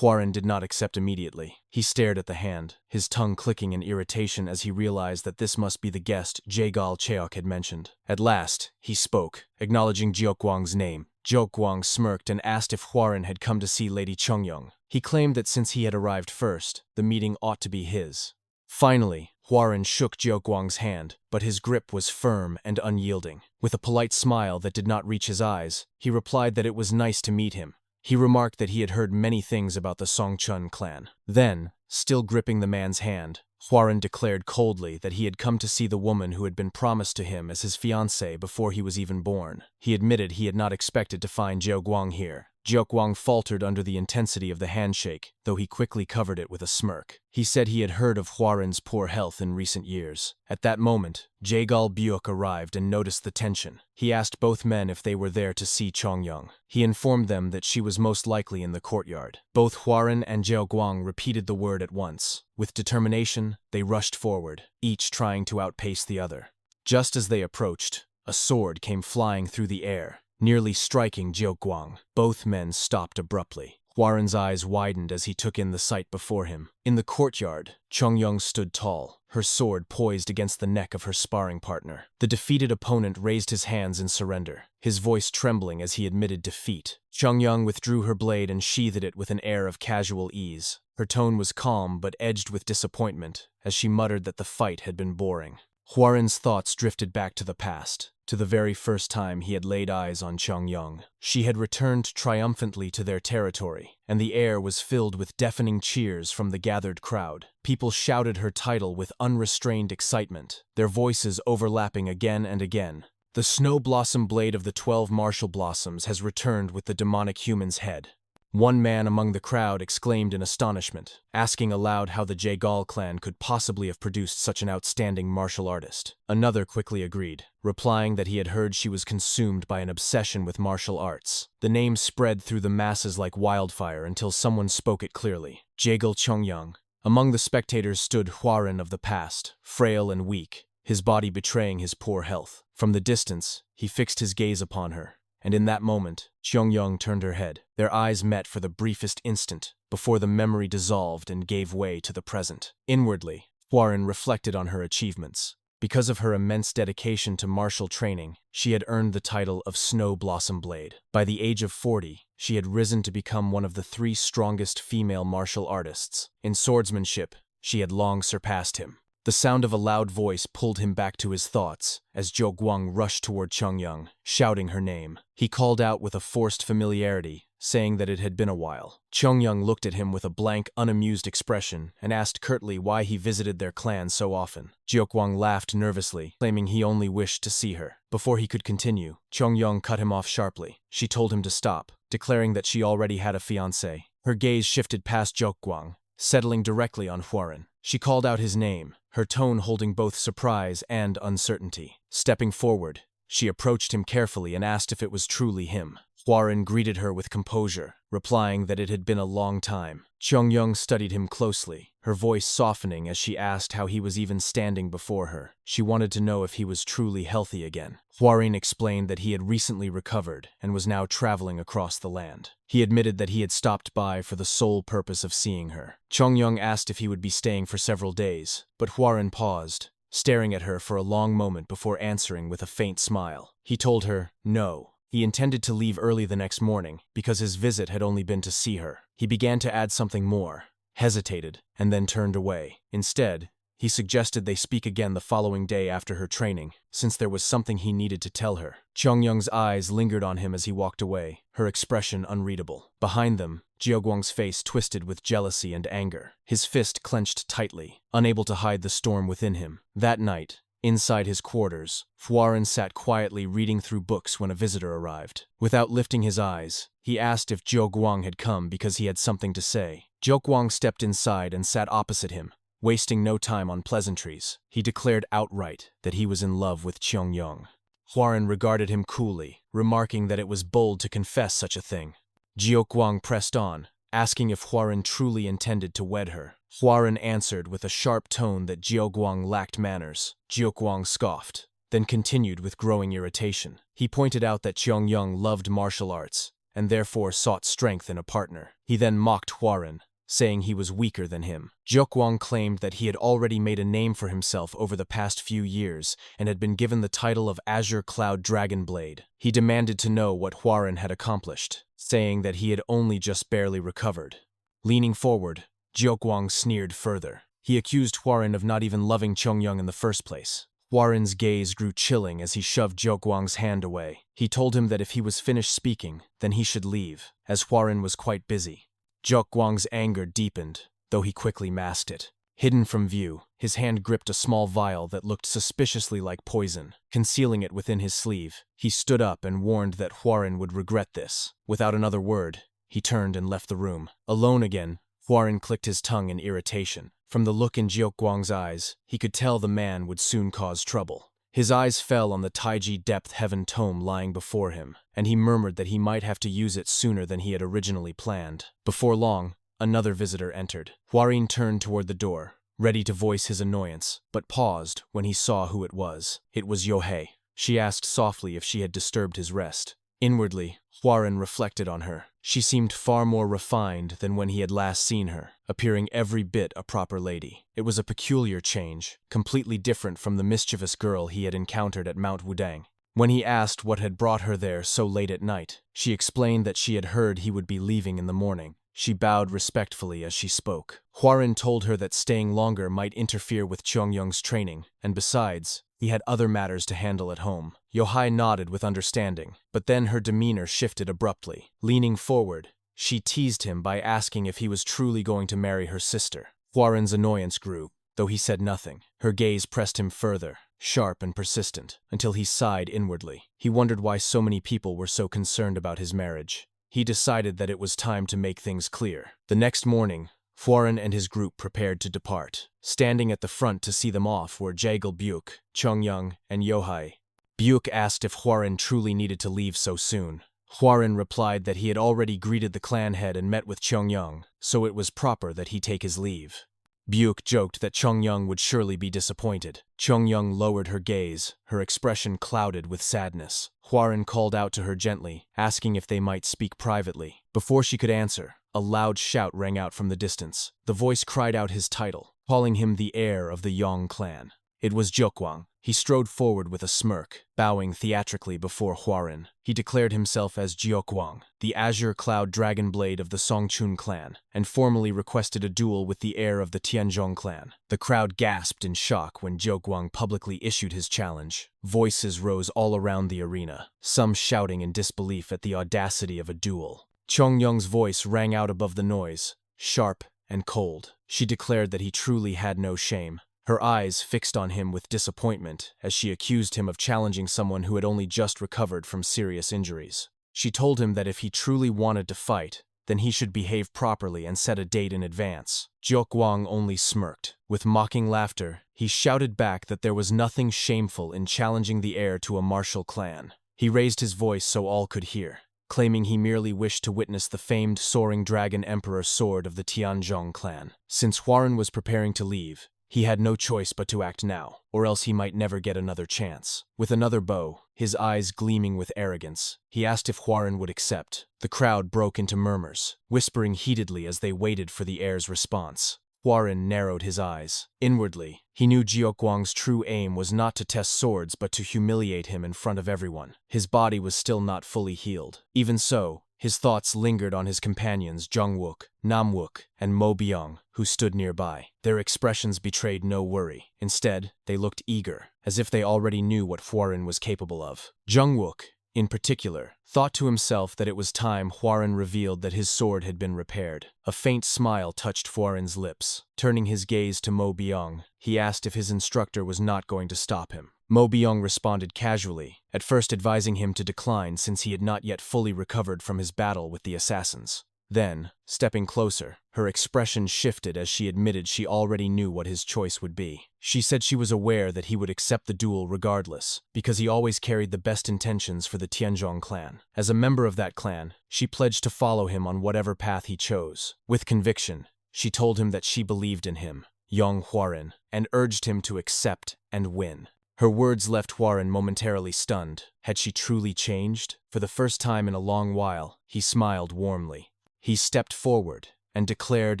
Huaran did not accept immediately. He stared at the hand, his tongue clicking in irritation as he realized that this must be the guest Jagal Cheok had mentioned. At last, he spoke, acknowledging Jiaoguang's name. Jiaoguang smirked and asked if Huaran had come to see Lady Chongyong. He claimed that since he had arrived first, the meeting ought to be his. Finally, Huaran shook Jiaoguang's hand, but his grip was firm and unyielding. With a polite smile that did not reach his eyes, he replied that it was nice to meet him. He remarked that he had heard many things about the Songchun clan. Then, still gripping the man's hand, Huaran declared coldly that he had come to see the woman who had been promised to him as his fiancée before he was even born. He admitted he had not expected to find Jiaoguang here. Jiaoguang faltered under the intensity of the handshake, though he quickly covered it with a smirk. He said he had heard of Huaran's poor health in recent years. At that moment, Jagal Byuk arrived and noticed the tension. He asked both men if they were there to see Chongyong. He informed them that she was most likely in the courtyard. Both Huaran and Jiaoguang repeated the word at once. With determination, they rushed forward, each trying to outpace the other. Just as they approached, a sword came flying through the air, nearly striking Jiaoguang. Both men stopped abruptly. Huaran's eyes widened as he took in the sight before him. In the courtyard, Chongyong stood tall, her sword poised against the neck of her sparring partner. The defeated opponent raised his hands in surrender, his voice trembling as he admitted defeat. Chongyong withdrew her blade and sheathed it with an air of casual ease. Her tone was calm but edged with disappointment, as she muttered that the fight had been boring. Huaran's thoughts drifted back to the past, to the very first time he had laid eyes on Chongyong. She had returned triumphantly to their territory, and the air was filled with deafening cheers from the gathered crowd. People shouted her title with unrestrained excitement, their voices overlapping again and again. The snow blossom blade of the 12 martial blossoms has returned with the demonic human's head. One man among the crowd exclaimed in astonishment, asking aloud how the Jagal clan could possibly have produced such an outstanding martial artist. Another quickly agreed, replying that he had heard she was consumed by an obsession with martial arts. The name spread through the masses like wildfire until someone spoke it clearly. Jagal Chongyong. Among the spectators stood Huaran of the past, frail and weak, his body betraying his poor health. From the distance, he fixed his gaze upon her. And in that moment, Chongyong turned her head. Their eyes met for the briefest instant, before the memory dissolved and gave way to the present. Inwardly, Huaran reflected on her achievements. Because of her immense dedication to martial training, she had earned the title of Snow Blossom Blade. By the age of 40, she had risen to become one of the 3 strongest female martial artists. In swordsmanship, she had long surpassed him. The sound of a loud voice pulled him back to his thoughts as Zhou Guang rushed toward Chongyang, shouting her name. He called out with a forced familiarity, saying that it had been a while. Chongyang looked at him with a blank, unamused expression and asked curtly why he visited their clan so often. Zhou Guang laughed nervously, claiming he only wished to see her. Before he could continue, Chongyang cut him off sharply. She told him to stop, declaring that she already had a fiancé. Her gaze shifted past Zhou Guang, settling directly on Huaren. She called out his name, her tone holding both surprise and uncertainty. Stepping forward, she approached him carefully and asked if it was truly him. Huaren greeted her with composure, replying that it had been a long time. Chongyang studied him closely, her voice softening as she asked how he was even standing before her. She wanted to know if he was truly healthy again. Huaren explained that he had recently recovered and was now traveling across the land. He admitted that he had stopped by for the sole purpose of seeing her. Chongyang asked if he would be staying for several days, but Huaren paused, staring at her for a long moment before answering with a faint smile. He told her, no. He intended to leave early the next morning because his visit had only been to see her. He began to add something more, hesitated, and then turned away. Instead, he suggested they speak again the following day after her training, since there was something he needed to tell her. Chongyang's eyes lingered on him as he walked away, her expression unreadable. Behind them, Jiaoguang's face twisted with jealousy and anger. His fist clenched tightly, unable to hide the storm within him. That night, inside his quarters, Huaren sat quietly reading through books when a visitor arrived. Without lifting his eyes, he asked if Zhou Guang had come because he had something to say. Zhou Guang stepped inside and sat opposite him, wasting no time on pleasantries. He declared outright that he was in love with Chongyang. Huaren regarded him coolly, remarking that it was bold to confess such a thing. Zhou Guang pressed on, asking if Huaren truly intended to wed her. Huaren answered with a sharp tone that Zhou Guang lacked manners. Zhou Guang scoffed, then continued with growing irritation. He pointed out that Chongyang loved martial arts, and therefore sought strength in a partner. He then mocked Huaren, saying he was weaker than him. Zhou Guang claimed that he had already made a name for himself over the past few years and had been given the title of Azure Cloud Dragon Blade. He demanded to know what Huaren had accomplished, saying that he had only just barely recovered. Leaning forward, Zhou Guang sneered further. He accused Huaren of not even loving Chongyang in the first place. Huaren's gaze grew chilling as he shoved Zhou Guang's hand away. He told him that if he was finished speaking, then he should leave, as Huaren was quite busy. Zhou Guang's anger deepened, though he quickly masked it. Hidden from view, his hand gripped a small vial that looked suspiciously like poison, concealing it within his sleeve. He stood up and warned that Huaren would regret this. Without another word, he turned and left the room. Alone again, Huaren clicked his tongue in irritation. From the look in Zhou Guang's eyes, he could tell the man would soon cause trouble. His eyes fell on the Taiji Depth Heaven tome lying before him, and he murmured that he might have to use it sooner than he had originally planned. Before long, another visitor entered. Huaren turned toward the door, ready to voice his annoyance, but paused when he saw who it was. It was Yohei. She asked softly if she had disturbed his rest. Inwardly, Huaren reflected on her. She seemed far more refined than when he had last seen her, appearing every bit a proper lady. It was a peculiar change, completely different from the mischievous girl he had encountered at Mount Wudang. When he asked what had brought her there so late at night, she explained that she had heard he would be leaving in the morning. She bowed respectfully as she spoke. Huaren told her that staying longer might interfere with Chongyang's training, and besides, he had other matters to handle at home. Yohei nodded with understanding, but then her demeanor shifted abruptly. Leaning forward, she teased him by asking if he was truly going to marry her sister. Huaren's annoyance grew, though he said nothing. Her gaze pressed him further, sharp and persistent, until he sighed inwardly. He wondered why so many people were so concerned about his marriage. He decided that it was time to make things clear. The next morning, Huaren and his group prepared to depart. Standing at the front to see them off were Jaegel Buke, Chongyang, and Yohei. Buke asked if Huaren truly needed to leave so soon. Huaren replied that he had already greeted the clan head and met with Chongyang, so it was proper that he take his leave. Buke joked that Chongyang would surely be disappointed. Chongyang lowered her gaze, her expression clouded with sadness. Huaren called out to her gently, asking if they might speak privately. Before she could answer, a loud shout rang out from the distance. The voice cried out his title, calling him the heir of the Yong clan. It was Jiuquang. He strode forward with a smirk, bowing theatrically before Huarun. He declared himself as Jiuquang, the Azure Cloud Dragon Blade of the Songchun clan, and formally requested a duel with the heir of the Tianzhong clan. The crowd gasped in shock when Jiuquang publicly issued his challenge. Voices rose all around the arena, some shouting in disbelief at the audacity of a duel. Chongyung's voice rang out above the noise, sharp and cold. She declared that he truly had no shame. Her eyes fixed on him with disappointment as she accused him of challenging someone who had only just recovered from serious injuries. She told him that if he truly wanted to fight, then he should behave properly and set a date in advance. Jiuquang only smirked. With mocking laughter, he shouted back that there was nothing shameful in challenging the heir to a martial clan. He raised his voice so all could hear, claiming he merely wished to witness the famed soaring dragon emperor sword of the Tianzhong clan. Since Huarun was preparing to leave, he had no choice but to act now, or else he might never get another chance. With another bow, his eyes gleaming with arrogance, he asked if Huarun would accept. The crowd broke into murmurs, whispering heatedly as they waited for the heir's response. Huarun narrowed his eyes. Inwardly, he knew Jiuquang's true aim was not to test swords but to humiliate him in front of everyone. His body was still not fully healed. Even so, his thoughts lingered on his companions Zhongwook, Namwook, and Mo Byung, who stood nearby. Their expressions betrayed no worry. Instead, they looked eager, as if they already knew what Huarun was capable of. Zhongwook, in particular, thought to himself that it was time Huarun revealed that his sword had been repaired. A faint smile touched Huarun's lips. Turning his gaze to Mo Byung, he asked if his instructor was not going to stop him. Mo Byung responded casually, at first advising him to decline since he had not yet fully recovered from his battle with the assassins. Then, stepping closer, her expression shifted as she admitted she already knew what his choice would be. She said she was aware that he would accept the duel regardless, because he always carried the best intentions for the Tianzhong clan. As a member of that clan, she pledged to follow him on whatever path he chose. With conviction, she told him that she believed in him, Yong Huarun, and urged him to accept and win. Her words left Huarun momentarily stunned. Had she truly changed? For the first time in a long while, he smiled warmly. He stepped forward and declared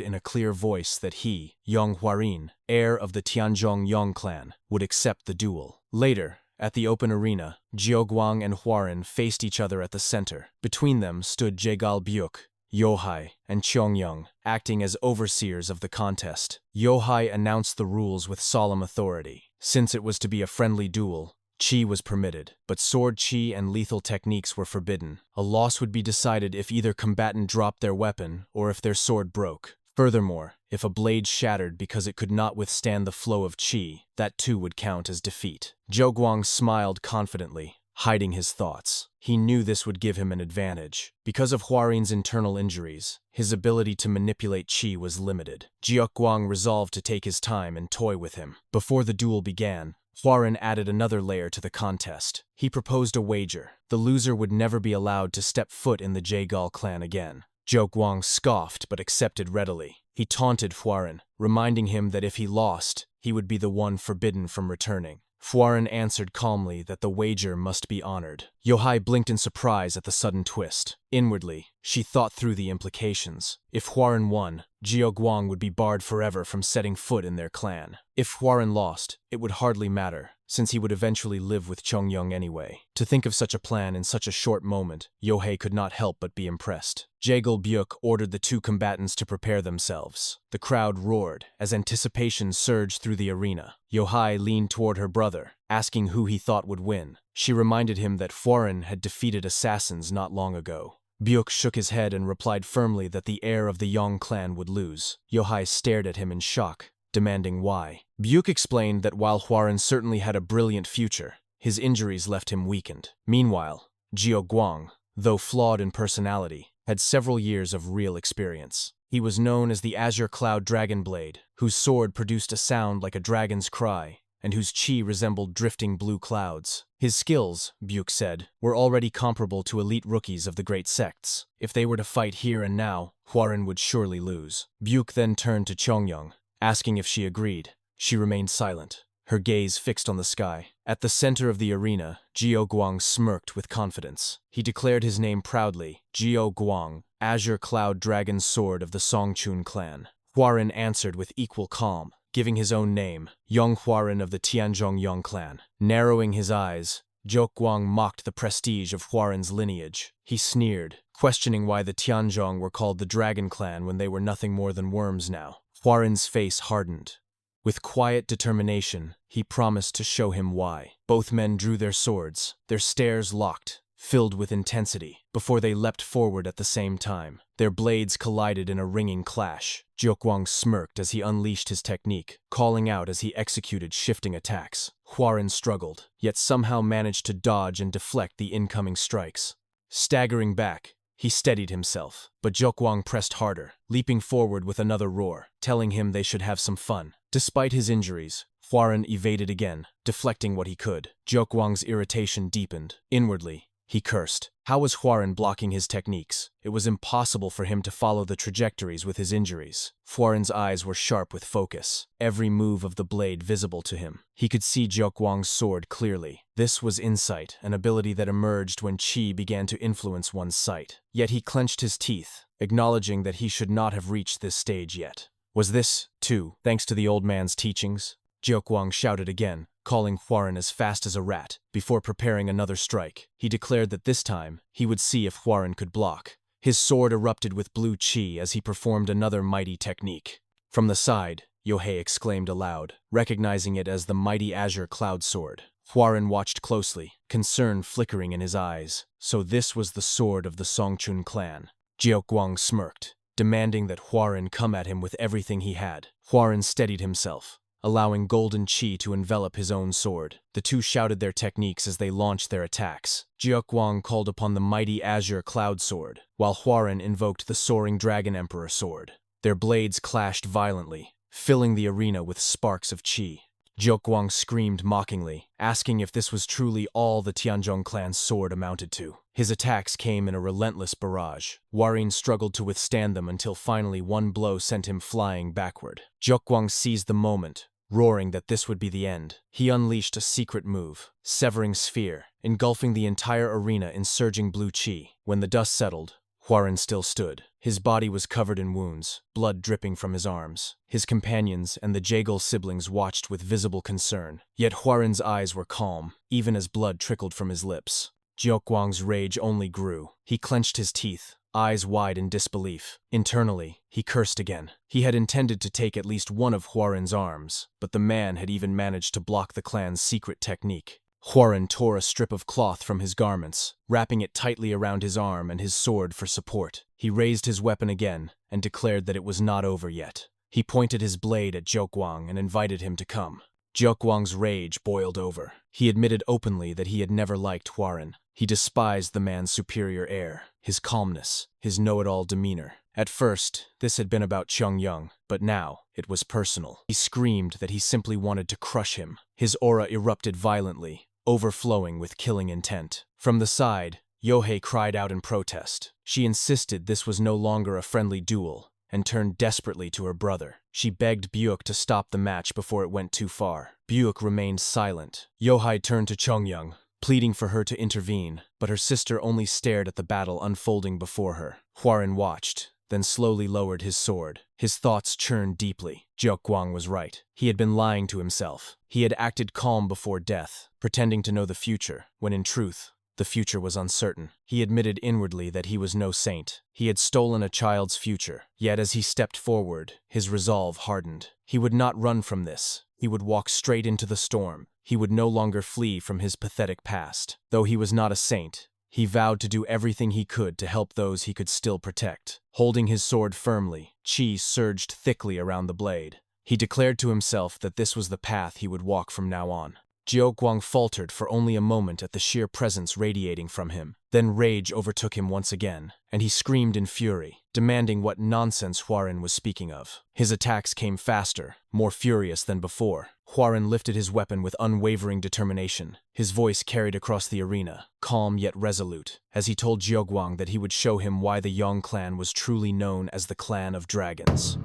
in a clear voice that he, Yong Huarun, heir of the Tianzhong Yong clan, would accept the duel. Later, at the open arena, Jiuquang and Huarun faced each other at the center. Between them stood Jaegal Byuk, Yohai, and Chongyung, acting as overseers of the contest. Yohai announced the rules with solemn authority. Since it was to be a friendly duel, Qi was permitted, but sword Qi and lethal techniques were forbidden. A loss would be decided if either combatant dropped their weapon or if their sword broke. Furthermore, if a blade shattered because it could not withstand the flow of Qi, that too would count as defeat. Jiuquang smiled confidently, hiding his thoughts. He knew this would give him an advantage. Because of Huarun's internal injuries, his ability to manipulate Qi was limited. Jiuquang resolved to take his time and toy with him. Before the duel began, Huarun added another layer to the contest. He proposed a wager. The loser would never be allowed to step foot in the Jaegal clan again. Jiuquang scoffed but accepted readily. He taunted Huarun, reminding him that if he lost, he would be the one forbidden from returning. Huarun answered calmly that the wager must be honored. Yohai blinked in surprise at the sudden twist. Inwardly, she thought through the implications. If Huarun won, Jiuquang would be barred forever from setting foot in their clan. If Huarun lost, it would hardly matter, since he would eventually live with Chongyung anyway. To think of such a plan in such a short moment, Yohei could not help but be impressed. Jaegal Byuk ordered the two combatants to prepare themselves. The crowd roared as anticipation surged through the arena. Yohai leaned toward her brother, asking who he thought would win. She reminded him that Huarun had defeated assassins not long ago. Byuk shook his head and replied firmly that the heir of the Yong clan would lose. Yohai stared at him in shock, demanding why. Byuk explained that while Huarun certainly had a brilliant future, his injuries left him weakened. Meanwhile, Jiuquang, though flawed in personality, had several years of real experience. He was known as the Azure Cloud Dragon Blade, whose sword produced a sound like a dragon's cry, and whose Qi resembled drifting blue clouds. His skills, Byuk said, were already comparable to elite rookies of the great sects. If they were to fight here and now, Huarun would surely lose. Byuk then turned to Chongyung, asking if she agreed. She remained silent, her gaze fixed on the sky. At the center of the arena, Jiuquang smirked with confidence. He declared his name proudly, Jiuquang, Azure Cloud Dragon Sword of the Songchun clan. Huarun answered with equal calm, giving his own name, Yong Huaren of the Tianzhong Yong clan. Narrowing his eyes, Zhou mocked the prestige of Huaren's lineage. He sneered, questioning why the Tianzhong were called the Dragon Clan when they were nothing more than worms now. Huaren's face hardened. With quiet determination, he promised to show him why. Both men drew their swords, their stares locked, filled with intensity, before they leapt forward at the same time. Their blades collided in a ringing clash. Zhou smirked as he unleashed his technique, calling out as he executed shifting attacks. Huaren struggled, yet somehow managed to dodge and deflect the incoming strikes. Staggering back, he steadied himself, but Zhou pressed harder, leaping forward with another roar, telling him they should have some fun. Despite his injuries, Huaren evaded again, deflecting what he could. Zhou irritation deepened. Inwardly, he cursed. How was Huaren blocking his techniques? It was impossible for him to follow the trajectories with his injuries. Huaren's eyes were sharp with focus, every move of the blade visible to him. He could see Zhou sword clearly. This was insight, an ability that emerged when qi began to influence one's sight. Yet he clenched his teeth, acknowledging that he should not have reached this stage yet. Was this, too, thanks to the old man's teachings? Zhou shouted again, calling Huaren as fast as a rat. Before preparing another strike, he declared that this time, he would see if Huaren could block. His sword erupted with blue qi as he performed another mighty technique. From the side, Yong exclaimed aloud, recognizing it as the mighty azure cloud sword. Huaren watched closely, concern flickering in his eyes. So this was the sword of the Songchun clan. Zhou smirked, demanding that Huaren come at him with everything he had. Huaren steadied himself, allowing golden qi to envelop his own sword. The two shouted their techniques as they launched their attacks. Zhou called upon the mighty azure cloud sword, while Huaren invoked the soaring dragon emperor sword. Their blades clashed violently, filling the arena with sparks of qi. Zhou screamed mockingly, asking if this was truly all the Tianzhong clan's sword amounted to. His attacks came in a relentless barrage. Huaren struggled to withstand them until finally one blow sent him flying backward. Zhou seized the moment, roaring that this would be the end. He unleashed a secret move, severing sphere, engulfing the entire arena in surging blue qi. When the dust settled, Huaren still stood. His body was covered in wounds, blood dripping from his arms. His companions and the Jaegal siblings watched with visible concern. Yet Huaren's eyes were calm, even as blood trickled from his lips. Zhou rage only grew. He clenched his teeth, eyes wide in disbelief. Internally, he cursed again. He had intended to take at least one of Huaren's arms, but the man had even managed to block the clan's secret technique. Huaren tore a strip of cloth from his garments, wrapping it tightly around his arm and his sword for support. He raised his weapon again and declared that it was not over yet. He pointed his blade at Zhou and invited him to come. Zhou's rage boiled over. He admitted openly that he had never liked Huaren. He despised the man's superior air, his calmness, his know-it-all demeanor. At first, this had been about Yong, but now it was personal. He screamed that he simply wanted to crush him. His aura erupted violently, overflowing with killing intent. From the side, Yong cried out in protest. She insisted this was no longer a friendly duel, and turned desperately to her brother. She begged Buick to stop the match before it went too far. Buick remained silent. Yong turned to Chongyang, pleading for her to intervene, but her sister only stared at the battle unfolding before her. Huaren watched, then slowly lowered his sword. His thoughts churned deeply. Zhou was right. He had been lying to himself. He had acted calm before death, pretending to know the future, when in truth, the future was uncertain. He admitted inwardly that he was no saint. He had stolen a child's future. Yet as he stepped forward, his resolve hardened. He would not run from this. He would walk straight into the storm. He would no longer flee from his pathetic past. Though he was not a saint, he vowed to do everything he could to help those he could still protect. Holding his sword firmly, qi surged thickly around the blade. He declared to himself that this was the path he would walk from now on. Zhou faltered for only a moment at the sheer presence radiating from him. Then rage overtook him once again, and he screamed in fury, demanding what nonsense Huaren was speaking of. His attacks came faster, more furious than before. Huaren lifted his weapon with unwavering determination. His voice carried across the arena, calm yet resolute, as he told Zhou that he would show him why the Yong clan was truly known as the Clan of Dragons.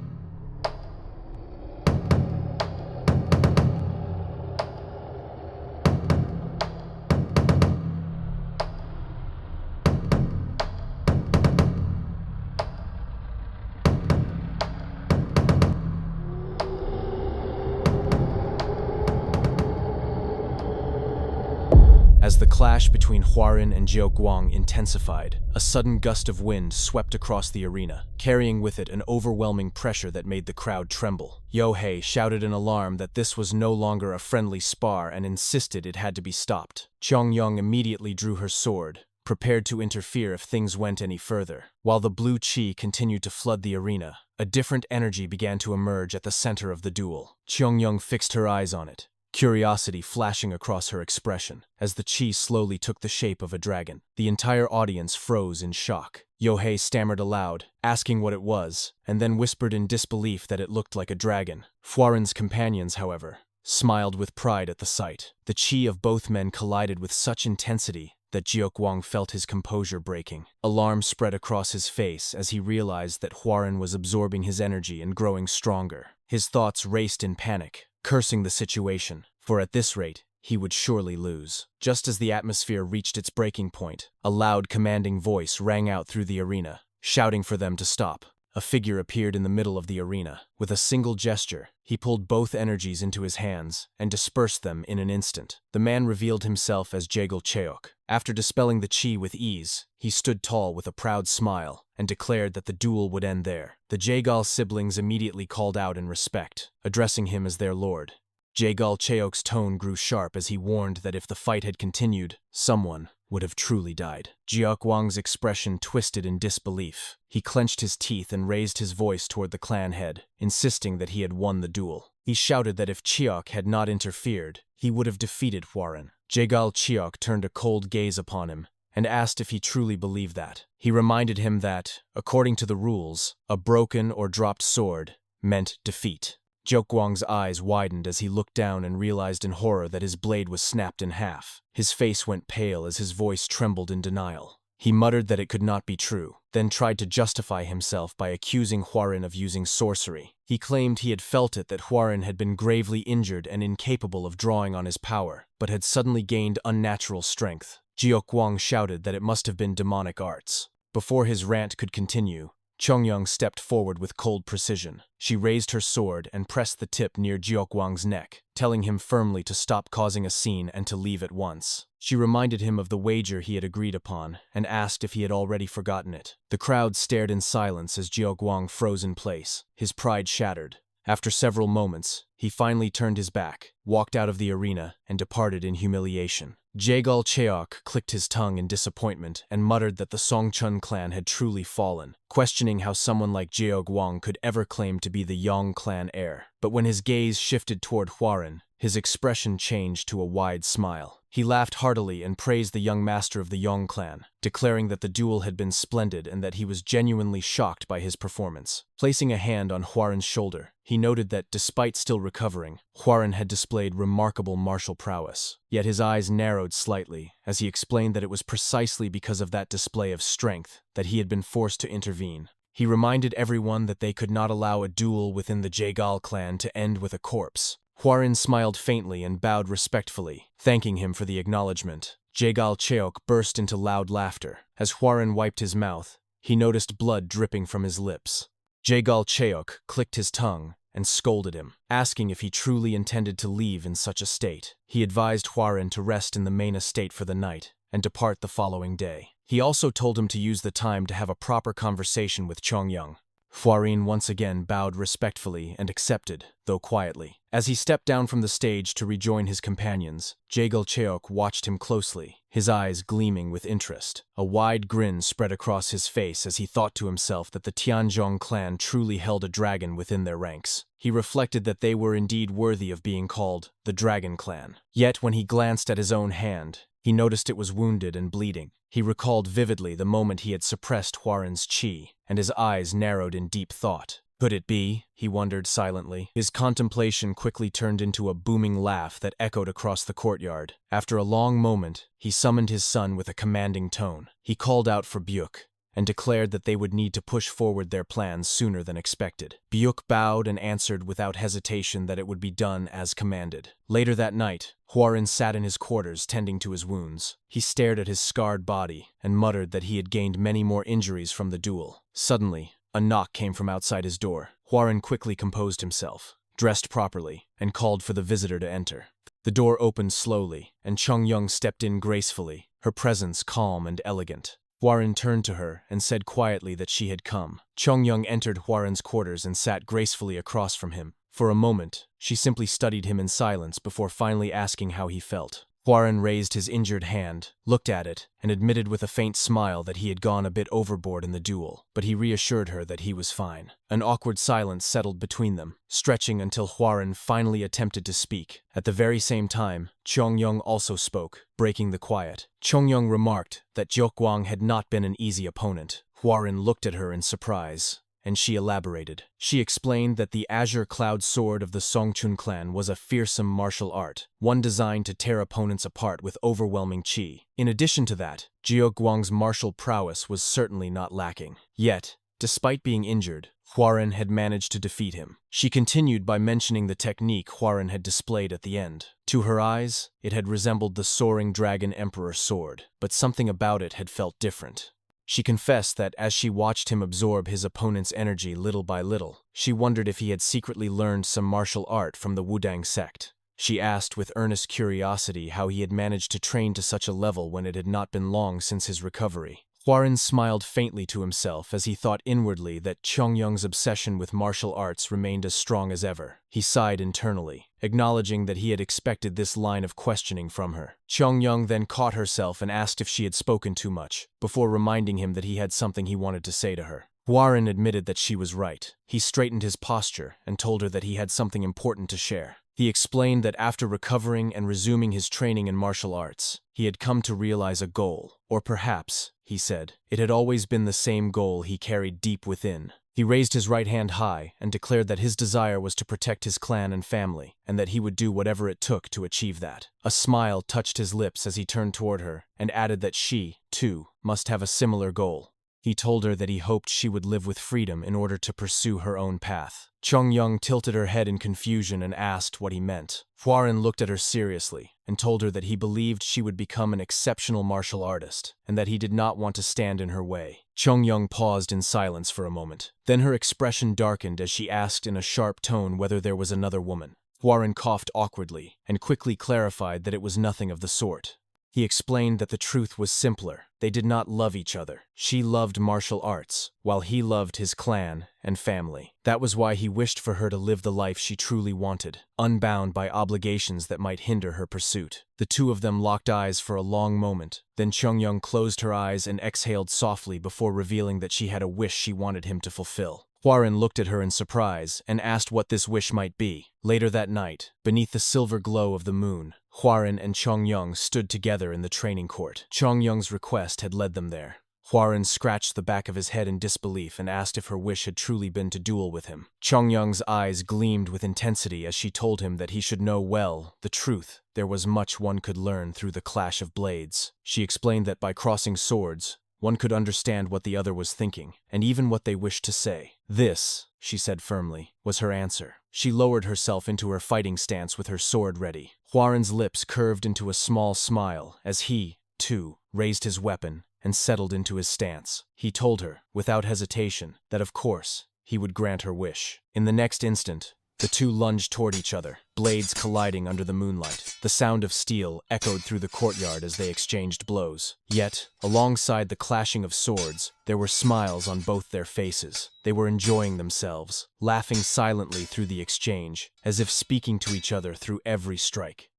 As the clash between Hwarin and Jiuguang intensified, a sudden gust of wind swept across the arena, carrying with it an overwhelming pressure that made the crowd tremble. Yohei shouted in alarm that this was no longer a friendly spar and insisted it had to be stopped. Yong immediately drew her sword, prepared to interfere if things went any further. While the blue qi continued to flood the arena, a different energy began to emerge at the center of the duel. Yong fixed her eyes on it, curiosity flashing across her expression. As the qi slowly took the shape of a dragon, the entire audience froze in shock. Yohei stammered aloud, asking what it was, and then whispered in disbelief that it looked like a dragon. Hwarin's companions, however, smiled with pride at the sight. The qi of both men collided with such intensity that Jiuguang felt his composure breaking. Alarm spread across his face as he realized that Hwarin was absorbing his energy and growing stronger. His thoughts raced in panic, cursing the situation, for at this rate, he would surely lose. Just as the atmosphere reached its breaking point, a loud commanding voice rang out through the arena, shouting for them to stop. A figure appeared in the middle of the arena. With a single gesture, he pulled both energies into his hands and dispersed them in an instant. The man revealed himself as Jaegal Cheok. After dispelling the qi with ease, he stood tall with a proud smile and declared that the duel would end there. The Jaegal siblings immediately called out in respect, addressing him as their lord. Jaegal Cheok's tone grew sharp as he warned that if the fight had continued, someone would have truly died. Jiuguang's expression twisted in disbelief. He clenched his teeth and raised his voice toward the clan head, insisting that he had won the duel. He shouted that if Cheok had not interfered, he would have defeated Hwarin. Jaegal Cheok turned a cold gaze upon him and asked if he truly believed that. He reminded him that, according to the rules, a broken or dropped sword meant defeat. Jiuguang's eyes widened as he looked down and realized in horror that his blade was snapped in half. His face went pale as his voice trembled in denial. He muttered that it could not be true, then tried to justify himself by accusing Hwarin of using sorcery. He claimed he had felt it that Hwarin had been gravely injured and incapable of drawing on his power, but had suddenly gained unnatural strength. Jiuguang shouted that it must have been demonic arts. Before his rant could continue, Chongyang stepped forward with cold precision. She raised her sword and pressed the tip near Jiuguang's neck, telling him firmly to stop causing a scene and to leave at once. She reminded him of the wager he had agreed upon and asked if he had already forgotten it. The crowd stared in silence as Jiuguang froze in place, his pride shattered. After several moments, he finally turned his back, walked out of the arena, and departed in humiliation. Jaegal Cheok clicked his tongue in disappointment and muttered that the Songchun clan had truly fallen, questioning how someone like Jiuguang could ever claim to be the Yong clan heir. But when his gaze shifted toward Hwarin, his expression changed to a wide smile. He laughed heartily and praised the young master of the Yong clan, declaring that the duel had been splendid and that he was genuinely shocked by his performance. Placing a hand on Hwarin's shoulder, he noted that, despite still recovering, Hwarin had displayed remarkable martial prowess. Yet his eyes narrowed slightly as he explained that it was precisely because of that display of strength that he had been forced to intervene. He reminded everyone that they could not allow a duel within the Jaegal clan to end with a corpse. Hwarin smiled faintly and bowed respectfully, thanking him for the acknowledgement. Jaegal Cheok burst into loud laughter. As Hwarin wiped his mouth, he noticed blood dripping from his lips. Jaegal Cheok clicked his tongue and scolded him, asking if he truly intended to leave in such a state. He advised Hwarin to rest in the main estate for the night and depart the following day. He also told him to use the time to have a proper conversation with Chongyang. Hwarin once again bowed respectfully and accepted, though quietly. As he stepped down from the stage to rejoin his companions, Jaegal Cheok watched him closely, his eyes gleaming with interest. A wide grin spread across his face as he thought to himself that the Tianzhong clan truly held a dragon within their ranks. He reflected that they were indeed worthy of being called the Dragon Clan. Yet when he glanced at his own hand, he noticed it was wounded and bleeding. He recalled vividly the moment he had suppressed Hwarin's qi, and his eyes narrowed in deep thought. Could it be? He wondered silently. His contemplation quickly turned into a booming laugh that echoed across the courtyard. After a long moment, he summoned his son with a commanding tone. He called out for Byuk and declared that they would need to push forward their plans sooner than expected. Byuk bowed and answered without hesitation that it would be done as commanded. Later that night, Hwarin sat in his quarters tending to his wounds. He stared at his scarred body and muttered that he had gained many more injuries from the duel. Suddenly, a knock came from outside his door. Hwarin quickly composed himself, dressed properly, and called for the visitor to enter. The door opened slowly, and Yong stepped in gracefully, her presence calm and elegant. Hwarin turned to her and said quietly that she had come. Yong entered Hwarin's quarters and sat gracefully across from him. For a moment, she simply studied him in silence before finally asking how he felt. Hwarin raised his injured hand, looked at it, and admitted with a faint smile that he had gone a bit overboard in the duel, but he reassured her that he was fine. An awkward silence settled between them, stretching until Hwarin finally attempted to speak. At the very same time, Yong also spoke, breaking the quiet. Yong remarked that Jiukwang had not been an easy opponent. Hwarin looked at her in surprise, and she elaborated. She explained that the Azure Cloud Sword of the Songchun clan was a fearsome martial art, one designed to tear opponents apart with overwhelming qi. In addition to that, Jiukwang's martial prowess was certainly not lacking. Yet, despite being injured, Hwarin had managed to defeat him. She continued by mentioning the technique Hwarin had displayed at the end. To her eyes, it had resembled the soaring dragon emperor sword, but something about it had felt different. She confessed that as she watched him absorb his opponent's energy little by little, she wondered if he had secretly learned some martial art from the Wudang sect. She asked with earnest curiosity how he had managed to train to such a level when it had not been long since his recovery. Hwarin smiled faintly to himself as he thought inwardly that Yong's obsession with martial arts remained as strong as ever. He sighed internally, acknowledging that he had expected this line of questioning from her. Yong then caught herself and asked if she had spoken too much, before reminding him that he had something he wanted to say to her. Hwarin admitted that she was right. He straightened his posture and told her that he had something important to share. He explained that after recovering and resuming his training in martial arts, he had come to realize a goal. Or perhaps, he said, it had always been the same goal he carried deep within. He raised his right hand high and declared that his desire was to protect his clan and family, and that he would do whatever it took to achieve that. A smile touched his lips as he turned toward her, and added that she, too, must have a similar goal. He told her that he hoped she would live with freedom in order to pursue her own path. Yong tilted her head in confusion and asked what he meant. Hwarin looked at her seriously and told her that he believed she would become an exceptional martial artist and that he did not want to stand in her way. Yong paused in silence for a moment. Then her expression darkened as she asked in a sharp tone whether there was another woman. Hwarin coughed awkwardly and quickly clarified that it was nothing of the sort. He explained that the truth was simpler. They did not love each other. She loved martial arts, while he loved his clan and family. That was why he wished for her to live the life she truly wanted, unbound by obligations that might hinder her pursuit. The two of them locked eyes for a long moment. Then Yong closed her eyes and exhaled softly before revealing that she had a wish she wanted him to fulfill. Hwarin looked at her in surprise and asked what this wish might be. Later that night, beneath the silver glow of the moon, Hwarin and Yong stood together in the training court. Yong's request had led them there. Hwarin scratched the back of his head in disbelief and asked if her wish had truly been to duel with him. Yong's eyes gleamed with intensity as she told him that he should know well the truth. There was much one could learn through the clash of blades. She explained that by crossing swords, one could understand what the other was thinking, and even what they wished to say. This, she said firmly, was her answer. She lowered herself into her fighting stance with her sword ready. Hwarin's lips curved into a small smile as he, too, raised his weapon and settled into his stance. He told her, without hesitation, that of course, he would grant her wish. In the next instant, the two lunged toward each other, blades colliding under the moonlight. The sound of steel echoed through the courtyard as they exchanged blows. Yet, alongside the clashing of swords, there were smiles on both their faces. They were enjoying themselves, laughing silently through the exchange, as if speaking to each other through every strike.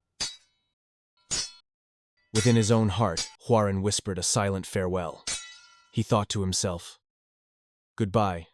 Within his own heart, Hwarin whispered a silent farewell. He thought to himself, "Goodbye,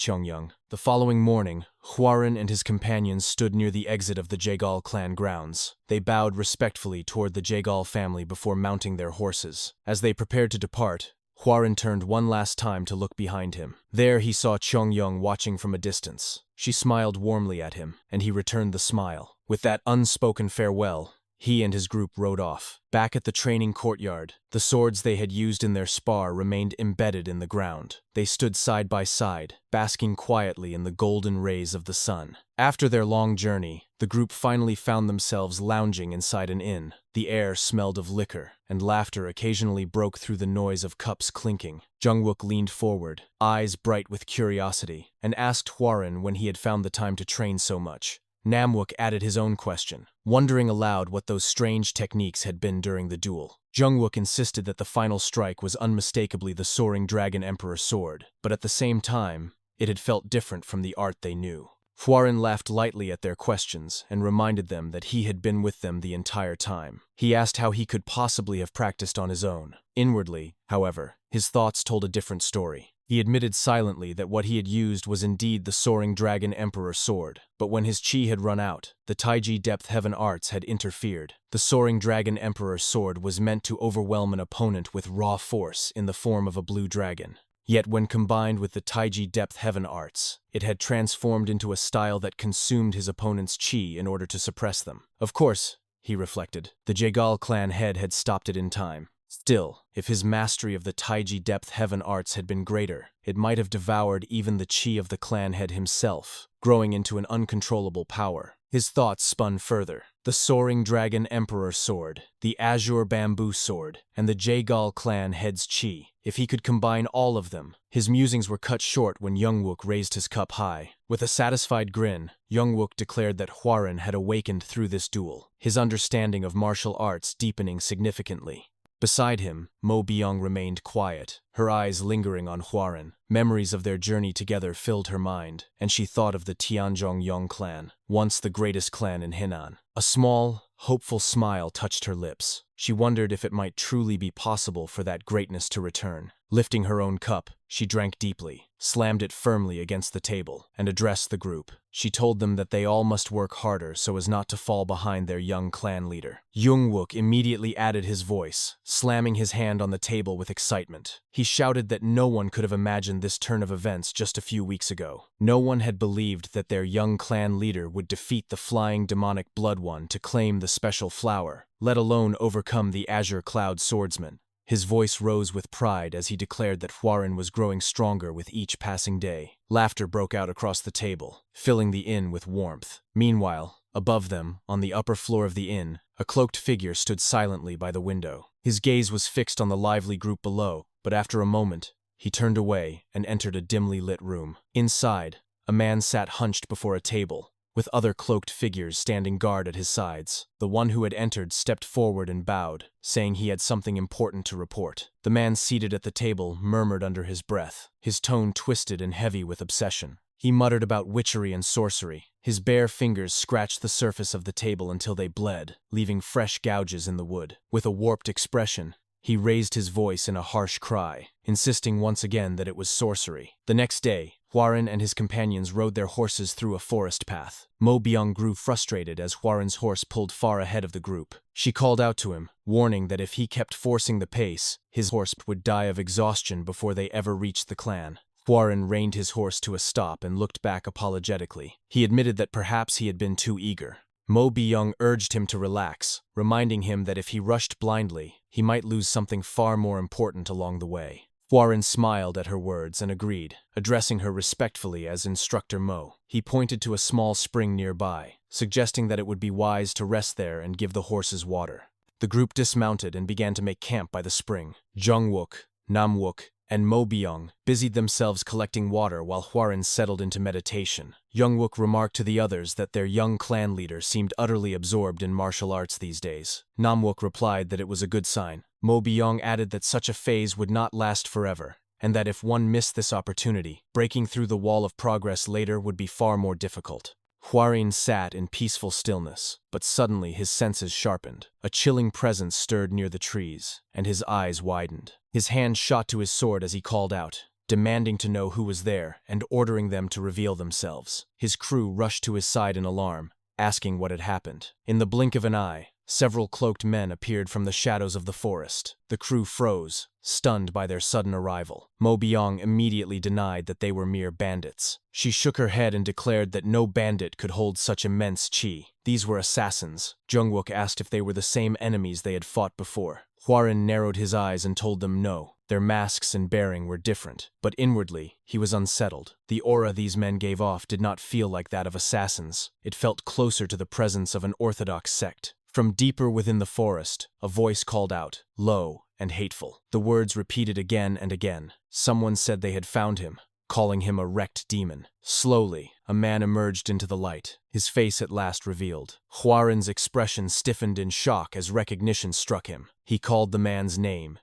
Yong." The following morning, Hwarin and his companions stood near the exit of the Jagal clan grounds. They bowed respectfully toward the Jagal family before mounting their horses. As they prepared to depart, Hwarin turned one last time to look behind him. There he saw Yong watching from a distance. She smiled warmly at him, and he returned the smile. With that unspoken farewell, he and his group rode off. Back at the training courtyard, the swords they had used in their spar remained embedded in the ground. They stood side by side, basking quietly in the golden rays of the sun. After their long journey, the group finally found themselves lounging inside an inn. The air smelled of liquor, and laughter occasionally broke through the noise of cups clinking. Jungwook leaned forward, eyes bright with curiosity, and asked Hwarin when he had found the time to train so much. Namwook added his own question, wondering aloud what those strange techniques had been during the duel. Jungwook insisted that the final strike was unmistakably the soaring Dragon Emperor sword, but at the same time, it had felt different from the art they knew. Hwoarin laughed lightly at their questions and reminded them that he had been with them the entire time. He asked how he could possibly have practiced on his own. Inwardly, however, his thoughts told a different story. He admitted silently that what he had used was indeed the soaring Dragon Emperor sword, but when his chi had run out, the Taiji Depth Heaven arts had interfered. The soaring Dragon Emperor sword was meant to overwhelm an opponent with raw force in the form of a blue dragon. Yet when combined with the Taiji Depth Heaven arts, it had transformed into a style that consumed his opponent's chi in order to suppress them. Of course, he reflected, the Jegal clan head had stopped it in time. Still, if his mastery of the Taiji Depth Heaven arts had been greater, it might have devoured even the chi of the clan head himself, growing into an uncontrollable power. His thoughts spun further. The soaring Dragon Emperor sword, the Azure Bamboo sword, and the Jegal clan head's chi. If he could combine all of them. His musings were cut short when Jungwook raised his cup high. With a satisfied grin, Jungwook declared that Hwoarin had awakened through this duel, his understanding of martial arts deepening significantly. Beside him, Mo Byung remained quiet, her eyes lingering on Hwoarin. Memories of their journey together filled her mind, and she thought of the Tianzhong Yong clan, once the greatest clan in Henan. A small, hopeful smile touched her lips. She wondered if it might truly be possible for that greatness to return. Lifting her own cup, she drank deeply, slammed it firmly against the table, and addressed the group. She told them that they all must work harder so as not to fall behind their young clan leader. Jungwook immediately added his voice, slamming his hand on the table with excitement. He shouted that no one could have imagined this turn of events just a few weeks ago. No one had believed that their young clan leader would defeat the flying demonic Blood One to claim the special flower, let alone overcome the Azure Cloud swordsman. His voice rose with pride as he declared that Hwoarin was growing stronger with each passing day. Laughter broke out across the table, filling the inn with warmth. Meanwhile, above them, on the upper floor of the inn, a cloaked figure stood silently by the window. His gaze was fixed on the lively group below, but after a moment, he turned away and entered a dimly lit room. Inside, a man sat hunched before a table, with other cloaked figures standing guard at his sides. The one who had entered stepped forward and bowed, saying he had something important to report. The man seated at the table murmured under his breath, his tone twisted and heavy with obsession. He muttered about witchery and sorcery. His bare fingers scratched the surface of the table until they bled, leaving fresh gouges in the wood. With a warped expression, he raised his voice in a harsh cry, insisting once again that it was sorcery. The next day, Hwoarin and his companions rode their horses through a forest path. Mo Byung grew frustrated as Hwoarin's horse pulled far ahead of the group. She called out to him, warning that if he kept forcing the pace, his horse would die of exhaustion before they ever reached the clan. Hwoarin reined his horse to a stop and looked back apologetically. He admitted that perhaps he had been too eager. Mo Byung urged him to relax, reminding him that if he rushed blindly, he might lose something far more important along the way. Hwoarin smiled at her words and agreed, addressing her respectfully as Instructor Mo. He pointed to a small spring nearby, suggesting that it would be wise to rest there and give the horses water. The group dismounted and began to make camp by the spring. Jungwook, Namwook, and Mo Byung busied themselves collecting water while Hwoarin settled into meditation. Jungwook remarked to the others that their young clan leader seemed utterly absorbed in martial arts these days. Namwook replied that it was a good sign. Mo Byung added that such a phase would not last forever, and that if one missed this opportunity, breaking through the wall of progress later would be far more difficult. Hwoarin sat in peaceful stillness, but suddenly his senses sharpened. A chilling presence stirred near the trees, and his eyes widened. His hand shot to his sword as he called out, demanding to know who was there and ordering them to reveal themselves. His crew rushed to his side in alarm, asking what had happened. In the blink of an eye, several cloaked men appeared from the shadows of the forest. The crew froze, stunned by their sudden arrival. Mo Byung immediately denied that they were mere bandits. She shook her head and declared that no bandit could hold such immense chi. These were assassins. Jungwook asked if they were the same enemies they had fought before. Hwoarin narrowed his eyes and told them no. Their masks and bearing were different, but inwardly, he was unsettled. The aura these men gave off did not feel like that of assassins. It felt closer to the presence of an orthodox sect. From deeper within the forest, a voice called out, low and hateful. The words repeated again and again. Someone said they had found him. calling him a wrecked demon. Slowly, a man emerged into the light, his face at last revealed. Huaren's expression stiffened in shock as recognition struck him. He called the man's name.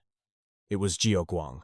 It was Jiaoguang.